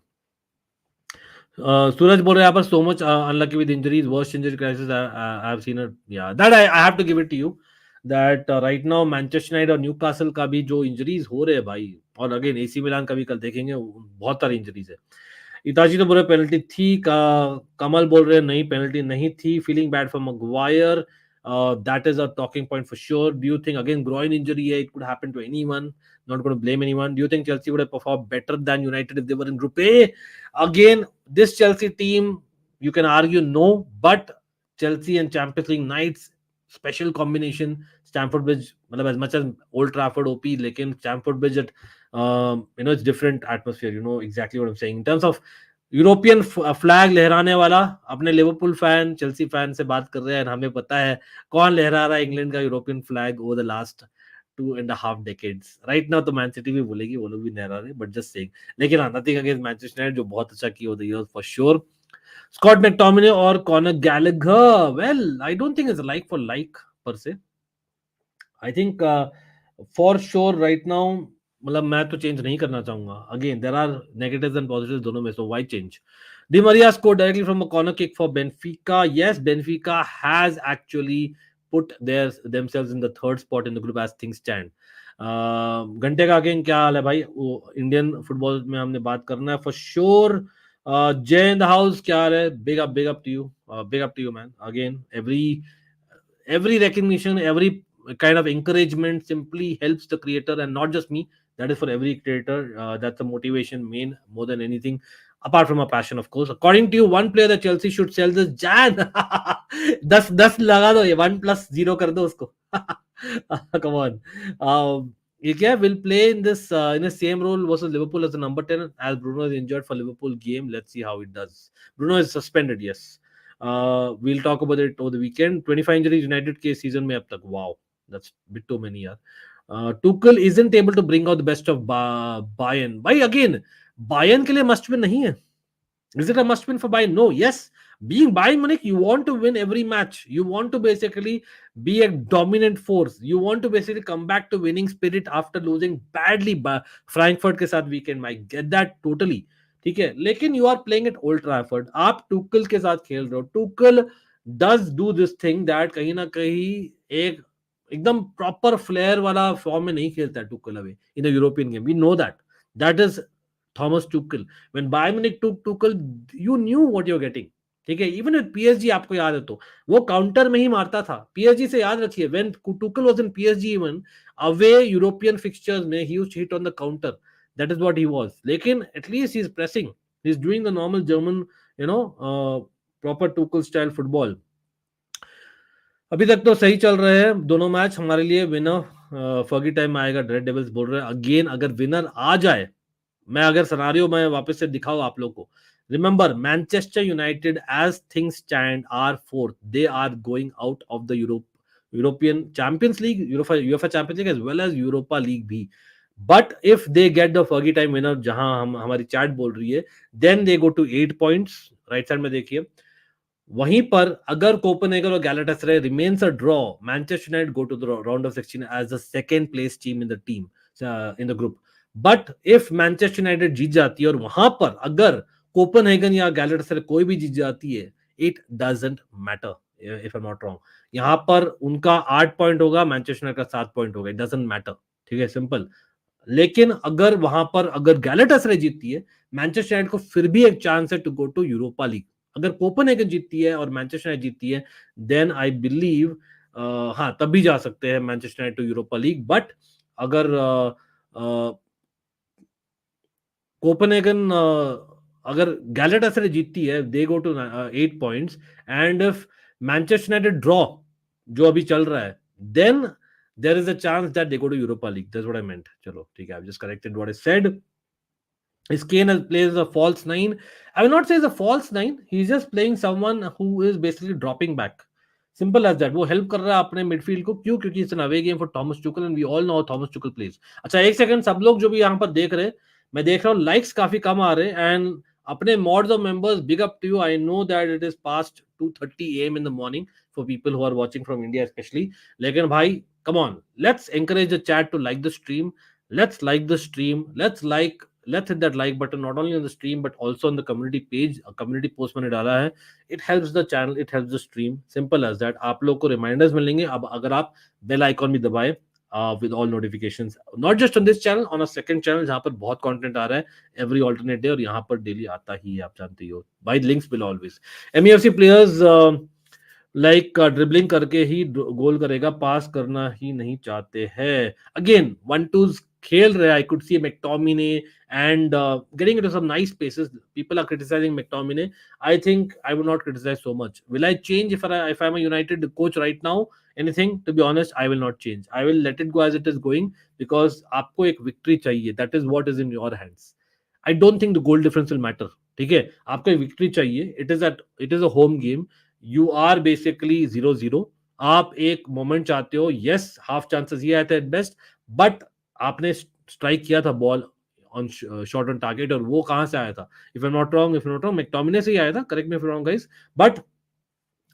सूरज बोल रहे हैं यहाँ पर, so much unlucky with injuries, worst injury crisis I have seen it. Yeah that I have to give it to you that right now Manchester United और Newcastle का भी जो इंजरीज हो रहे हैं भाई, और अगेन एसी मिलान का भी कल देखेंगे, बहुत सारी इंजरीज है. इताची तो बोल रहे पेनल्टी थी, कमल बोल रहे नहीं पेनल्टी नहीं थी, feeling bad for Maguire. That is a talking point for sure. Do you think again groin injury? Yeah, it could happen to anyone. Not going to blame anyone. Do you think Chelsea would have performed better than United if they were in Group A? Again, this Chelsea team, you can argue no, but Chelsea and Champions League nights, special combination. Stamford Bridge, as much as Old Trafford OP, लेकिन Stamford Bridge at it's different atmosphere. You know exactly what I'm saying in terms of European flag लहराने वाला. अपने Liverpool fan Chelsea fan से बात कर रहे हैं, हमें पता है कौन लहरा रहा है इंग्लैंड का European flag over the last 2.5 decades. Right now तो मैन सिटी भी बोलेगी, वो लोग भी लहरा रहे, बट जस्ट सेइंग. लेकिन नथिंग अगेंस्ट मैनचेस्टर यूनाइटेड जो बहुत अच्छा किया over the years for sure. Scott McTominay और Connor Gallagher, well I don't think it's like for like per se. I think for sure right now मैं तो change नहीं करना चाहूंगा. Again there are negatives and positives दोनों में, so why change. Di Maria scored directly from a corner kick for Benfica. Yes, Benfica has actually put themselves in the third spot in the group as things stand. घंटे का again क्या हाल है भाई? Indian football में हमने बात करना है फॉर श्योर. जय इन द हाउस, क्या हाल है? Big up to you man. Again every recognition, every kind of encouragement simply helps the creator and not just me. That is for every creator. That's the motivation main more than anything, apart from a passion of course. According to you, one player that Chelsea should sell this Jan. 10 लगा दो, ये 1+0 कर दो उसको. Come on. ये क्या will play in this in the same role versus Liverpool as the number 10 as Bruno is injured for Liverpool game. Let's see how it does. Bruno is suspended, yes. We'll talk about it over the weekend. 25 injuries United के season में अब तक. Wow, that's a bit too many यार. Tuchel isn't able to bring out the best of Bayern. By again, Bayern के लिए must win नहीं है. Is it a must win for Bayern? No. Yes, being Bayern Munich, you want to win every match. You want to basically be a dominant force. You want to basically come back to winning spirit after losing badly by Frankfurt के साथ weekend. I get that totally. ठीक है, लेकिन you are playing at Old Trafford, आप Tuchel के साथ खेल रहे हो. Tuchel does do this thing that कहीं ना कहीं एक एकदम प्रॉपर फ्लेयर वाला फॉर्म में नहीं खेलता है Tuchel away in the European game. We know that is Thomas Tuchel. When Bayern Munich took Tuchel, you knew what you are getting. ठीक है, इवन विद पीएसजी आपको याद है तो वो काउंटर में ही मारता था. पीएसजी से याद रखिए, when Tuchel was in PSG even away European fixtures में he used to hit on the counter. That is what he was. लेकिन at least he's pressing. He's doing the normal German, proper Tuchel style football. अभी तक तो सही चल रहे हैं दोनों मैच हमारे लिए. विनर फर्गी टाइम में आएगा, रेड डेविल्स बोल रहे हैं. अगेन अगर विनर आ जाए, मैं अगर सिनेरियो में वापस से दिखाऊं आप लोग को. Remember, Manchester United, as things stand, are fourth. They are going out of the European Champions League, UEFA Champions League as well as Europa League भी. But if they get the Fergie time winner, जहां हमारी chat बोल रही है, then they go to 8 points. Right side में देखिए, वहीं पर अगर कोपेनहेगन और Galatasaray remains a draw, Manchester United go to the round of 16 as the second place team in the team in the group. But if Manchester United जीत जाती है और वहां पर अगर कोपेनहेगन या गैलाटासराय कोई भी जीत जाती है, it doesn't matter if I'm not wrong. यहां पर उनका 8 पॉइंट होगा, मैनचेस्टर यूनाइटेड का 7 पॉइंट होगा. It doesn't matter. ठीक है, सिंपल. लेकिन अगर वहां पर अगर गैलाटासराय जीतती है, मैनचेस्टर यूनाइटेड को फिर भी एक चांस है to go to Europa League. अगर कोपेनहेगन जीतती है और मैनचेस्टर यूनाइटेड जीतती है, देन आई बिलीव हाँ तब भी जा सकते हैं Manchester United to Europa League. But अगर कोपेनहेगन अगर गैलाटासराय जीतती है, they go to 8 points. And if Manchester United draw, जो अभी चल रहा है, then there is a chance that they go to Europa League. That's what I meant. Chalo, ठीक है, I've just corrected what I said. Is Kane plays a false 9? I will not say it's a false 9. He's just playing someone who is basically dropping back. Simple as that. वो help कर रहा है अपने midfield को. क्यों? क्योंकि it's an away game for Thomas Tuchel and we all know how Thomas Tuchel plays. अच्छा, एक सेकंड, सब लोग जो भी यहाँ पर देख रहे हैं, मैं देख रहा हूँ likes काफी कम आ रहे हैं. and अपने mods of members, big up to you. I know that it is past 2:30 AM in the morning for people who are watching from India especially. लेकिन भाई, come on, let's encourage the chat to like the stream. Let's like the stream. Let's hit that like button not only on the stream but also on the community page. A community post मैंने डाला है. It helps the channel, it helps the stream. Simple as that. आप लोग को reminders मिलेंगे अब अगर आप bell icon भी दबाएं with all notifications. Not just on this channel, on a second channel जहाँ पर बहुत content आ रहा है every alternate day और यहाँ पर daily आता ही है, आप जानते ही हो. By links below always. MEFC players like dribbling करके ही गोल करेगा, पास करना ही नहीं चाहते हैं. अगेन 1-2s खेल रहे. I could see McTominay and getting into some nice spaces. People are criticizing McTominay. I think I would not criticize so much. Will I change if I'm a United coach right now? Anything? To be honest, I will not change. I will let it go as it is going because आपको एक victory चाहिए. That is what is in your hands. I don't think the goal difference will matter. ठीक है, आपको एक victory चाहिए. It is a home game. You are basically 0-0. आप एक मोमेंट चाहते हो. यस, हाफ चांसेस ये आए थे एट बेस्ट, बट आपने स्ट्राइक किया था ball on shot on target, और वो कहां से आया था? इफ नॉट रॉन्ग मैक्टोमिने से ही आया था. Correct me if wrong guys, but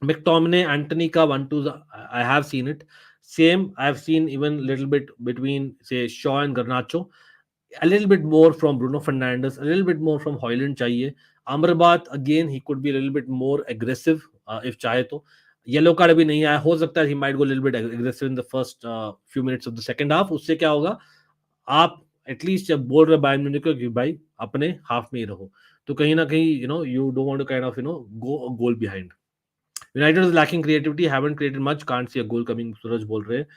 McTominay Antony का 1-2 I have seen it. Same I have seen even little bit between से Shaw and Garnacho. A little bit more from Bruno Fernandes, a little bit more from Højlund चाहिए. Amrabat again he could be a little bit more aggressive if चाहे तो. Yellow card भी नहीं आया, हो सकता है he might go a little bit aggressive in the first few minutes of the second half. उससे क्या होगा, आप एटलीस्ट जब बोल रहे बायर्न म्यूनिख को कि भाई अपने हाफ में ही रहो, तो कहीं ना कहीं you don't want to kind of go a goal behind. United is lacking creativity, haven't created much, can't see a goal coming. सूरज बोल रहे हैं.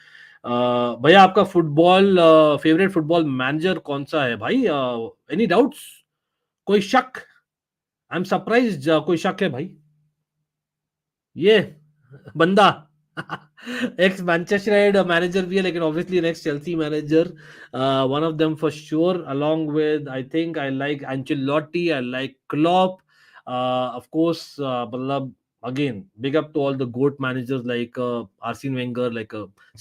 भैया आपका फुटबॉल फेवरेट फुटबॉल मैनेजर कौन सा है भाई? Any doubts? कोई शक? I am surprise. कोई शक है भाई? ये बंदा एक्स मैनचेस्टर यूनाइटेड मैनेजर भी है, लेकिन obviously next Chelsea manager. One of them for sure, along with I think I like Ancelotti, I like Klopp, of course. मतलब again, big up to all the goat managers like Arsene Wenger, like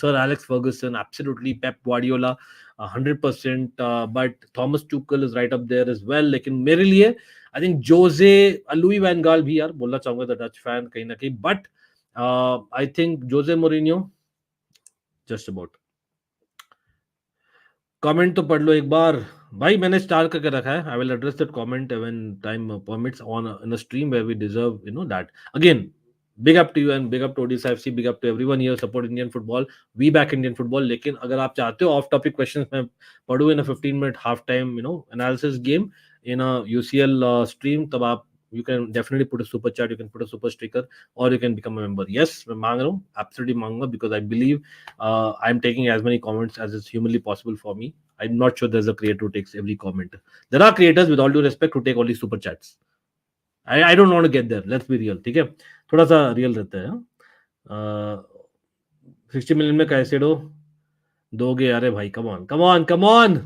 Sir Alex Ferguson, absolutely Pep Guardiola, 100%. But Thomas Tuchel is right up there as well. लेकिन मेरे लिए I think Jose, Louis van Gaal भी यार बोलना चाहूंगा, the Dutch fan कहीं ना कहीं, but I think Jose Mourinho just about. Comment तो पढ़ लो एक बार भाई, मैंने स्टार करके रखा है. I will address that comment when time permits on in a stream where we deserve that. Again big up to you and big up to Odisha FC, big up to everyone here, support Indian football, we back Indian football. लेकिन अगर आप चाहते हो of topic questions में पढ़ूं इन अ 15 minute half time analysis game in a UCL stream, तब आप you can definitely put a super chat, you can put a super sticker, or you can become a member. Yes, मैं मांग रहा हूँ, absolutely मांगूंगा, because I believe I'm taking as many comments as is humanly possible for me. I'm not sure there's a creator who takes every comment. There are creators with all due respect who take only super chats. I don't want to get there. Let's be real. ठीक है, थोड़ा सा real रहता है. 60 million में कैसे दोगे? अरे भाई, come on, come on, come on.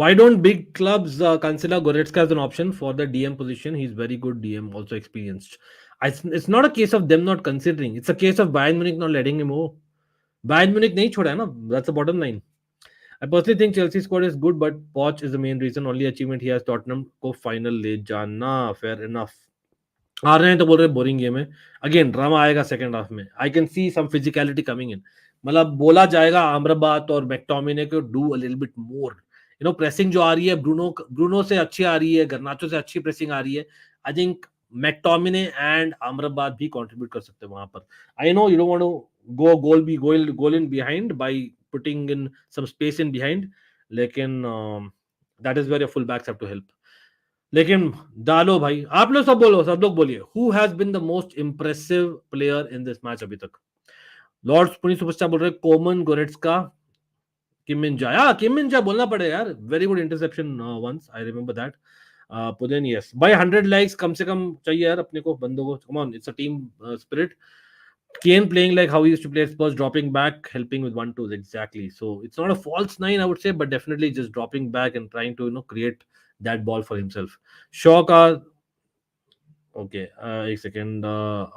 Why don't big clubs consider Goretzka as an option for the DM position? He's very good DM, also experienced. It's not a case of them not considering. It's a case of Bayern Munich not letting him go. Bayern Munich नहीं छोड़ा है ना. That's the bottom line. I personally think Chelsea squad is good, but Poch is the main reason. Only achievement he has Tottenham को final ले जाना. Fair enough. आ रहे हैं तो बोल रहे बोरिंग गेम है. अगेन ड्रामा आएगा सेकंड हाफ में. I can see some physicality coming in. मतलब बोला जाएगा आम्रबात और मैक्टोमिने को do a little bit more. Pressing जो आ रही है ब्रूनो से अच्छी आ रही है, गर्नाचो से अच्छी प्रेसिंग आ रही है. I think McTominay and Amrabat भी कंट्रीब्यूट कर सकते हैं वहां पर. I know you don't want to go all in behind by putting in some space in behind, लेकिन that is where your full backs have to help. लेकिन Dalot भाई, आप लोग सब बोलो, सब लोग बोलिए, who has been the most impressive player in this match अभी तक? लॉर्ड्स पुनी सुपरस्टार बोल रहे कोमन गोरेट्स्का किम मिन जाय. किम मिन जाय बोलना पड़ेगा यार, very good interception once, I remember that. पुदेन यस भाई, 100 लाइक्स कम से कम चाहिए यार अपने को, बंदों को. Come on, it's a team spirit. Kane playing like how he used to play at Spurs, dropping back, helping with 1-2s, exactly. So it's not a false nine, I would say, but definitely just dropping back and trying to create that ball for himself. Shaw ka okay, एक second.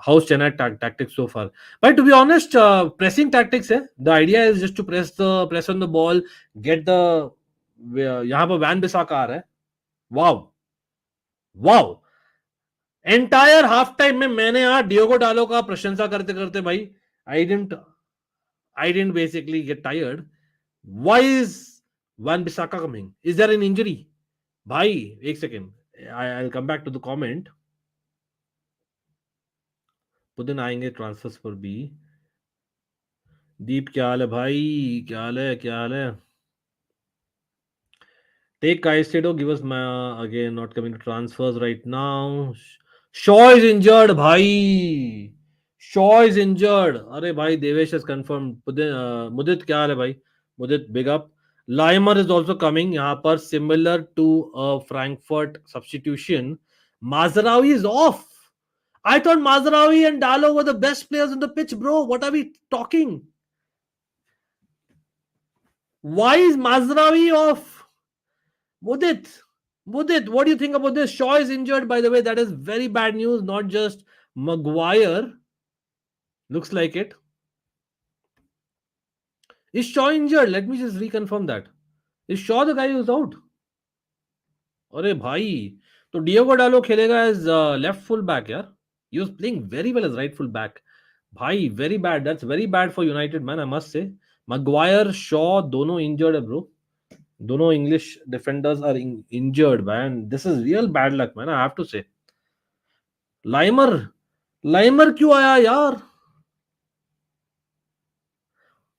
How's Chennai tactics so far? But to be honest, pressing tactics है. The idea is just to press on the ball, get the यहाँ पर van बिसाका आ रहा है. Wow, wow. Entire half time में मैंने यहाँ Diogo डालो का प्रशंसा करते करते भाई, I didn't basically get tired. Why is Van Bissaka coming? Is there an injury? भाई एक second, I'll come back to the comment. पुदिन आएंगे ट्रांसफर्स पर भी. दीप क्या हाल है भाई, क्या हाल है, क्या हाल है? Take Caicedo, give us again not coming to transfers right now. Shaw is injured, bhai. Shaw is injured. अरे भाई देवेश has confirmed. मुदित क्या हाल है भाई? मुदित big up. Laimer is also coming यहाँ पर, similar to a Frankfurt substitution. Mazraoui is off. I thought Mazraoui and Dalo were the best players on the pitch, bro. What are we talking? Why is Mazraoui off? Mudit, Mudit, what do you think about this? Shaw is injured, by the way. That is very bad news. Not just Maguire. Looks like it. Is Shaw injured? Let me just reconfirm that. Is Shaw the guy who's out? अरे भाई तो Diogo डालो खेलेगा as left full back यार. He was playing very well as right full back. भाई very bad. That's very bad for United, man. I must say. Maguire, Shaw, दोनों injured है bro. दोनों English defenders are injured, man. This is real bad luck, man. I have to say. लाइमर लाइमर क्यों आया यार?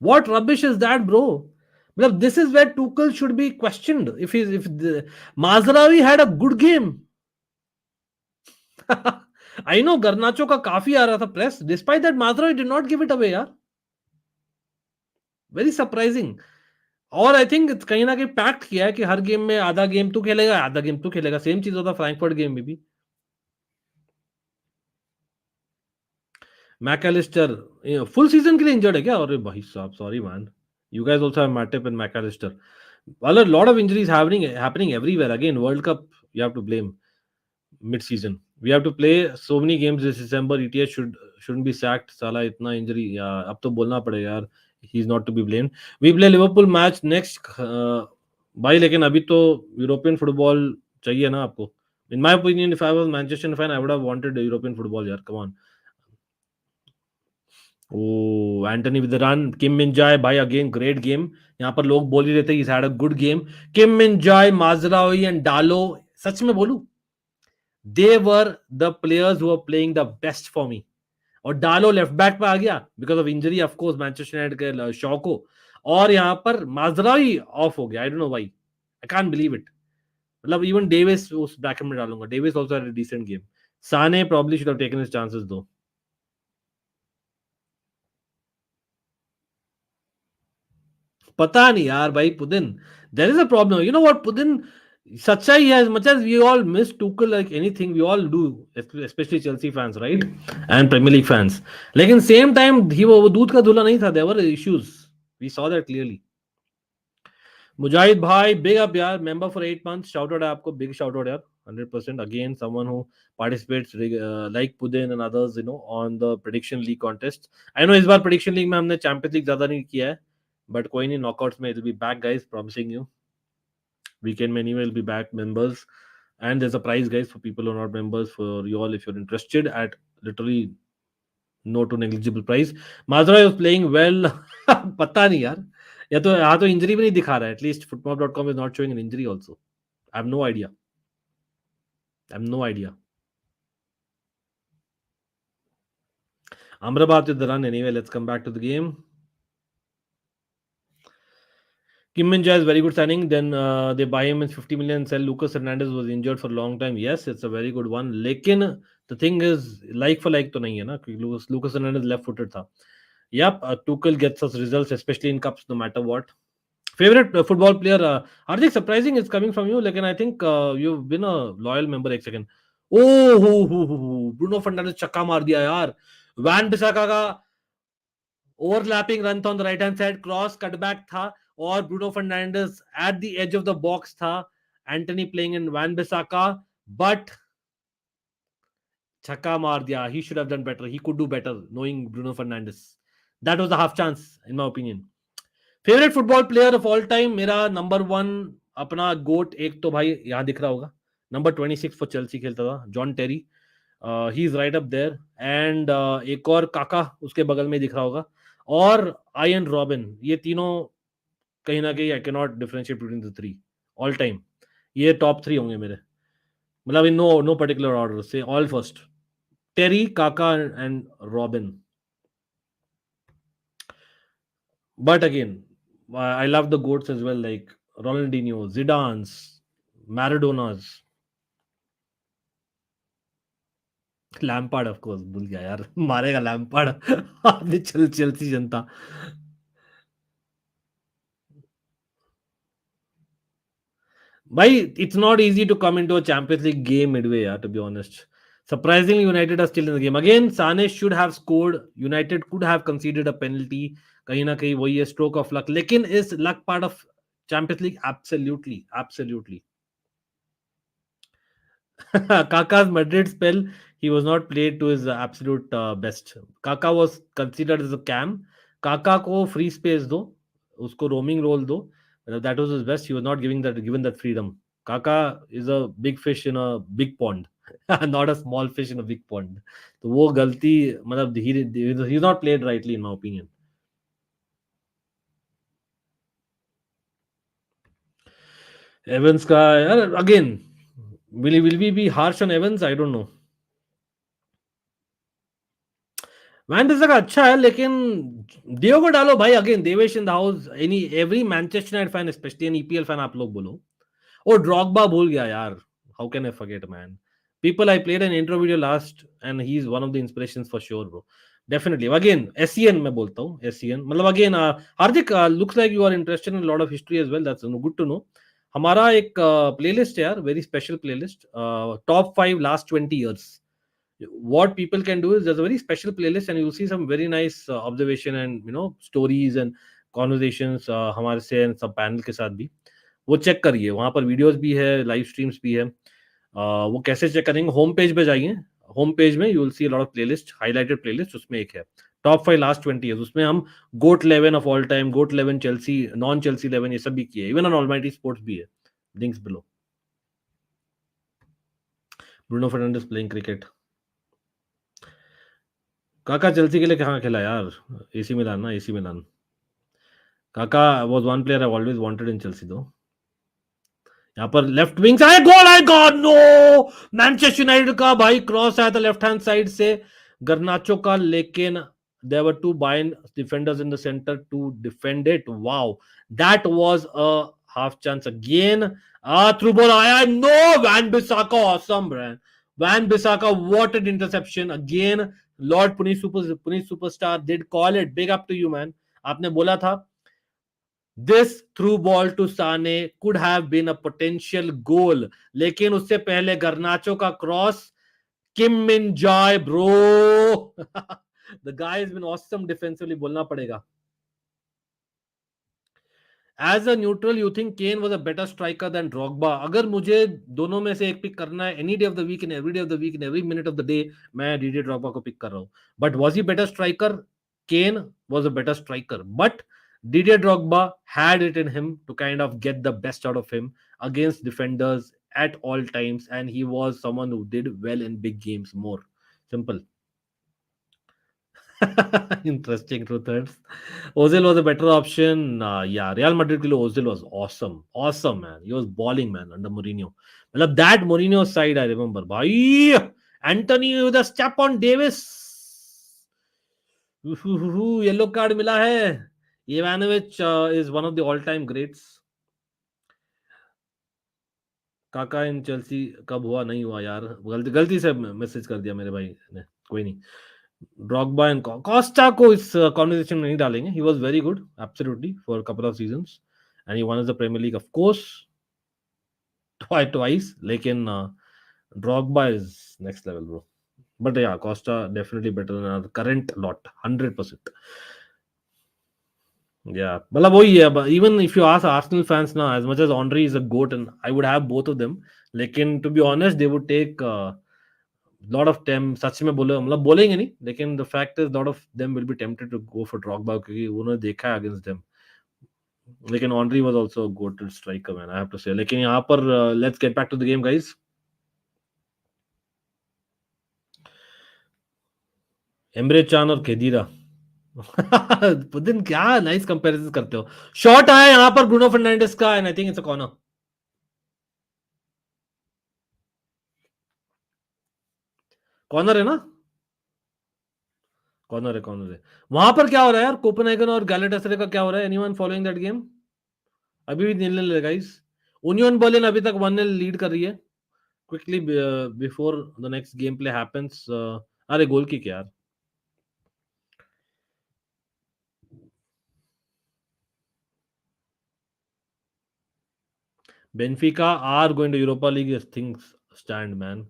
What rubbish is that, bro? Well, this is where Tuchel should be questioned. If the, Mazraoui had a good game. I know Garnacho का काफी आ रहा था press. Despite that, Mazraoui did not give it away, यार. Very surprising. और आई think कहीं ना कहीं pact किया है कि हर गेम में आधा गेम तू खेलेगा, आधा गेम तू खेलेगा. सेम चीज होता फ्रैंकफर्ट गेम में भी. मैकलिस्टर फुल सीजन के लिए इंजर्ड है क्या? अरे भाई साहब, sorry man. You guys also have Matip and McAllister. Well, a lot of injuries happening everywhere. Again, World Cup, you have to blame mid-season. We have to play so many games this December. ETH shouldn't be sacked. Salah itna injury. Yeah, अब तो बोलना पड़ेगा यार. He's not to be blamed. We play Liverpool match next. भाई लेकिन अभी तो European football चाहिए ना आपको. In my opinion, if I was Manchester fan, I would have wanted European football. यार, come on. Oh, Anthony with the run. Kim Min-jae, भाई again great game. यहाँ पर लोग बोल ही रहते हैं he's had a good game. Kim Min-jae, Mazraoui and Dalo. सच में बोलूं, they were the players who were playing the best for me. और डालो लेफ्ट बैक पे आ गया because of injury, of course Manchester United के शॉ को. और यहाँ पर माजराई ऑफ हो गया. I don't know why. I can't believe it. मतलब इवन डेविस उस ब्रैकेट में डालूंगा. Davies also had a decent game. Sane probably should have taken his chances though. पता नहीं यार भाई पुदिन. There is a problem. You know what, Putin? सच्चाई है, as much as we all miss Tuchel like anything, we all do, especially Chelsea fans, right? And Premier League fans. लेकिन same time वो दूध का धुला नहीं था. There were issues. We saw that clearly. मुजाहिद भाई बिग अप यार, member for 8 months. Shout out है आपको, बिग शाउट आउट यार. 100% again someone who participates like Pudin and others, you know, on the prediction league contest. I know इस बार prediction league में हमने champions league ज्यादा नहीं किया है, but कोई नहीं, knockouts में it will be back guys, promising you. Weekend में anyway will be back members, and there's a prize guys for people who are not members, for you all if you're interested, at literally no to negligible price. Mazra was playing well. पता नहीं यार, या तो यहाँ तो injury भी नहीं दिखा रहा है. At least football.com is not showing an injury also. I have no idea. Amrabat with the run anyway. Let's come back to the game. Kim Min-jae is very good signing. Then they buy him in 50 million. Sell Lucas Hernandez, was injured for a long time. Yes, it's a very good one. लेकिन the thing is, like for like तो नहीं है ना, क्योंकि Lucas Hernandez left-footed था. Yep, Tuchel gets us results, especially in cups, no matter what. Favorite football player? Hardik, surprising it's coming from you. लेकिन I think you've been a loyal member. एक second. Oh, Bruno Fernandes चक्का मार दिया यार. Wan Bissaka का overlapping run था on the right hand side, cross cutback था, और Bruno Fernandes at the edge of the box था. Antony playing in Wan Bissaka, but छक्का मार दिया. He should have done better. He could do better knowing Bruno Fernandes. That was a half chance in my opinion. Favourite football player of all time, मेरा number 1 अपना गोट, एक तो भाई यहाँ दिख रहा होगा, नंबर 26 फॉर चेल्सी खेलता था, John Terry. He is right up there. And एक और काका उसके बगल में दिख रहा होगा, और आयन रॉबिन. ये तीनों कहीं ना कहीं I can not differentiate between the three all time. ये टॉप 3 होंगे मेरे, मतलब इन नो पर्टिकुलर ऑर्डर से. ऑल फर्स्ट टेरी, काका and robin. But again, I love the goats as well, like Ronaldinho, Zidane's, Maradona's. Lampard of course, भूल गया यार, मारेगा लैम्पार्ड। आधी चेल्सी जनता। भाई it's not easy to come into a Champions League game midway, yeah, to be honest. Surprisingly, United are still in the game. Again, Sane should have scored. United could have conceded a penalty. कहीं ना कहीं वही है, stroke of luck. लेकिन is luck part of Champions League? Absolutely, absolutely. Kaka's Madrid spell, he was not played to his absolute best. Kaka was considered as a cam. Kaka को free space दो, उसको roaming role दो. That was his best. He was not given that freedom. Kaka is a big fish in a big pond, not a small fish in a big pond. तो वो गलती मतलब he's not played rightly in my opinion. Evans का यार again, will we be harsh on Evans? I don't know. Van Bissaka अच्छा है, लेकिन डियो को डालो भाई। Again Devesh in the house, any every Manchester United fan, specially an EPL fan, आप लोग बोलो। और ड्रॉगबा भूल गया यार, how can I forget man. People, I played an intro video last end he is one of the inspirations for sure bro, definitely. Again SCN मैं बोलता हूँ, एससीएन मतलब again Hardik, looks like you are interested in lot of history as well, that's good to know. हमारा एक playlist है यार, very special playlist, top 5 last 20 years. What people can do is there's a very special playlist and you'll see some very nice observation and stories and conversations हमारे से and सब panel के साथ भी। वो चेक करिए, वहां पर वीडियोस भी है, लाइव स्ट्रीम्स भी है। वो कैसे चेक करेंगे, होम पेज पे जाइए, होम पेज में you will see lot of playlist, highlighted playlist, उसमें एक है टॉप 5 लास्ट 20 ईयर्स। उसमें हम GOAT 11 of all time, GOAT 11 Chelsea, non Chelsea 11, ये सब भी किए, इवन ऑन ऑलमाइटी स्पोर्ट्स भी है, links below. Bruno Fernandes playing cricket. Kaka Chelsea के लिए कहाँ खेला यार, एसी मिलान ना, एसी मिलान। काका was one player I always wanted in Chelsea दो। यहाँ पर लेफ्ट विंग से आया, गोल आएगा, नो। मैनचेस्टर यूनाइटेड का भाई क्रॉस आया था लेफ्ट हैंड साइड से गर्नाचो का, लेकिन there were two Bayern defenders in the center to defend it. Wow, that was a half chance again. Through ball आया, no. Van Bissaka, awesome man. Van Bissaka, what an interception again. Lord Punish Superstar did call it. Big up to you man. आपने बोला था this through ball to Sane could have been a potential goal, लेकिन उससे पहले गर्नाचो का cross, Kim Min Jae bro. The guy has been awesome defensively, बोलना पड़ेगा। As a neutral, you think Kane was a better striker than Drogba? अगर मुझे दोनों में से एक पिक करना है, any day of the week and every day of the week and every minute of the day, मैं Didier Drogba को पिक कर रहा हूँ। But was he better striker? Kane was a better striker, but Didier Drogba had it in him to kind of get the best out of him against defenders at all times, and he was someone who did well in big games more. Simple. Interesting truth hurts. Ozil was a better option. Yeah, Real Madrid के लिए Ozil was awesome. Awesome, man. He was balling, man, under Mourinho. मतलब that Mourinho side, I remember. भाई, Anthony with a step on Davis. Yellow card मिला है. Ivanovic is one of the all-time greats. काका इन Chelsea कब हुआ, नहीं हुआ यार, गलती से मैसेज कर दिया मेरे भाई ने, कोई नहीं। ड्रॉगबा एंड कोस्टा को इस कॉन्वर्सेशन में नहीं डालेंगे। He was very good absolutely for a couple of seasons and he won the Premier League of course twice, लेकिन Drogba is next level bro. But yeah Costa definitely better than our current lot 100%। Yeah, मतलब वही है, even if you ask Arsenal fans now, as much as Henry is a goat and I would have both of them, लेकिन to be honest they would take lot of them, सच में बोले मतलब बोलेंगे नहीं, लेकिन the fact is lot of them will be tempted to go for Drogba क्योंकि उन्होंने देखा है against them। लेकिन Henry was also a goated striker man, I have to say। लेकिन यहाँ पर let's get back to the game guys। Emre Can और Khedira पुदिन, क्या नाइस कंपैरिजन करते हो। शॉट आया यहाँ पर ब्रूनो फर्नांडिस का and I think it's a corner. Corner है ना, कॉर्नर है। वहां पर क्या हो रहा है यार, कोपेनहेगन और गैलेटासरे का क्या हो रहा है, एनीवन फॉलोइंग दैट गेम? अभी भी 0-0 गाइस। यूनियन बर्लिन अभी तक 1-0 लीड कर रही है। quickly before the next gameplay happens. अरे गोल किक यार. Benfica are going to Europa League as things stand, man.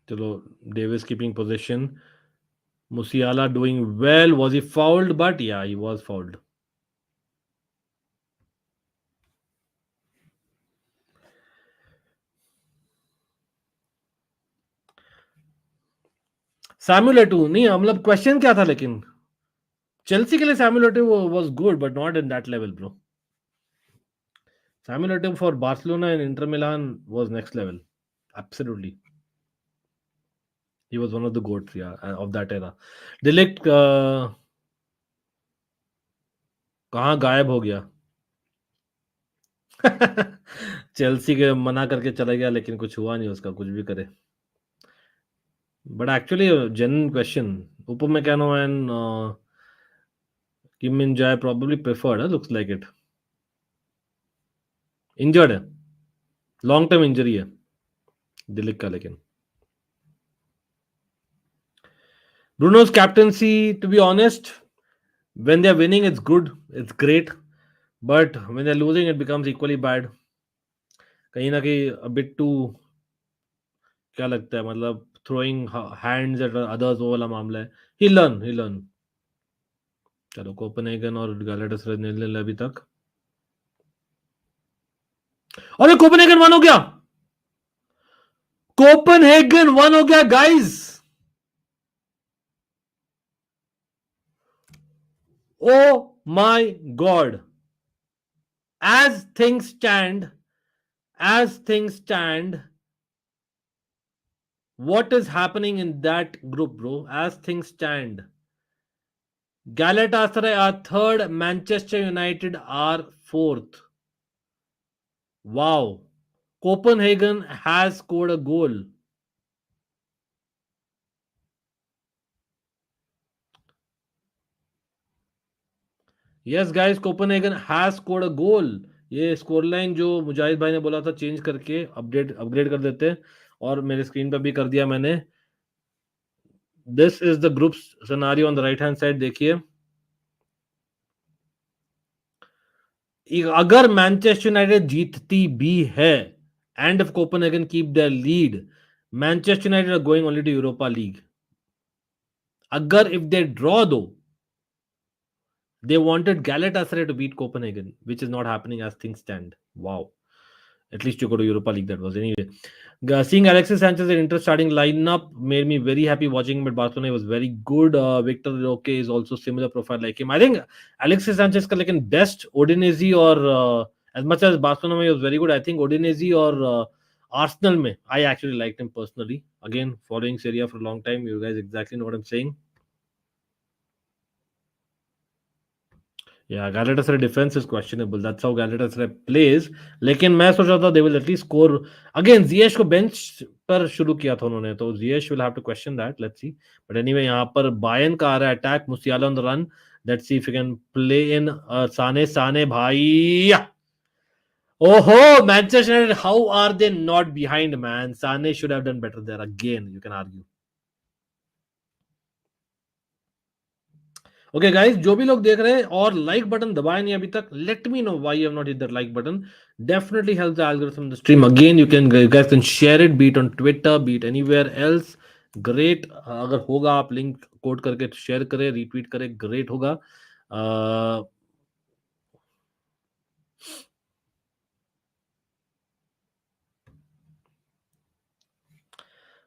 Chalo, Davis keeping possession. Musiala doing well. Was he fouled? But yeah, he was fouled. Samuel Eto'o नहीं मतलब question क्या था लेकिन Chelsea के लिए Samuel Eto'o was good but not in that level, bro. Samuel Eto'o for Barcelona and Inter Milan was next level. Absolutely. He was one of the goats, yeah, of that era. De Ligt कहाँ गायब हो गया. Chelsea के मना करके चला गया लेकिन कुछ हुआ नहीं उसका कुछ भी करे. But actually, a genuine question. Upamecano and Kim Min Jae probably preferred. Looks like it. Injured है. Long term injury है. दिलीप का लेकिन. Bruno's captaincy, to be honest, when they're winning, it's good. It's great. But when they're losing, it becomes equally bad. कहीं ना कहीं a bit too क्या लगता है मतलब throwing hands at others वो वाला मामला है. He learn. चलो कोपेनहेगन और गैलेटासराय ने अभी तक. अरे कोपेनहेगन 1 हो गया. कोपेनहेगन 1 हो गया guys. Oh my god. As things stand, what is happening in that group, bro? As things stand, Galatasaray are third, Manchester United are fourth. Wow. Copenhagen has scored a goal. Yes, guys, Copenhagen has scored a goal. ये score line जो मुजाहिद भाई ने बोला था change करके upgrade कर देते और मेरे स्क्रीन पे भी कर दिया मैंने. This is the group scenario on the right hand side. देखिए अगर मैनचेस्टर यूनाइटेड जीतती भी है and if Copenhagen keep their lead, Manchester United are going only to Europa League. अगर if they draw though, they wanted Galatasaray to beat Copenhagen, which is not happening as things stand. Wow. At least you go to Europa League, that was. Anyway, seeing Alexis Sanchez in Inter starting lineup made me very happy watching him at Barcelona. He was very good. Victor Roque is also similar profile like him. I think Alexis Sanchez ka lekin best Udinese or as much as Barcelona mein he was very good, I think Udinese or Arsenal mein I actually liked him personally. Again, following Serie A for a long time, you guys exactly know what I'm saying. Yeah, Galatasaray defense is questionable. That's how Galatasaray plays. लेकिन मैं सोच रहा था they will at least score. Again, Ziyech को bench पर शुरू किया था उन्होंने, तो Ziyech will have to question that. Let's see. But anyway, यहाँ पर Bayern का आ रहा है attack. Musiala on the run. Let's see if he can play in Sane भाई. Oh, Manchester United, how are they not behind, man? Sane should have done better there. Again, you can argue. Okay guys, जो भी लोग देख रहे हैं और like button दबाए नहीं अभी तक, let me know why you have not hit that like button. Definitely helps the algorithm the stream. Again you can guys can share it, be it on Twitter, be it anywhere else. Great. अगर होगा आप link कोड करके share करें, retweet करें, great होगा.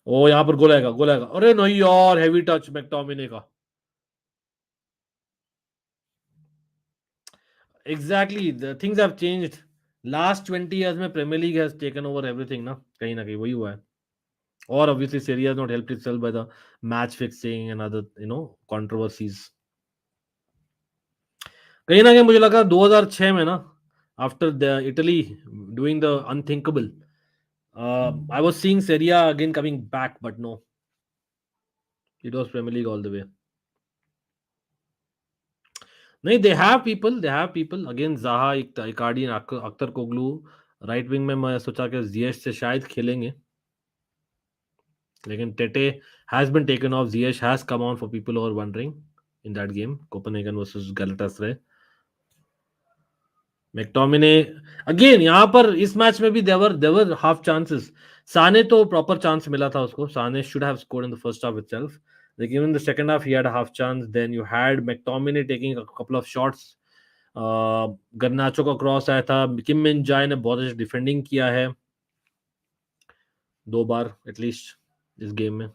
ओ यहाँ पर गोल आएगा, गोल आएगा. अरे नहीं यार, हेवी टच मैकटोमिने का. Exactly, the things have changed. Last 20 years में Premier League has taken over everything ना कहीं वही हुआ है. Or obviously Serie has not helped itself by the match fixing and other controversies. कहीं ना कहीं मुझे लगा 2006 में ना, after the Italy doing the unthinkable, I was seeing Serie A again coming back, but no, it was Premier League all the way. नहीं, they have people again, Zaha, Icardi, Akturkoglu. Right wing में मैं सोचा कि Ziyech से शायद खेलेंगे, लेकिन Tete has been taken off. Ziyech has come on for people who are wondering in that game, Copenhagen versus Galatasaray. McTominay again, यहाँ पर इस मैच में भी देवर हाफ चांसेस. साने तो प्रॉपर चांस मिला था उसको. Sane should have scored in the first half itself. लेकिन in the second half he had a half chance. Then you had McTominay taking a couple of shots. गर्नाचो का cross आया था. किम Min जाए ने बहुत अच्छी डिफेंडिंग किया है 2 बार एटलीस्ट इस गेम में.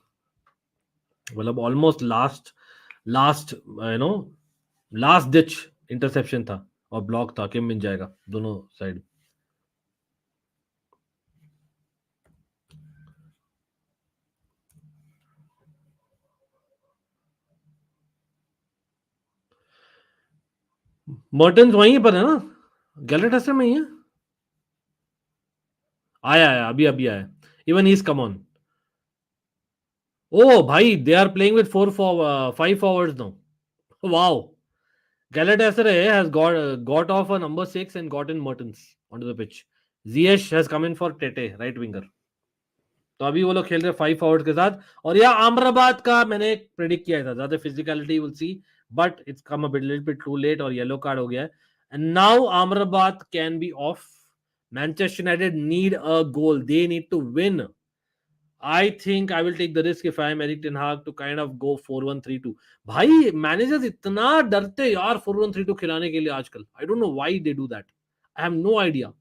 मतलब almost last last ditch interception था और ब्लॉक था किम मिन जाएगा दोनों साइड. मर्टेंस वहीं पर है ना, गैलेटासराय में ही है. आया अभी आया. Even he is come on. ओ भाई, they are playing with 5 forwards now. Wow. Galatasaray has got off a number 6 and got in Mertens onto the pitch. Ziyech has come in for Tete, right winger. तो अभी वो लोग खेल रहे 5 forwards के साथ. और यह आमराबाद का मैंने प्रेडिक्ट किया था, ज्यादा physicality will see, but it's come a little bit too late और येलो कार्ड हो गया है. And now Amrabat can be off. Manchester United need a goal. They need to win. I think I will take the risk if I am Erik Ten Hag to kind of go 4-1-3-2. भाई managers इतना डरते यार 4-1-3-2 खिलाने के लिए आजकल. I don't know why they do that. I have no idea.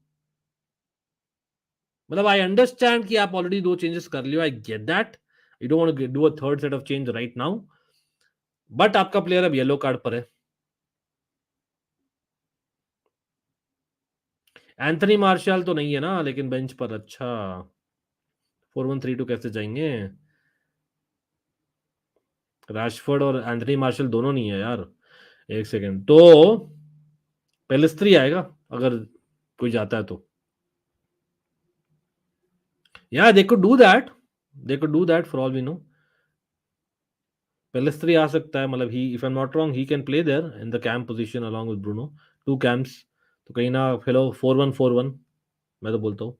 मतलब I understand कि आप ऑलरेडी 2 चेंजेस कर लियो. I get that. You don't want to do a third set of change right now. But आपका player अब yellow card पर है. Anthony martial तो नहीं है ना, लेकिन बेंच पर. अच्छा, 4-1-3-2 कैसे जाएंगे? रैशफोर्ड और एंथनी मार्शल दोनों नहीं है यार. एक सेकेंड, तो पेलिस्ट्री आएगा अगर कोई जाता है तो. Yeah, they could do that. They could do that for all we know. पेलिस्ट्री आ सकता है. मतलब he, if I am not wrong, he can play there in the camp position along with Bruno. 2 camps. तो कहीं ना fellow 4-1-4-1 मैं तो बोलता हूँ.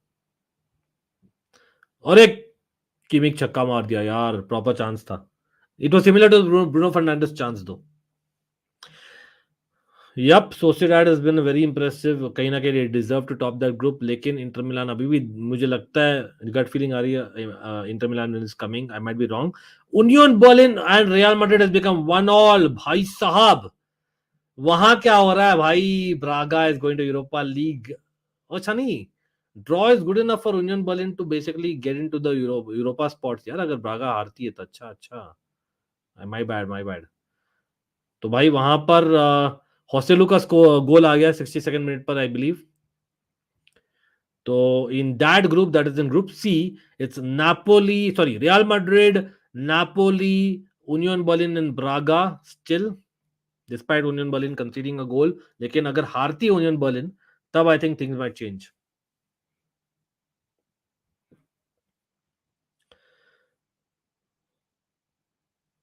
और एक किमिक छक्का मार दिया यार, प्रॉपर चांस था. It was similar to Bruno Fernandes chance though. Yup, Sociedad has been very impressive. कहीं ना कहीं deserve to top that group. लेकिन इंटर मिलान अभी भी, मुझे लगता है, गट फीलिंग आ रही है, Inter Milan is coming. I might be wrong. Union Berlin and Real Madrid has become 1-1. भाई साहब, वहां क्या हो रहा है भाई? Braga is going to Europa League. अच्छा नहीं, draw is good enough for Union Berlin to basically get into the Europa spots यार. अगर ब्रागा हारती है तो अच्छा. My bad. तो भाई वहां पर हॉस्टेलू का गोल आ गया 62nd मिनट पर, आई बिलीव. तो in that group, that is in group C, it's Napoli, sorry, Real Madrid, Napoli, Union Berlin and Braga still, despite Union Berlin conceding a goal. लेकिन अगर हारती यूनियन बर्लिन, तब I think things might change.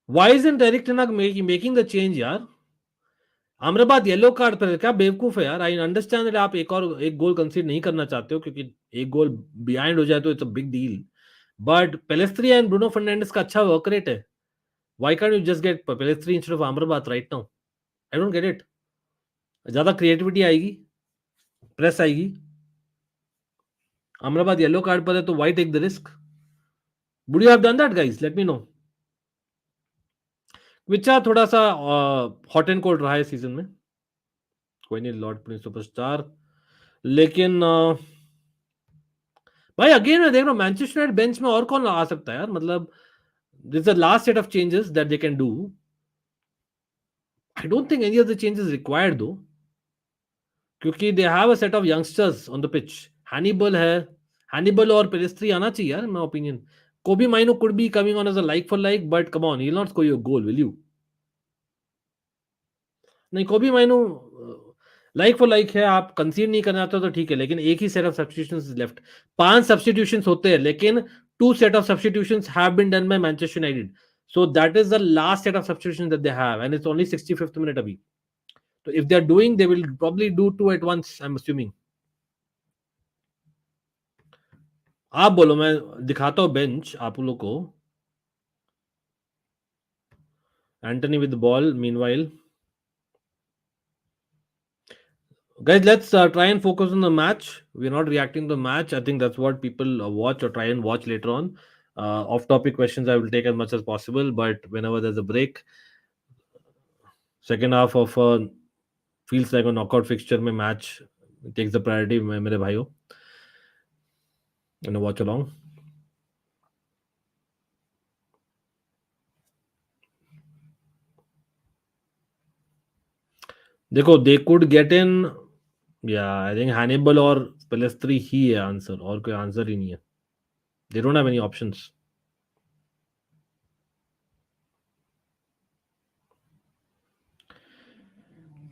Why isn't Erik ten Hag making the change यार? Amrabat yellow card पर क्या बेवकूफ है यार. आई अंडरस्टैंड आप एक गोल कंसीड नहीं करना चाहते हो, क्योंकि एक गोल बिहाइंड हो जाए तो it's a big deal. But Pellistri and Bruno Fernandes का अच्छा वर्क रेट है. Why can't you just get Pellistri instead of Amrabat right now? I don't get it. ज्यादा क्रिएटिविटी आएगी, प्रेस आएगी. अमराबाद येलो कार्ड पर है तो why take the risk? Would you have done that guys? Let me know. विचा थोड़ा सा hot and cold रहा है सीजन में. कोई नहीं, लॉर्ड प्रिंस सुपरस्टार. लेकिन भाई अगेन मैं देख रहा हूँ मैनचेस्टर यूनाइटेड बेंच में और कौन आ सकता है यार. मतलब this is the last set of changes that they can do. I don't think any of the changes required though, क्योंकि they have a set of youngsters on the pitch. Hannibal है, Hannibal और Pellistri आना चाहिए यार, my opinion. Kobbie Mainoo could be coming on as a like for like, but come on, he will not score your goal, will you? नहीं, Kobbie माइनो like for like है. आप कंसीड नहीं करना चाहते तो ठीक है, लेकिन एक ही set of substitutions is left. 5 substitutions होते हैं, लेकिन 2 set of substitutions have been done by Manchester United. So that is the last set of substitutions that they have, and it's only 65th minute अभी. So if they're doing, they will probably do two at once, I'm assuming. आप बोलो, मैं दिखाता हूँ bench आप लोगों को. Anthony with the ball, meanwhile. Guys, let's try and focus on the match. We're not reacting to the match. I think that's what people watch or try and watch later on. Off-topic questions I will take as much as possible, but whenever there's a break, second half of feels like a knockout fixture में match takes the priority मेरे भाइयों. And watch along. देखो, they could get in. Yeah, I think Hannibal or Pelestri ही है answer, और कोई answer ही नहीं है. They don't have any options.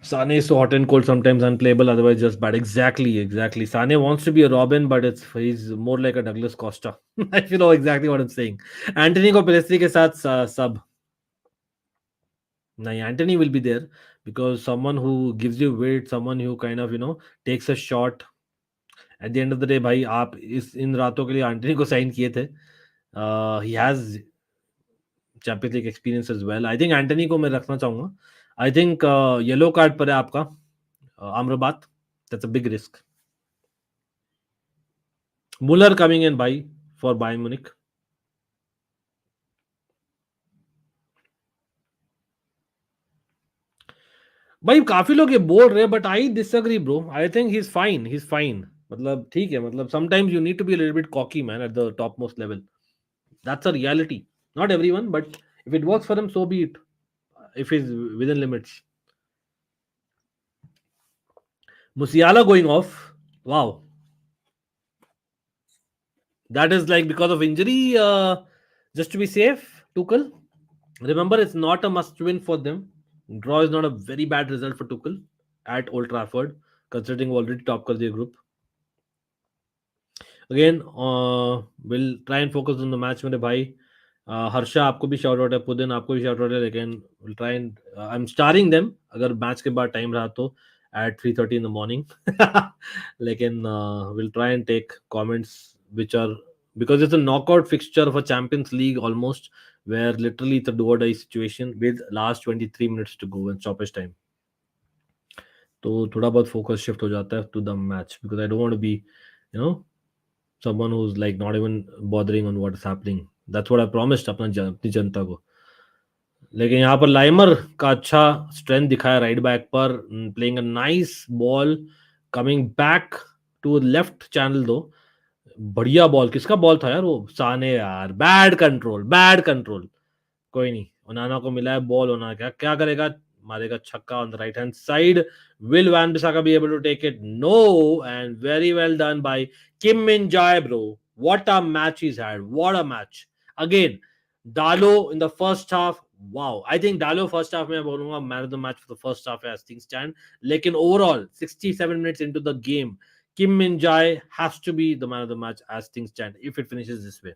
Sane is so hot and cold, sometimes unplayable, otherwise just bad. Exactly. Sane wants to be a Robin, but he's more like a Douglas Costa. If you know exactly what I'm saying. Anthony को Pelestri के साथ sub. No, Anthony will be there because someone who gives you weight, someone who kind of takes a shot. At the end of the day, भाई आप इन रातों के लिए Antony को sign किए थे. He has Champions League experience as well. I think Antony को मैं रखना चाहूंगा. आई थिंक येलो कार्ड पर है आपका Amrabat. That's a big risk. Müller coming in by for Bayern Munich. भाई काफी लोग ये बोल रहे हैं, but I disagree bro. I think he is fine. मतलब ठीक है, मतलब sometimes you need to be a little bit cocky man at the top most level. That's a reality. Not everyone, but if it works for him, so be it. If he's within limits. Musiala going off. Wow. That is like because of injury, just to be safe, Tuchel. Remember, it's not a must win for them. Draw is not a very bad result for Tuchel at Old Trafford, considering already top of their group. Again, we'll try and focus on the match मेरे भाई. हर्षा आपको भी shout out है, पुदिन आपको भी shout out है, लेकिन we'll try and I'm starring them अगर मैच के बाद टाइम रहा तो at 3:30 in the morning. लेकिन we'll try and take comments which are, because it's a knockout fixture of a Champions League almost, where literally it's a do or die situation with last 23 minutes to go and stoppage time. तो थोड़ा बहुत focus shift हो जाता है to the match because I don't want to be, you know, someone who's like not even bothering on what is happening. That's what I promised अपनी जनता को. लेकिन यहाँ पर लाइमर का अच्छा स्ट्रेंथ दिखाया राइट बैक पर, playing a nice ball, coming back to left channel. दो बढ़िया बॉल. किसका बॉल था यार वो? साने यार. Bad control. कोई नहीं, ओनाना को मिला है बॉल. ओनाना क्या क्या करेगा? मारेगा छक्का on the right hand side. Will Wan Bissaka be able to take it? No. And very well done by Kim Min jae bro. What a match he's had. What a match. Again, Dalo in the first half. Wow. I think Dalo first half में बोलूंगा man of the match for the first half as things stand. लेकिन overall 67 minutes into the game, Kim Min Jae has to be the man of the match as things stand if it finishes this way.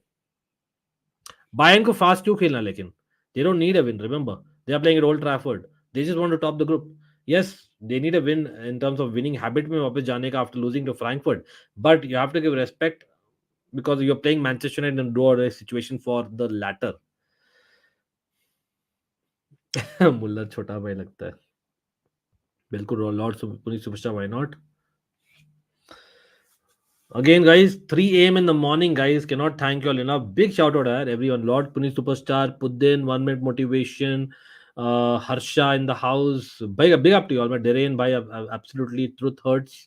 Bayern को fast क्यों खेलना? लेकिन they don't need a win. Remember, they are playing at Old Trafford. They just want to top the group. Yes, they need a win in terms of winning habit में वापस जाने का after losing to Frankfurt. But you have to give respect because you're playing Manchester United in a draw or a situation for the latter. मुल्ला छोटा भाई लगता है. बिल्कुल Lord Puneet superstar, why not. Again, guys, 3 a.m. in the morning, guys. Cannot thank you all enough. Big shout out, everyone. Lord Puneet Superstar, Puddin, 1 minute motivation, Harsha in the house. Big up to you all. My Derain, bhai, absolutely. Truth hurts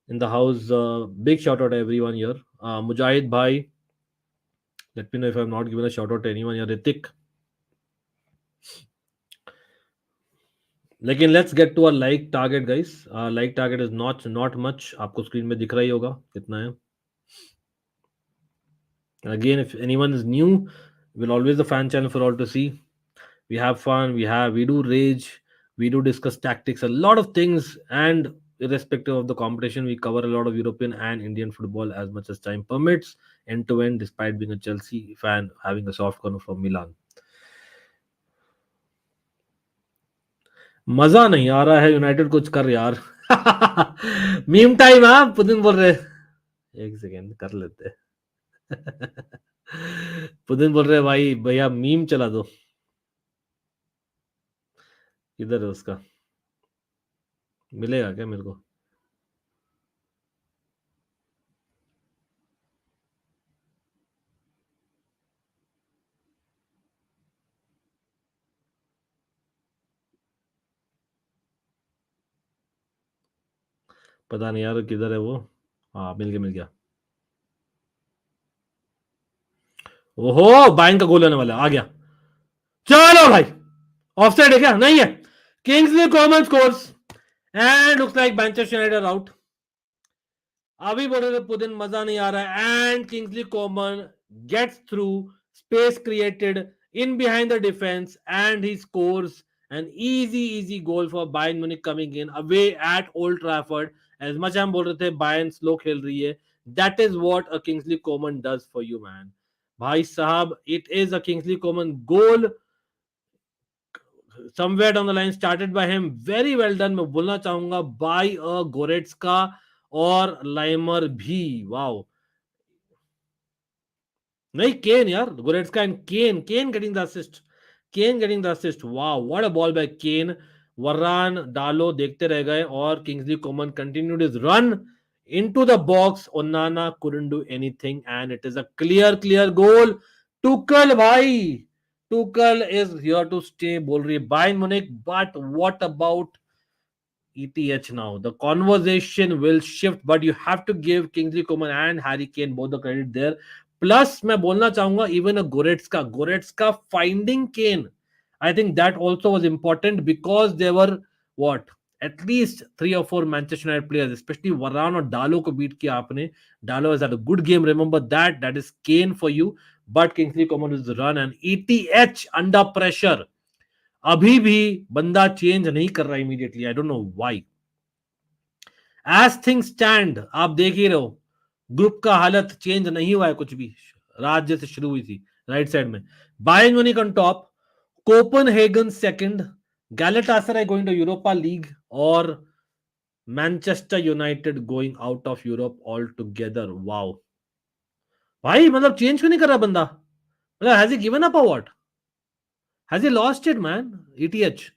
in the house. Big shout out to everyone here. Mujahid, bhai. Let me know if I'm not giving a shout out to anyone here. Ritik. लेकिन let's get to a like target guys. Like target is not much. आपको screen में दिख रहा ही होगा कितना है. Again, if anyone is new, we'll always the fan channel for all to see. We have fun, we do rage, we do discuss tactics, a lot of things, and irrespective of the competition, we cover a lot of European and Indian football as much as time permits, end to end, despite being a Chelsea fan, having a soft corner for Milan. मजा नहीं आ रहा है, United कुछ कर यार। Meme time. हाँ, Putin बोल रहे। एक सेकेंड कर लेते। पुतिन बोल रहे भाई भैया मीम चला दो। किधर है उसका? मिलेगा क्या मेरे को? पता नहीं यार किधर है वो। हाँ मिल गया मिल गया। ओहो बायन का गोल आने वाला आ गया। चलो भाई। ऑफसाइड है क्या? नहीं है। Kingsley common scores and looks like Manchester United out. अभी बोल रहे थे पुतिन मजा नहीं आ रहा है and Kingsley Coman gets through, space created in behind the defence and he scores an easy goal for Bayern Munich coming in away at Old Trafford. As much हम बोल रहे थे Bayern slow खेल रही है, that is what a Kingsley Coman does for you man. भाई साहब it is a Kingsley Coman goal somewhere down the line started by him, very well done मैं बोलना चाहूंगा by a Goretzka और लाइमर भी। वाओ। नहीं केन यार, Goretzka and Kane getting the assist. Kane getting the assist. Wow what a ball by Kane. Varane Dalot देखते रह गए और Kingsley Coman continued his run into the box. Onana couldn't do anything and it is a clear goal. Tuchel भाई, Tuchel is here to stay बोल रही है Bayern Munich, but what about ETH now? The conversation will shift, but you have to give Kingsley Coman and Harry Kane both the credit there. Plus, मैं बोलना चाहूंगा even a Goretzka finding Kane. I think that also was important because there were what at least 3 or 4 Manchester United players, especially Varane और डालो को beat किया आपने. Dalo has had a good game. Remember that. That is Kane for you. But Kingsley Coman is run and ETH under pressure. अभी भी बंदा change नहीं कर रहा immediately. I don't know why. As thing stand आप देख ही रहे हो ग्रुप का हालत चेंज नहीं हुआ है कुछ भी. रात जैसे शुरू हुई थी राइट साइड में. Bayern Munich on top, Copenhagen second, Galatasaray going to Europa League और Manchester United going out of Europe all together. Wow भाई मतलब चेंज क्यों नहीं कर रहा बंदा? मतलब हैज ही गिवन अप और what? Has he lost it man? ETH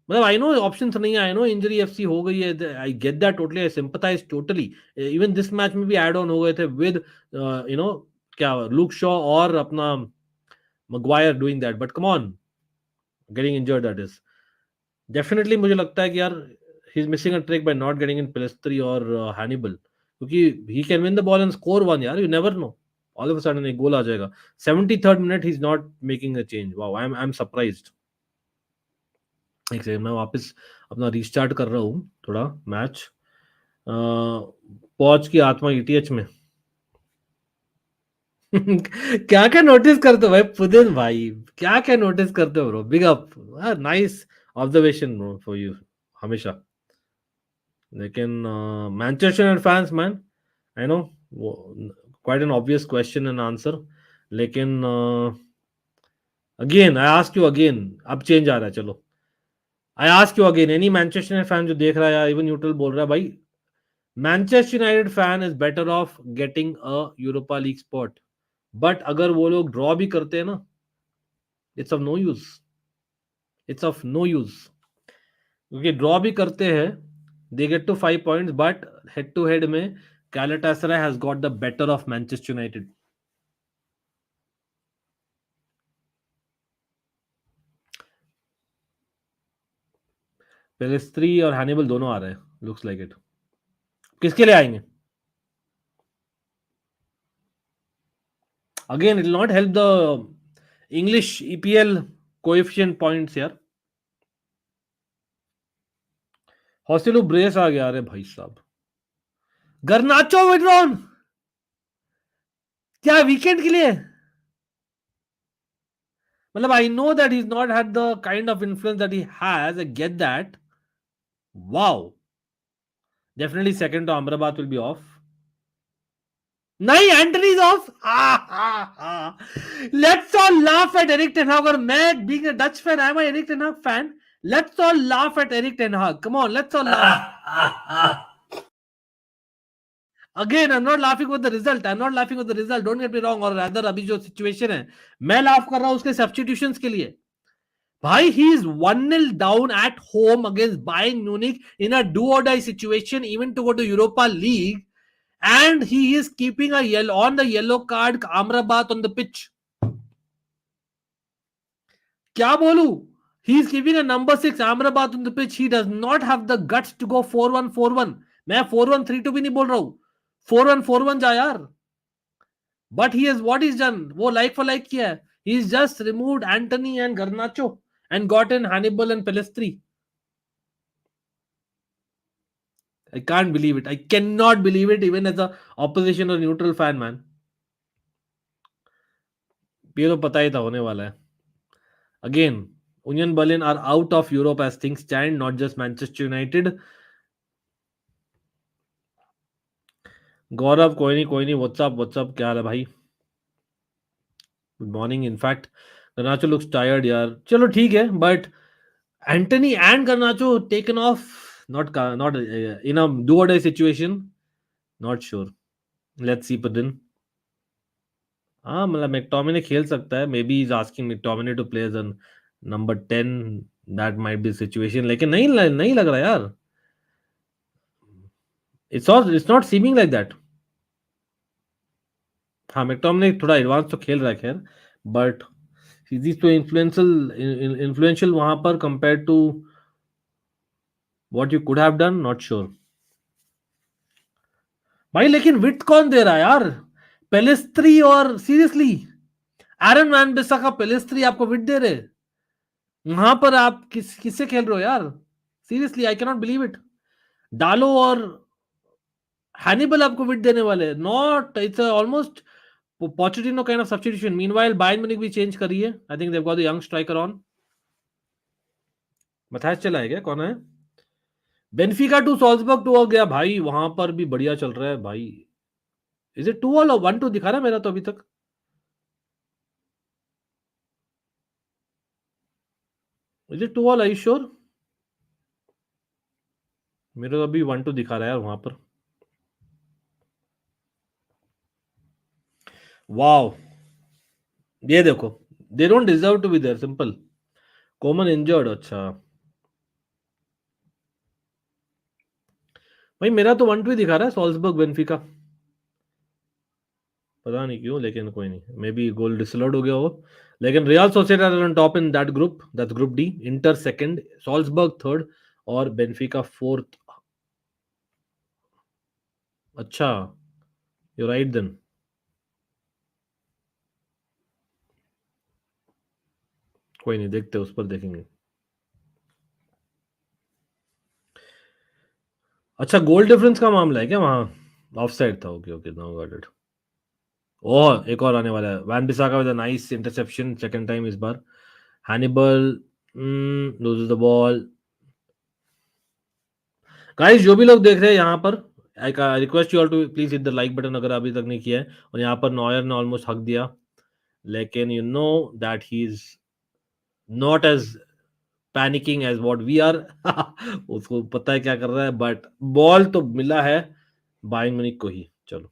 मतलब आई नो ऑप्शंस नहीं है, आई नो इंजरी एफसी हो गई है, I get that totally, I sympathise totally. Even this match में भी एड ऑन हो गए थे विद यू नो क्या लूक शॉ और अपना Maguire doing that, but come on getting injured that is definitely. मुझे लगता है कि यार he is missing a trick by not getting in Pellistri और हैनिबल, क्योंकि he can win the ball and score one यार, you never no. All of a sudden एक गोल आ जाएगा. 73rd minute he is not making a change. Wow I am surprised. एक second मैं वापस अपना restart कर रहा हूँ थोड़ा मैच. पहुंच की आत्मा ईटीएच में. क्या क्या नोटिस करते हो भाई पुदिन भाई, क्या क्या नोटिस करते हो bro. Big up. Nice observation bro for you हमेशा. लेकिन Manchester fans man, I know quite an obvious question and answer, लेकिन again I ask you again. अब चेंज आ रहा है चलो. I ask you again any Manchester fan जो देख रहा है या इवन न्यूट्रल बोल रहा है भाई, Manchester United fan is better off getting a Europa League spot. But अगर वो लोग ड्रॉ भी करते हैं ना, it's of no use. It's of no use क्योंकि ड्रॉ भी करते हैं they get to 5 points, but head to head में Galatasaray has got the better of Manchester United. Pellistri और हैनिबल दोनों आ रहे हैं लुक्स लाइक इट. किसके लिए आएंगे? Again it will not help the English EPL coefficient points यार. हॉस्टेलो brace आ गया. अरे भाई साहब गर्नाचो विड्रॉन क्या वीकेंड के लिए? मतलब I know that he is not had the kind of influence that he has, I get that. Wow definitely second तो अमराबाद विल बी ऑफ. नहीं Antony is of. Let's all laugh at Eric ten हाग. और मैं being a Dutch fan, I am Eric ten हाग fan. Let's all laugh at Erik Ten Hag. Come on, let's all laugh. Again, I'm not laughing with the result. I'm not laughing with the result. Don't get me wrong. Or rather, अभी जो situation है, मैं laugh कर रहा हूँ उसके substitutions के लिए. Bhai, he is 1-0 down at home against Bayern Munich in a do-or-die situation, even to go to Europa League, and he is keeping a yellow card Amrabat on the pitch. क्या बोलूं? He is keeping a number 6 Amrabat on the pitch. He does not have the guts to go 4-1 4-1. मैं 4-1 3-2 भी नहीं बोल रहा हूं. 4-1 4-1 जा यार. But he has what he's done. वो like for like किया है. He's just removed Anthony and Garnacho and got in Hannibal and Pelestri. I can't believe it. I cannot believe it even as a opposition or neutral fan, man. ये तो पता ही था होने वाला है. Again, Union Berlin are out of Europe as things stand, not just Manchester United. गौरव कोई नहीं WhatsApp क्या हाल है भाई. Good morning. In fact गर्नाचो looks tired यार. चलो ठीक है, but Antony and गर्नाचो taken of not in a do or die situation. Not sure. Let's see. But then हाँ मतलब मैकटोमिने खेल सकता है. Maybe is asking McTominay to play as an number 10. That might be situation. लेकिन नहीं लग रहा यार. It's not seeming like that. हाँ मैकटोमिने थोड़ा एडवांस तो खेल रहा है खैर, बट इज तो इन्फ्लुएंशियल वहां पर compare to what you could have done. Not sure भाई. लेकिन विट कौन दे रहा है यार? पेलेस्ट्री और सीरियसली एरन वैन बिसाका पेलेस्ट्री आपको विट दे रहे. वहां पर आप किससे खेल रहे हो यार? Seriously I can not believe it. डालो और हैनिबल आपको विट देने वाले. Not it's almost Pochettino kind of substitution. Meanwhile, Bayern Munich भी चेंज करी है. I think they've got the young striker on. मैथास चला है क्या? कौन है? बेनफिका टू सॉल्जबर्ग 2 हो गया भाई. वहां पर भी बढ़िया चल रहा है भाई. इज इट 2-1 और 1-2 दिखा रहा है मेरा तो अभी तक. Is it 2-1? I sure? मेरे तो अभी 1-2 दिखा रहा है यार वहां पर. वाओ, ये देखो. They don't deserve to be there. Simple. Coman injured. अच्छा भाई मेरा तो 1-2 ही दिखा रहा है. Salzburg Benfica. पता नहीं क्यों, लेकिन कोई नहीं. मे बी गोल डिसअलाउड हो गया हो. लेकिन Real Sociedad on top in that group. That's group D. Inter second, Salzburg third और बेनफिका फोर्थ. अच्छा, यू राइट देन. कोई नहीं, देखते उस पर देखेंगे. अच्छा, गोल डिफरेंस का मामला है क्या वहां? ऑफसाइड था. Okay okay, now got it. Oh, एक और आने वाला है. Wan Bissaka with a nice interception second time इस बार. Hannibal loses the ball. Guys जो भी लोग देख रहे हैं यहाँ पर, I request you all to please hit the like button अगर अभी तक नहीं किया है. और यहाँ पर नॉयर ने ऑलमोस्ट हक दिया, लेकिन you know that he is not as panicking as what we are. उसको पता है क्या कर रहा है, बट बॉल तो मिला है बायर्न म्यूनिख को ही. चलो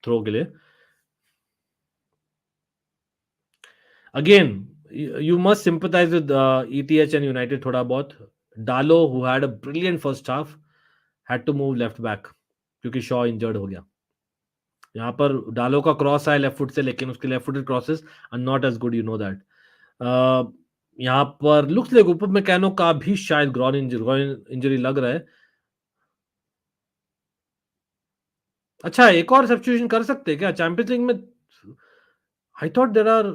थ्रो के लिए. Again you must sympathize with ETH and United थोड़ा बहुत. डालो who had a brilliant first half had to move left back क्योंकि शॉ इंजर्ड हो गया. यहाँ पर डालो का क्रॉस आया लेफ्ट फुट से, लेकिन उसके left footed crosses are not as good, you know that. यहाँ पर लुक्स लाइक ऊपर मैकेनो का भी शायद ग्रॉन इंजरी लग रहा है. अच्छा, एक और सब्स्टिट्यूशन कर सकते हैं क्या चैंपियंस लीग में? I thought there are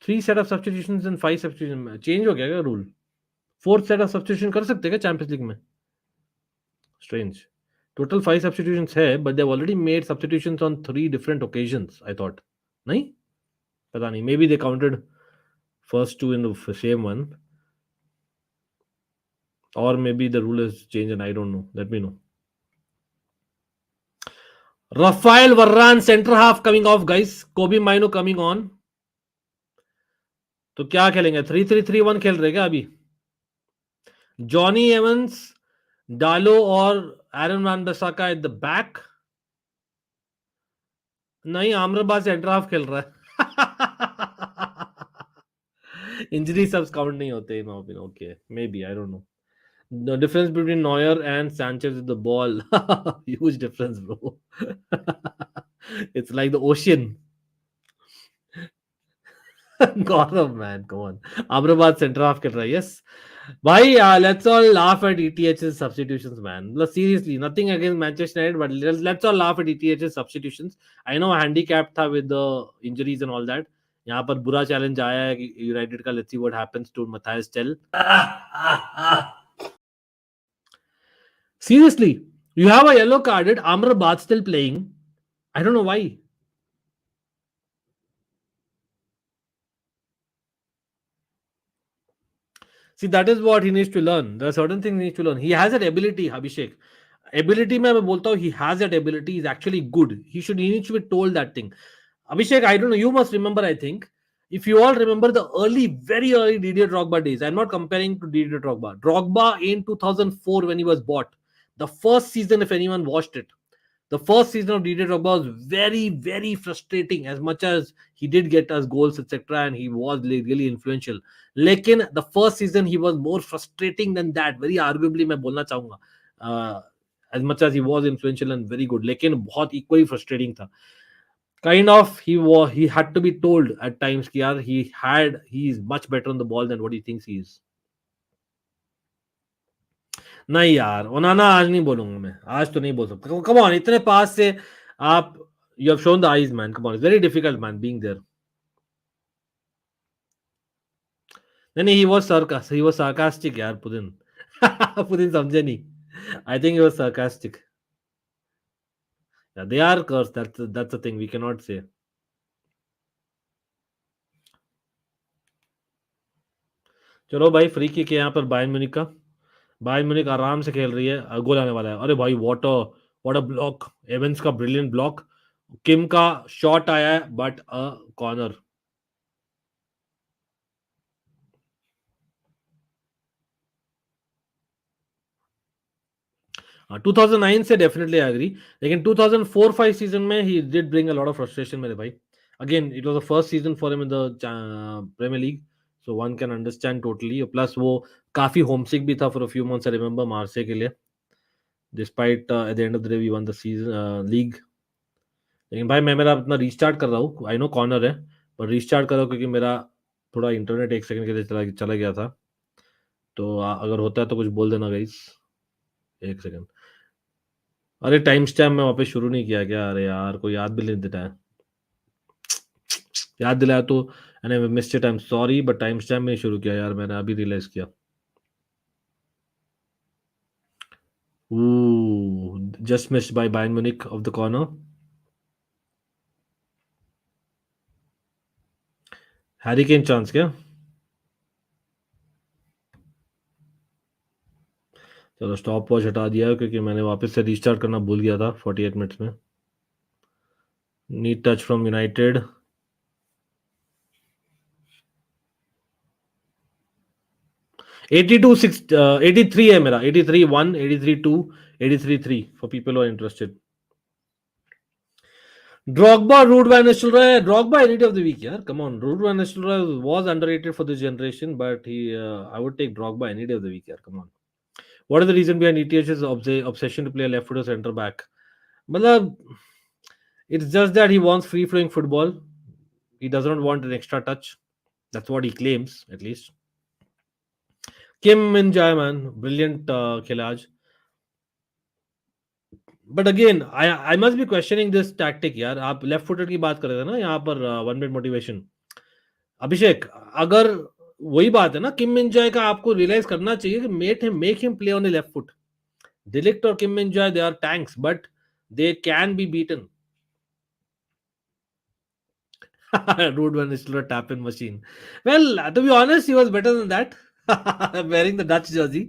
3 set of substitutions and 5 substitution. Change हो गया क्या rule? 4th set of substitution कर सकते हैं क्या चैंपियंस लीग में? स्ट्रेंज. टोटल 5 सब्स्टिट्यूशंस है, but they have already made substitutions on 3 different occasions. I thought. नहीं पता नहीं, may be they counted first 2 in the same one, or maybe the rule has changed and I don't know. Let me know. Rafael Varane center half coming off, guys. Kobe Maino coming on. तो क्या खेलेंगे? 3-3-3-1 खेल रहे क्या अभी? Johnny Evans, Dalot और Aaron Wan Bissaka at the back. नहीं, Amrabat centre half खेल रहा है। इंजरी सब काउंट नहीं होते in open. Okay, may be, I don't no. The difference between Neuer and Sanchez with the ball. Huge difference, bro. It's like the ocean. Gaurav, man, come on. Amrabat center half खेल रहा है. Yes. Bhai, let's all laugh at ETH's substitutions, man. Look, seriously, nothing against Manchester United, but let's all laugh at ETH's substitutions. I know handicapped था with the injuries and all that. यहाँ पर बुरा challenge आया है कि United का. Let's see what happens to Matthias Tell. Seriously, you have a yellow carded Amrabat still playing. I don't know why. See, that is what he needs to learn. There are certain things he needs to learn. He has that ability, Abhishek. Ability में मैं बोलता हूँ, he has that ability. He's actually good. He needs to be told that thing. Abhishek, I don't know. You must remember. I think if you all remember the very early Didier Drogba days. I'm not comparing to Didier Drogba. Drogba in 2004 when he was bought. The first season, if anyone watched it, the first season of Didier Drogba was very, very frustrating. As much as he did get us goals, etc., and he was really influential. Lekin the first season he was more frustrating than that. Very arguably, मैं बोलना चाहूँगा. As much as he was influential and very good, लेकिन बहुत equally frustrating था. Kind of he had to be told at times कि यार he is much better on the ball than what he thinks he is. नहीं यार, ओनाना आज नहीं बोलूंगा मैं. आज तो नहीं बोल सकता. कम ऑन, इतने पास से आप you have shown the eyes, man. Come on, it's very difficult, man, being there. नहीं, he was sarcastic यार, पुदिन. पुदिन समझे नहीं. I think he was sarcastic. Yeah, they are cursed. That's the thing we cannot say. चलो भाई, free kick है यहाँ पर Bayern Munich का. बायर्न म्यूनिख आराम से खेल रही है. गोल आने वाला है. अरे भाई, व्हाट अ ब्लॉक. एवेंस का ब्रिलियंट ब्लॉक. किम का शॉट आया है, बट अ कॉर्नर. 2009 से डेफिनेटली आई एग्री. लेकिन 2004-5 सीजन में he did bring a lot of frustration मेरे भाई. Again it was the first season for him in the Premier League, so one can understand totally. Plus वो काफी homesick भी था for a few months. I remember Marseille के लिए. Despite at the end of the day we won the season league. लेकिन भाई, मैं मेरा अपना रीस्टार्ट कर रहा हूँ. आई नो कॉर्नर है, पर रीस्टार्ट कर रहा हूँ क्योंकि मेरा थोड़ा इंटरनेट एक सेकंड के लिए चला गया था. तो अगर होता है तो कुछ बोल देना गाइस. एक सेकंड. अरे, टाइम स्टैम्प में वापस शुरू नहीं किया क्या? अरे यार, कोई याद भी नहीं देता है. याद दिलाया तो मैंने missed time. Sorry, but time stamp में शुरू किया यार, मैंने अभी रियलाइज किया. Just missed by Bayern Munich off the corner. Harry Kane chance क्या? चलो, स्टॉप वॉच हटा दिया क्योंकि मैंने वापस से रीस्टार्ट करना भूल गया था 48 मिनट्स में. NEET touch from United. $82 $83 है मेरा. $83 1, $83 2, $83 3 for people who are interested. Drogba, Ruud van Nistelrooy. Drogba any day of the week, yeah. Come on, Ruud van Nistelrooy was underrated for this generation, but I would take Drogba any day of the week, yeah. Come on. What is the reason behind ETH's obsession to play a left-footer centre back? Matlab, it's just that he wants free-flowing football. He does not want an extra touch. That's what he claims, at least. Kim Min-jae, man, brilliant खेला. But again I must be questioning this tactic यार. आप left footed की बात कर रहे थे ना यहाँ पर, वन मिनट मोटिवेशन. अभिषेक, अगर वही बात है ना, किम मिन जॉय का आपको रियलाइज करना चाहिए कि make him play on the left foot. De Ligt और Kim Min jae, they are tanks, but they can be beaten. Rude one is still a tap in machine. Well, to be honest, he was better than that. Wearing the Dutch jersey.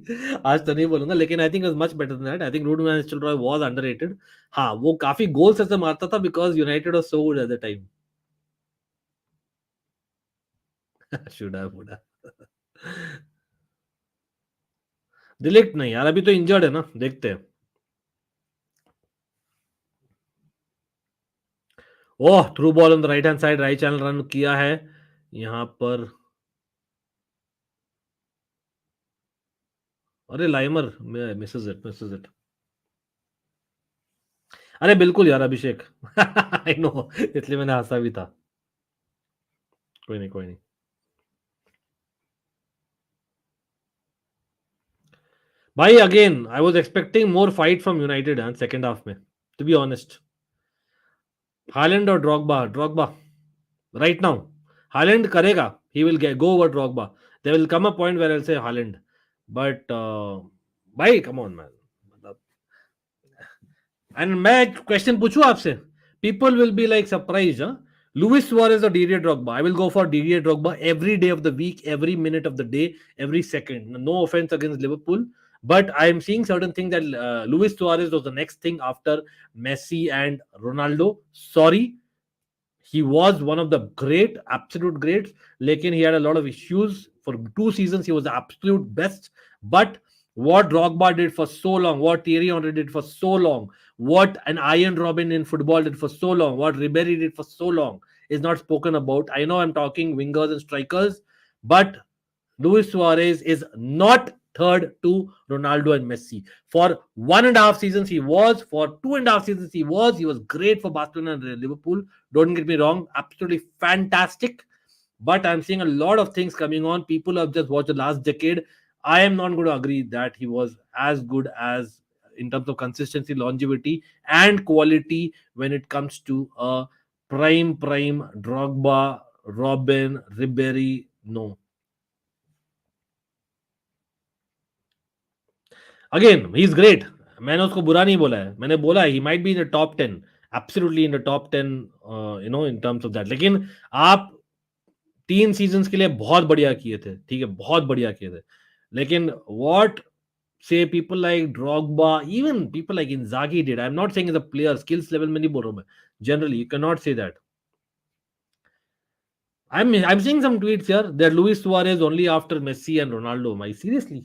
आज तो नहीं बोलूंगा, लेकिन I think it was much better than that. I think Rude van Nistelrooy was underrated. हाँ, वो काफी goals ऐसे मारता था because United was so good at the time. Should have, would have. De Ligt नहीं यार, अभी तो इंजर्ड है ना, देखते हैं। Oh, through ball on the right hand side, right channel run किया है यहाँ पर। अरे Laimer misses it, misses it. अरे बिल्कुल यार अभिषेक। आई नो, इसलिए मैंने हंसा भी था। कोई नहीं, कोई नहीं। भाई again I was expecting more fight from United second half में, टू बी ऑनेस्ट। हालैंड और Drogba, Drogba right now, Haaland करेगा, he will go over Drogba. There will come a point where I will say Haaland, but भाई come on man. And मैं एक question पूछूं आपसे, people will be like surprise, Luis Suarez or Didier Drogba? I will go for Didier Drogba every day of the week, every minute of the day, every second. No offense against Liverpool, but I am seeing certain things that Luis Suarez was the next thing after Messi and Ronaldo. Sorry, he was one of the great, absolute greats. Lekin he had a lot of issues. For 2 seasons, he was the absolute best. But what Drogba did for so long, what Thierry Henry did for so long, what an Iron Robin in football did for so long, what Ribéry did for so long is not spoken about. I know I'm talking wingers and strikers, but Luis Suarez is not third to Ronaldo and Messi. For 1.5 seasons, he was. For 2.5 seasons, he was. He was great for Barcelona and Liverpool. Don't get me wrong, absolutely fantastic. But I'm seeing a lot of things coming on. People have just watched the last decade. I am not going to agree that he was as good as in terms of consistency, longevity, and quality when it comes to a prime Drogba, Robin, Ribéry. No. Again he is great, मैंने उसको बुरा नहीं बोला है, मैंने बोला he might be in the top 10, absolutely in the top 10, in terms of that. लेकिन आप 3 सीजन्स के लिए बहुत बढ़िया किए थे, ठीक है, बहुत बढ़िया किए थे। लेकिन what say people like Drogba, even people like Inzaghi did, I am not saying as a player, skills level में नहीं बोल रहा हूं मैं, generally you can not say that. I'm seeing some tweets here that Luis Suarez only after Messi and Ronaldo. My seriously,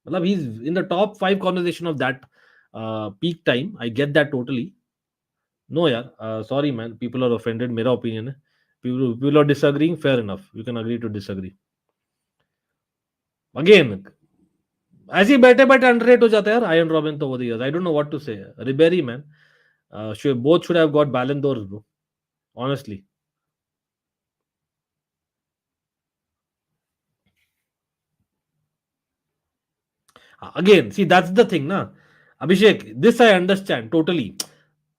मतलब he's in the top 5 conversation of that peak time. I get that totally. No यार, sorry man, people are offended. मेरा opinion है. People are disagreeing. Fair enough. You can agree to disagree. Again, ऐसे ही बैठे बैठे underrate हो जाता है यार आयरन रॉबिन तो over the years. I don't know what to say. Ribéry man, both should have got Ballon d'Ors, bro. Honestly. Again, see that's the thing, na. Abhishek, this I understand totally.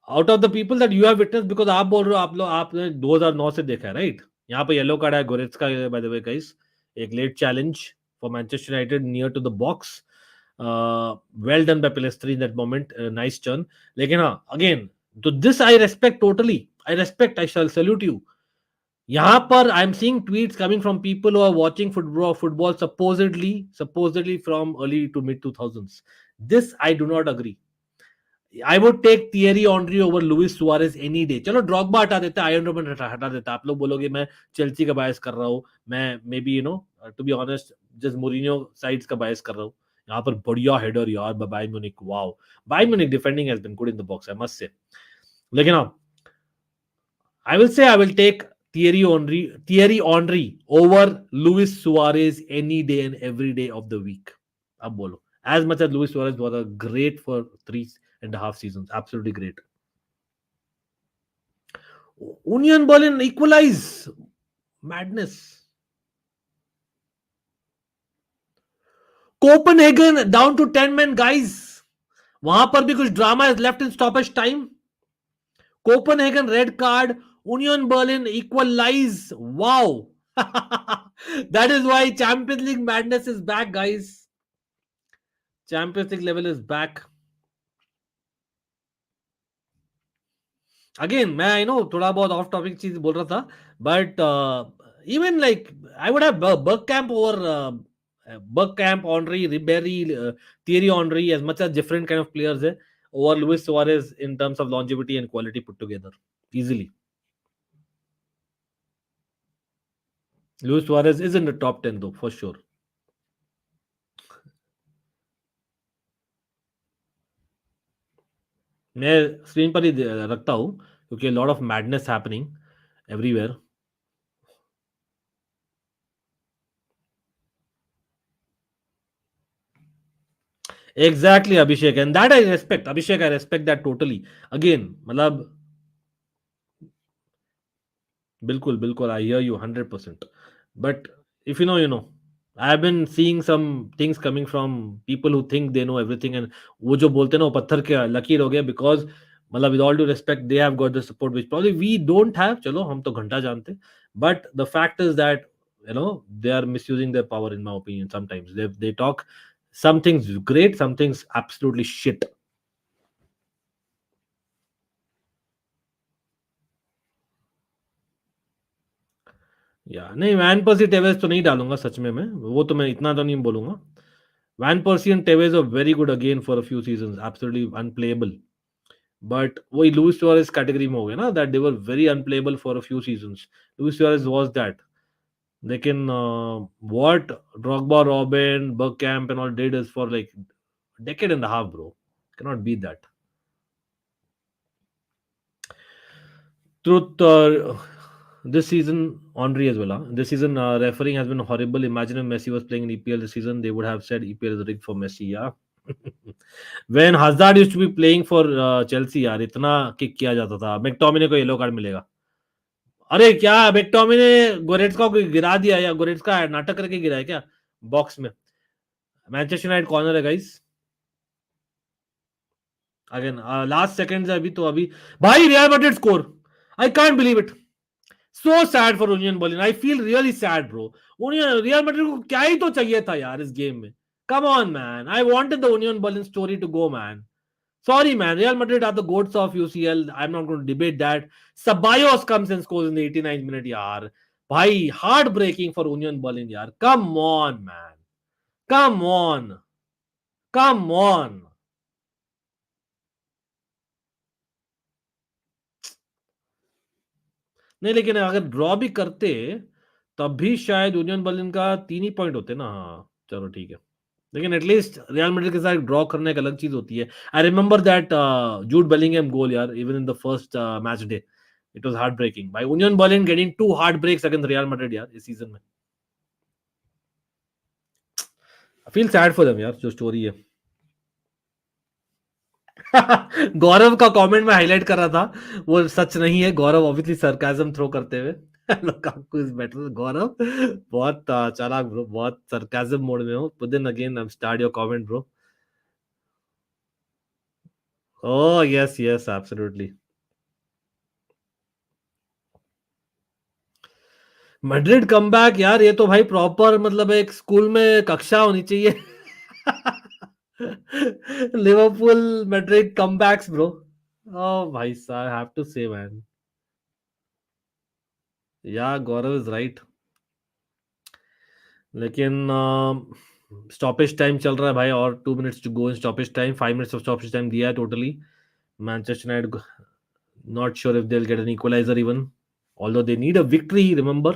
Out of the people that you have witness, because आप बोल रहे हो आप लोग आपने 2009 से देखा है, राइट? यहाँ पे येलो कार्ड है Goretzka, by the way guys, एक late challenge for Manchester United near to the box, well done by Pellistri in that moment, nice turn. लेकिन हाँ, अगेन तो this I respect totally, I respect, I shall salute you. यहाँ पर I am seeing tweets coming from people who are watching football supposedly from early to mid 2000s। This I do not agree. I would take Thierry Henry over Luis Suarez any day. चलो Drogba हटा देते, iron robin हटा देता, आप लोग बोलोगे मैं Chelsea का बायस कर रहा हूँ, मैं may be to be honest just Mourinho sides का बायस कर रहा हूँ। यहाँ पर बढ़िया हेडर यार, Bayern Munich, wow, Bayern Munich defending has been good in the box, I must say. लेकिन हाँ, I will say I will take Thierry Henry over Luis Suarez any day and every day of the week. अब बोलो, as much as Luis Suarez was a great for 3.5 seasons, absolutely great. Union Berlin equalize, madness. Copenhagen down to 10 men, guys. वहां पर भी कुछ drama is left in stoppage time. Copenhagen red card, Union Berlin equalize. Wow. That is why Champions League madness is back, guys. Champions League level is back. Again मैं I know थोड़ा बहुत of topic चीज बोल रहा था, but even like I would have Bergkamp over Bergkamp, Henry, Ribery, Thierry Henry, as much as different kind of players है, over Luis Suarez in terms of longevity and quality put together easily. Luis Suarez is in the top 10 though, for sure. मैं screen पर ही रखता हूँ क्योंकि lot of madness happening everywhere. Exactly, Abhishek, and that I respect. Abhishek, I respect that totally. Again, मतलब बिल्कुल बिल्कुल I hear you 100%. But if you know, you know, I have been seeing some things coming from people who think they know everything, and वो जो बोलते हैं ना वो पत्थर के लकीर हो गए, बिकॉज मतलब with all due respect they have got the support which probably we don't have. चलो हम तो घंटा जानते, but the fact is that you know they are misusing their power in my opinion. Sometimes they talk some things great, some things absolutely shit. या नहीं, van पर्सी टेवेस तो नहीं डालूंगा सच में मैं, वो तो मैं इतना तो नहीं बोलूंगा. Van Persie and Tevez are very good again for a few seasons, absolutely unplayable. But वही लुइस सुआरेज कैटेगरी में हो गया ना, that they were very unplayable for a few seasons. Luis Suarez was that. लेकिन what Drogba, Robin, Bergkamp and all did is for like decade and a half, bro. Cannot beat that. Truth, this season, Henry as well. Huh? This season, refereeing has been horrible. Imagine if Messi was playing in EPL this season, they would have said EPL is rigged for Messi. Yeah. When Hazard used to be playing for Chelsea, यार इतना kick किया जाता था. McTominay को yellow card मिलेगा. अरे क्या McTominay गोरेट्सका को गिरा दिया, या गोरेट्सका नाटक करके गिरा है क्या बॉक्स में? मैनचेस्टर यूनाइटेड कॉर्नर है गाइस. अगेन लास्ट सेकंड्स है अभी तो. अभी भाई real Madrid score. I can't believe it. So sad for Union Berlin. I feel really sad, bro. Real Madrid को क्या ही तो चाहिए था यार इस गेम में. Come on, man. I wanted the Union Berlin story to go, man. Sorry, man. Real Madrid are the goats of UCL. I'm not going to debate that. Ceballos comes and scores in the 89th minute, yaar. Bhai, heartbreaking for Union Berlin, yaar. Come on, man. Come on. Come on. नहीं, लेकिन अगर draw भी करते तब भी शायद union Berlin का 3 ही point होते ना. हाँ चलो ठीक है. लेकिन एटलीस्ट रियल मैड्रिड के साथ ड्रॉ करने एक अलग चीज होती है. I remember that Jude Bellingham goal यार, even in the first match day. It was heart breaking by Union Berlin getting 2 heart breaks against Real Madrid यार इस सीजन में. I feel sad for them यार, जो story है. गौरव का comment में highlight कर रहा था, वो सच नहीं है. गौरव ऑब्वियसली सरकाजम थ्रो करते हुए. Lukaku is better. गौरव बहुत चालाक ब्रो, बहुत सरकाजम मोड में हो. Put then again I am start your comment bro. Oh yes yes absolutely. Madrid comeback यार, ये तो भाई प्रॉपर मतलब एक स्कूल में कक्षा होनी चाहिए. Liverpool Madrid comebacks bro. Oh भाई साहब, have to say man. Yeah Gaurav is right. लेकिन स्टॉपेज टाइम चल रहा है भाई, और 2 minutes to go in stoppage time. 5 minutes of stoppage time दिया है totally. Manchester United not sure if they'll get an equalizer even, although they need a victory, remember.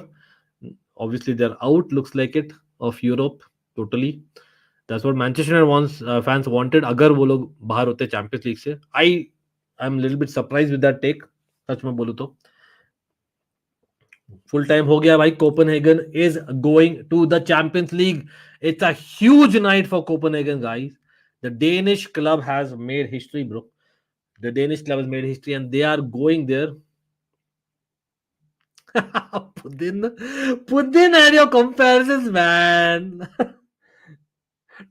Obviously they're out, looks like it, of Europe totally. That's what Manchester United wants, fans wanted. अगर वो लोग बाहर होते champions league से. I'm a little bit surprised with that take, सच में बोलूं तो. Full time हो गया भाई. Copenhagen is going to the Champions League. It's a huge night for Copenhagen guys. The Danish club has made history bro. The Danish club has made history and they are going there. Putin and your comparisons, man.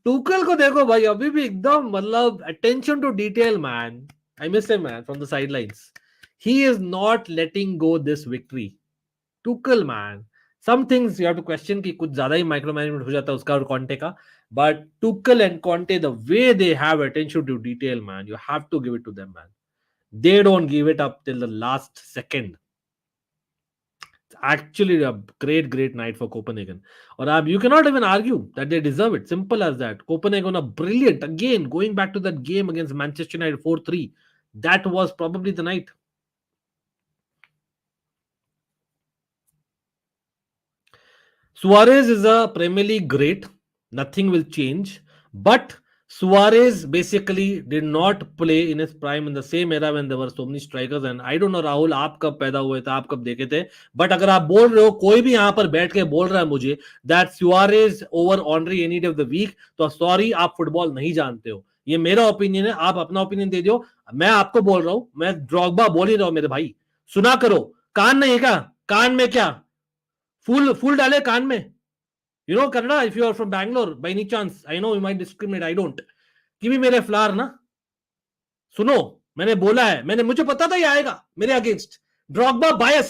Tuchel को देखो भाई, अभी भी एकदम मतलब attention to detail, man. I miss him, man, from the sidelines. He is not letting go this victory. Tuchel, man. Some things you have to question कि कुछ ज्यादा ही माइक्रो मैनेजमेंट हो जाता है उसका और कॉन्टे का. But Tuchel and Conte, the way they have attention to detail, man, you have to give it to them, man. They don't give it up till the last second. It's actually a great, great night for Copenhagen. Or you cannot even argue that they deserve it. Simple as that. Copenhagen are brilliant. Again, going back to that game against Manchester United 4-3, that was probably the night. Suarez is a Premier League great. Nothing will change. But Suarez basically did not play in his prime in the same era when there were so many strikers. And I don't know Rahul आप कब पैदा हुए थे, आप कब देखे थे, but अगर आप बोल रहे हो, कोई भी यहां पर बैठ के बोल रहा है मुझे that Suarez over Henry any day of the week, तो सॉरी, आप फुटबॉल नहीं जानते हो. ये मेरा ओपिनियन है, आप अपना ओपिनियन दे दो. मैं आपको बोल रहा हूं, मैं ड्रॉगबा बोल ही रहा हूं मेरे भाई. सुना करो. कान नहीं है क्या? कान में क्या फूल फूल डाले कान में? You know Kannada, if you are from Bangalore, by any chance, I know you might discriminate, I don't. कि भी मेरे फ्लार ना सुनो, मैंने बोला है, मैंने मुझे पता था ये आएगा मेरे अगेंस्ट. ड्रॉगबा बायस,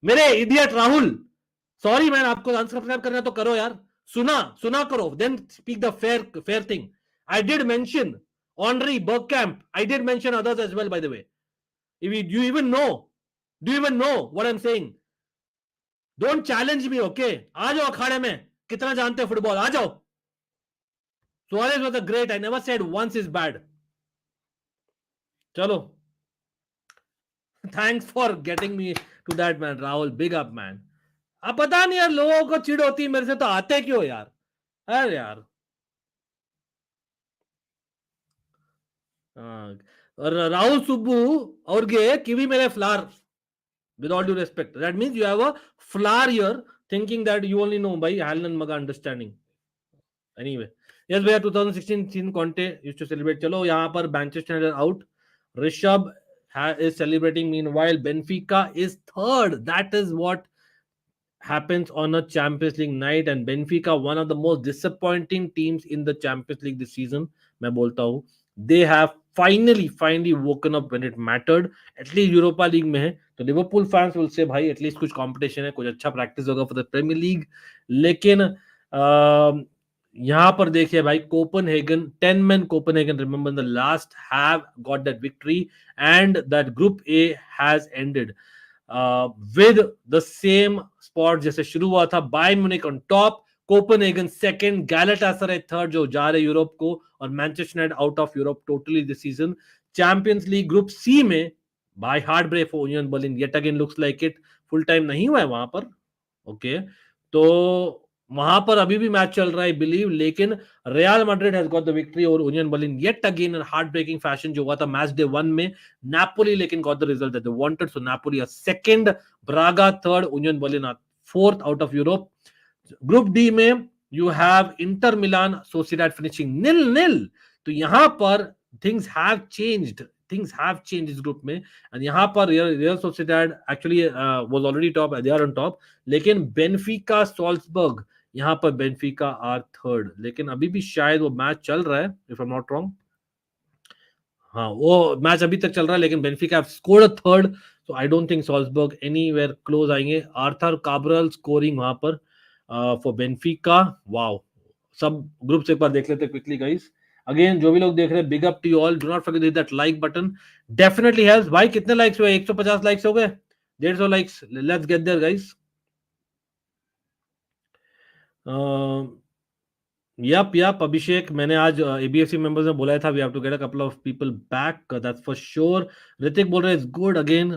मेरे इडियट राहुल. सॉरी मैन, आपको अनसब्सक्राइब करना तो करो यार. सुना सुना करो, then speak the fair thing. I did mention Henri Bergkamp. I did mention others as well, by the way. If you, do you even know? Do you even know what I'm saying? Don't challenge me, okay? आ जाओ अखाड़े में, कितना जानते हो football, आ जाओ. Suarez was a great. I never said once is bad. चलो. Thanks for getting me to that, man. Rahul, big up, man. अब पता नहीं यार, लोगों को चिढ़ होती है मेरे से, तो आते क्यों यार? अरे यार. और राहुल सुब्बू और गे किवी मेरे flour. With all due respect, that means you have a flower here, thinking that you only know by Haaland Maga understanding. Anyway, yes, भैया 2016 scene Conte used to celebrate. चलो यहाँ पर Manchester United out. Rishabh is celebrating. Meanwhile, Benfica is third. That is what happens on a Champions League night. And Benfica, one of the most disappointing teams in the Champions League this season. मैं बोलता हूँ, they have finally woken up when it mattered. At least Europa League में है, तो Liverpool fans will say भाई at least कुछ competition है, कुछ अच्छा practice होगा for the Premier League. लेकिन यहाँ पर देखिए भाई, Copenhagen, 10 men Copenhagen, remember in the last, have got that victory, and that Group A has ended with the same spot जैसे शुरू हुआ था. Bayern Munich on top, Copenhagen second, Galatasaray third जो जा रहे यूरोप को, और Manchester United out of Europe totally this season. Champions League Group C में by hard break for Union Berlin yet again looks like it. Full time नहीं हुआ है वहां पर, ओके तो वहां पर अभी भी मैच चल रहा है बिलीव, लेकिन Real Madrid has got the victory और Union Berlin yet again in heart breaking fashion जो हुआ था मैच डे 1 में. नापोली लेकिन got the result that they wanted, so Napoli are second, Braga third, Union Berlin are fourth out of Europe. Group D में you have Inter Milan Sociedad finishing 0-0. तो यहां पर things have changed इस group में. And यहां पर real Sociedad actually was already top, they are on top, लेकिन Benfica Salzburg, यहां पर बेनफिका आर थर्ड. लेकिन अभी भी शायद वो मैच चल रहा है, if I am not wrong. हाँ, वो मैच अभी तक चल रहा है, लेकिन Benfica have scored a third, so I don't think Salzburg anywhere close आएंगे. आर्थर काब्रल स्कोरिंग वहां पर फॉर बेनफिका. वाओ. सब ग्रुप से एक बार देख लेते क्विकली गाइस. अगेन जो भी लोग देख रहे हैं, big up to you all. Do not forget that like button, definitely helps. भाई कितने लाइक्स हुए? 150 लाइक्स हो गए, 150 likes. Let's get there guys. Yup Abhishek, मैंने आज एबीएफसी मेंबर्स ने बोला था we have to get a couple of people back, that's for sure. Hrithik बोल रहे is good. Again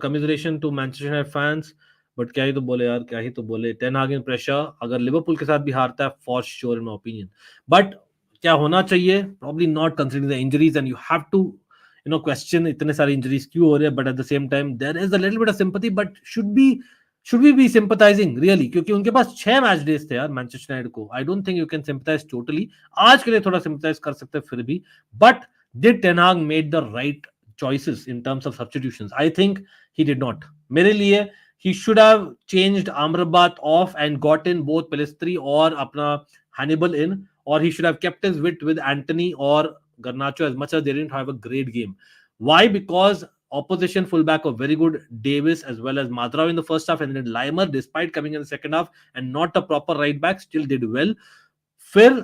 commiseration to Manchester United fans, but क्या ही तो बोले यार, क्या ही तो बोले. टेन हाग इन प्रेशर, अगर लिवरपूल के साथ भी हारता है for sure in my opinion. But क्या होना चाहिए, probably not considering the injuries, and you have to question इतने सारे इंजरीज क्यों हो रहे हैं. But at the same time there is a little bit of sympathy, but should we be sympathising really, क्योंकि उनके पास 6 मैच डेज थे यार मैनचेस्टर यूनाइटेड को. आई don't think you can sympathise totally. आज के लिए थोड़ा सिंपैथाइज कर सकते हैं फिर भी, बट डिड टेन हाग made the right choices in terms of substitutions? I think he did not. मेरे लिए he should have changed Amrabat off and gotten both Pelistri or अपना Hannibal in, or he should have kept his wit with Anthony or Garnacho as much as they didn't have a great game. Why? Because opposition fullback were very good, Davis as well as Madrao in the first half, and then Limer, despite coming in the second half and not a proper right back, still did well. फिर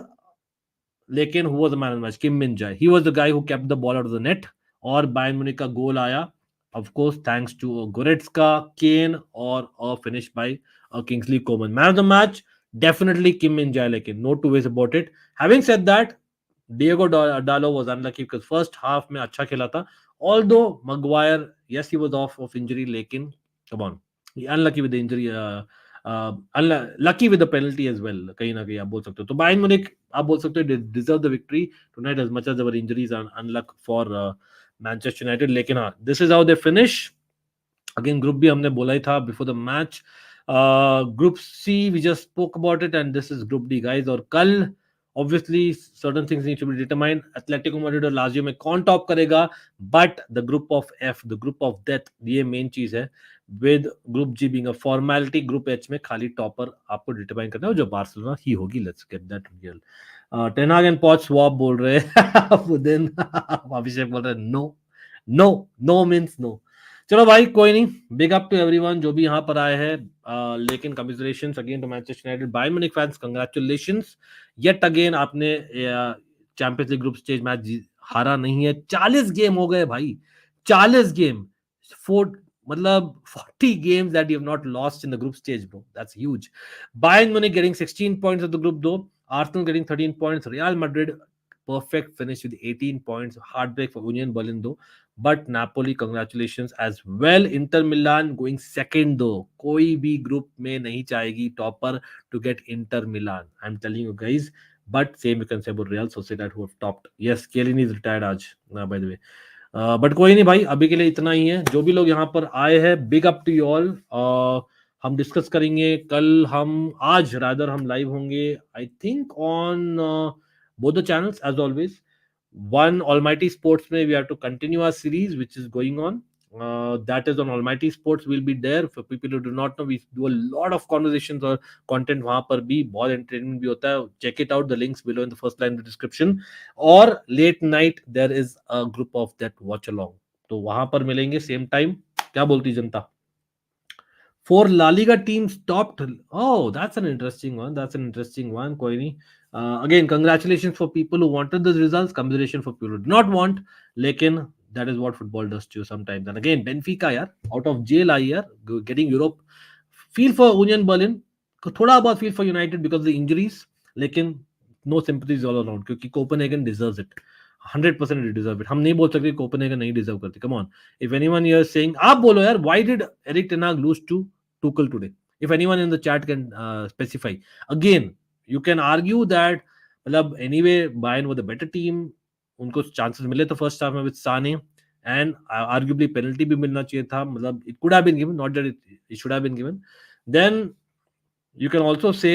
लेकिन who was the man of the match? Kim Min-jae. He was the guy who kept the ball out of the net. और Bayern Munich का goal आया of course thanks to Goretzka, Kane और a finish by Kingsley Coman. Man of the match definitely Kim Min Jae, लेकिन no two ways about it. Having said that, Diogo Dalot was unlucky because first half में अच्छा खेला था. Although Maguire, yes he was off injury, लेकिन come on, unlucky with the injury lucky with the penalty as well, कहीं ना कहीं आप बोल सकते हो। तो बायर्न म्यूनिख आप बोल सकते हो deserve the victory tonight as much as their injuries and unluck for Manchester United. लेकिन हाँ, this is how they finish. Again group B हमने बोला ही था before the match. Group C we just spoke about it and this is group D guys. और कल obviously certain things need to be determined, Atletico Madrid और Lazio में कौन top करेगा, but the group of F, the group of death, ये main चीज है। With group G being a formality, group H में खाली टॉपर आपको डिटरमाइन करना है जो बार्सिलोना ही होगी। Let's get that real. Ten Hag and Poch swap बोल रहे हैं देन अभिषेक बोल रहे हैं no no no means no. चलो भाई कोई नहीं, बिग अप टू एवरीवन जो भी यहाँ पर आए हैं। लेकिन congratulations again to Manchester United, Bayern Munich fans congratulations yet again. आपने Champions League group stage match हारा नहीं है। 40 गेम हो गए भाई, 40 गेम, 4 मतलब 40 games that you have not lost in the group stage, bro. That's huge. Bayern Munich getting 16 points of the group though. Arsenal getting 13 points. Real Madrid perfect finish with 18 points. Heartbreak for Union Berlin though. But Napoli, congratulations as well. Inter Milan going second though. कोई भी group में नहीं चाहेगी topper to get Inter Milan. I'm telling you guys. But same you can say about Real Sociedad who have topped. Yes, Chiellini is retired आज, by the way. But कोई नहीं भाई, अभी के लिए इतना ही है। जो भी लोग यहाँ पर आए हैं, big up to you all. हम डिस्कस करेंगे कल, हम आज रादर हम लाइव होंगे I think on both the channels as always. One Almighty Sports में we have to continue our series which is going on. That is on Almighty Sports, will be there for people who do not know. We do a lot of conversations और content वहां पर भी बहुत entertainment भी होता है। Check it out, the links below in the first line of the description. और late night there is a group of that watch along, तो वहां पर मिलेंगे सेम टाइम। क्या बोलती जनता? 4 La Liga teams topped. Oh, that's an interesting one. That's an interesting one. कोई नहीं। Again, congratulations for people who wanted the results. Congratulations for people who did not want. लेकिन that is what football does to you sometimes. And again, Benfica यार out of jail आई यार, getting Europe. Feel for Union Berlin. थोड़ा बहुत feel for United because of the injuries. लेकिन no sympathies all around क्योंकि Copenhagen deserves it. 100% they deserve it. हम नहीं बोल सकते Copenhagen नहीं deserve करती. Come on. If anyone here is saying, आप बोलो यार, why did Erik ten Hag lose to Tuchel today? If anyone in the chat can specify. Again, you can argue that मतलब anyway Bayern were the better team. उनको chances मिले तो first half में with Sane and arguably penalty भी मिलना चाहिए था। मतलब it could have been given, not that it should have been given. Then you can also say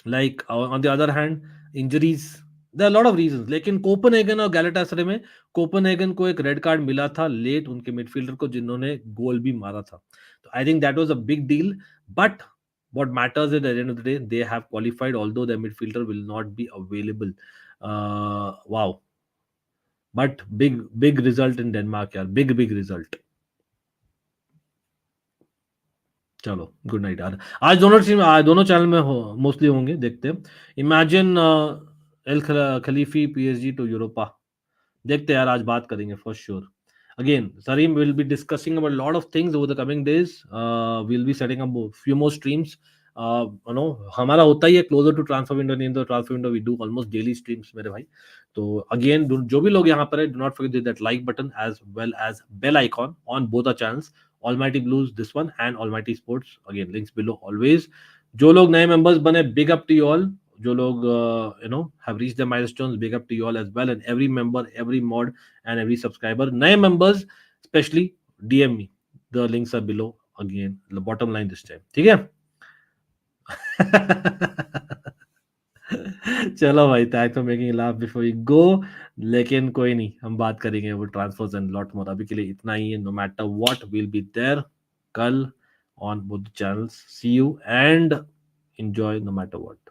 like on the other hand injuries, there are a lot of reasons। लेकिन Copenhagen और गैलाटासरे में Copenhagen को एक red card मिला था late उनके midfielder को जिन्होंने गोल भी मारा था। तो I think that was a big deal, but what matters is at the end of the day they have qualified although their midfielder will not be available. Wow, but big result in Denmark यार, big result। चलो good night यार। आज दोनों team दोनों channel में mostly होंगे, देखते हैं। Imagine Al Khelaifi PSG to Europa, देखते हैं यार, आज बात करेंगे for sure. Again Sarim will be discussing about a lot of things over the coming days. We'll be setting up a few more streams. हमारा होता ही है क्लोजर टू ट्रांसफर विंडो, नहीं तो transfer window we do almost daily streams मेरे भाई। तो again जो भी लोग यहाँ पर है, do not forget that like button as well as bell icon on both our channels, Almighty Blues this one and Almighty Sports, again links below always. जो लोग नए मेंबर्स बने, big up to you all. जो लोग have reached the milestones, big up to you all as well, and every member, every mod and every subscriber. नए members especially DM me, the links are below again, the bottom line this time, ठीक है। चलो भाई, thanks for making laugh before we go. लेकिन कोई नहीं, हम बात करेंगे वो ट्रांसफर्स एंड लॉट मोर। अभी के लिए इतना ही है। No matter what, will be there कल on both channels. See you and enjoy no matter what.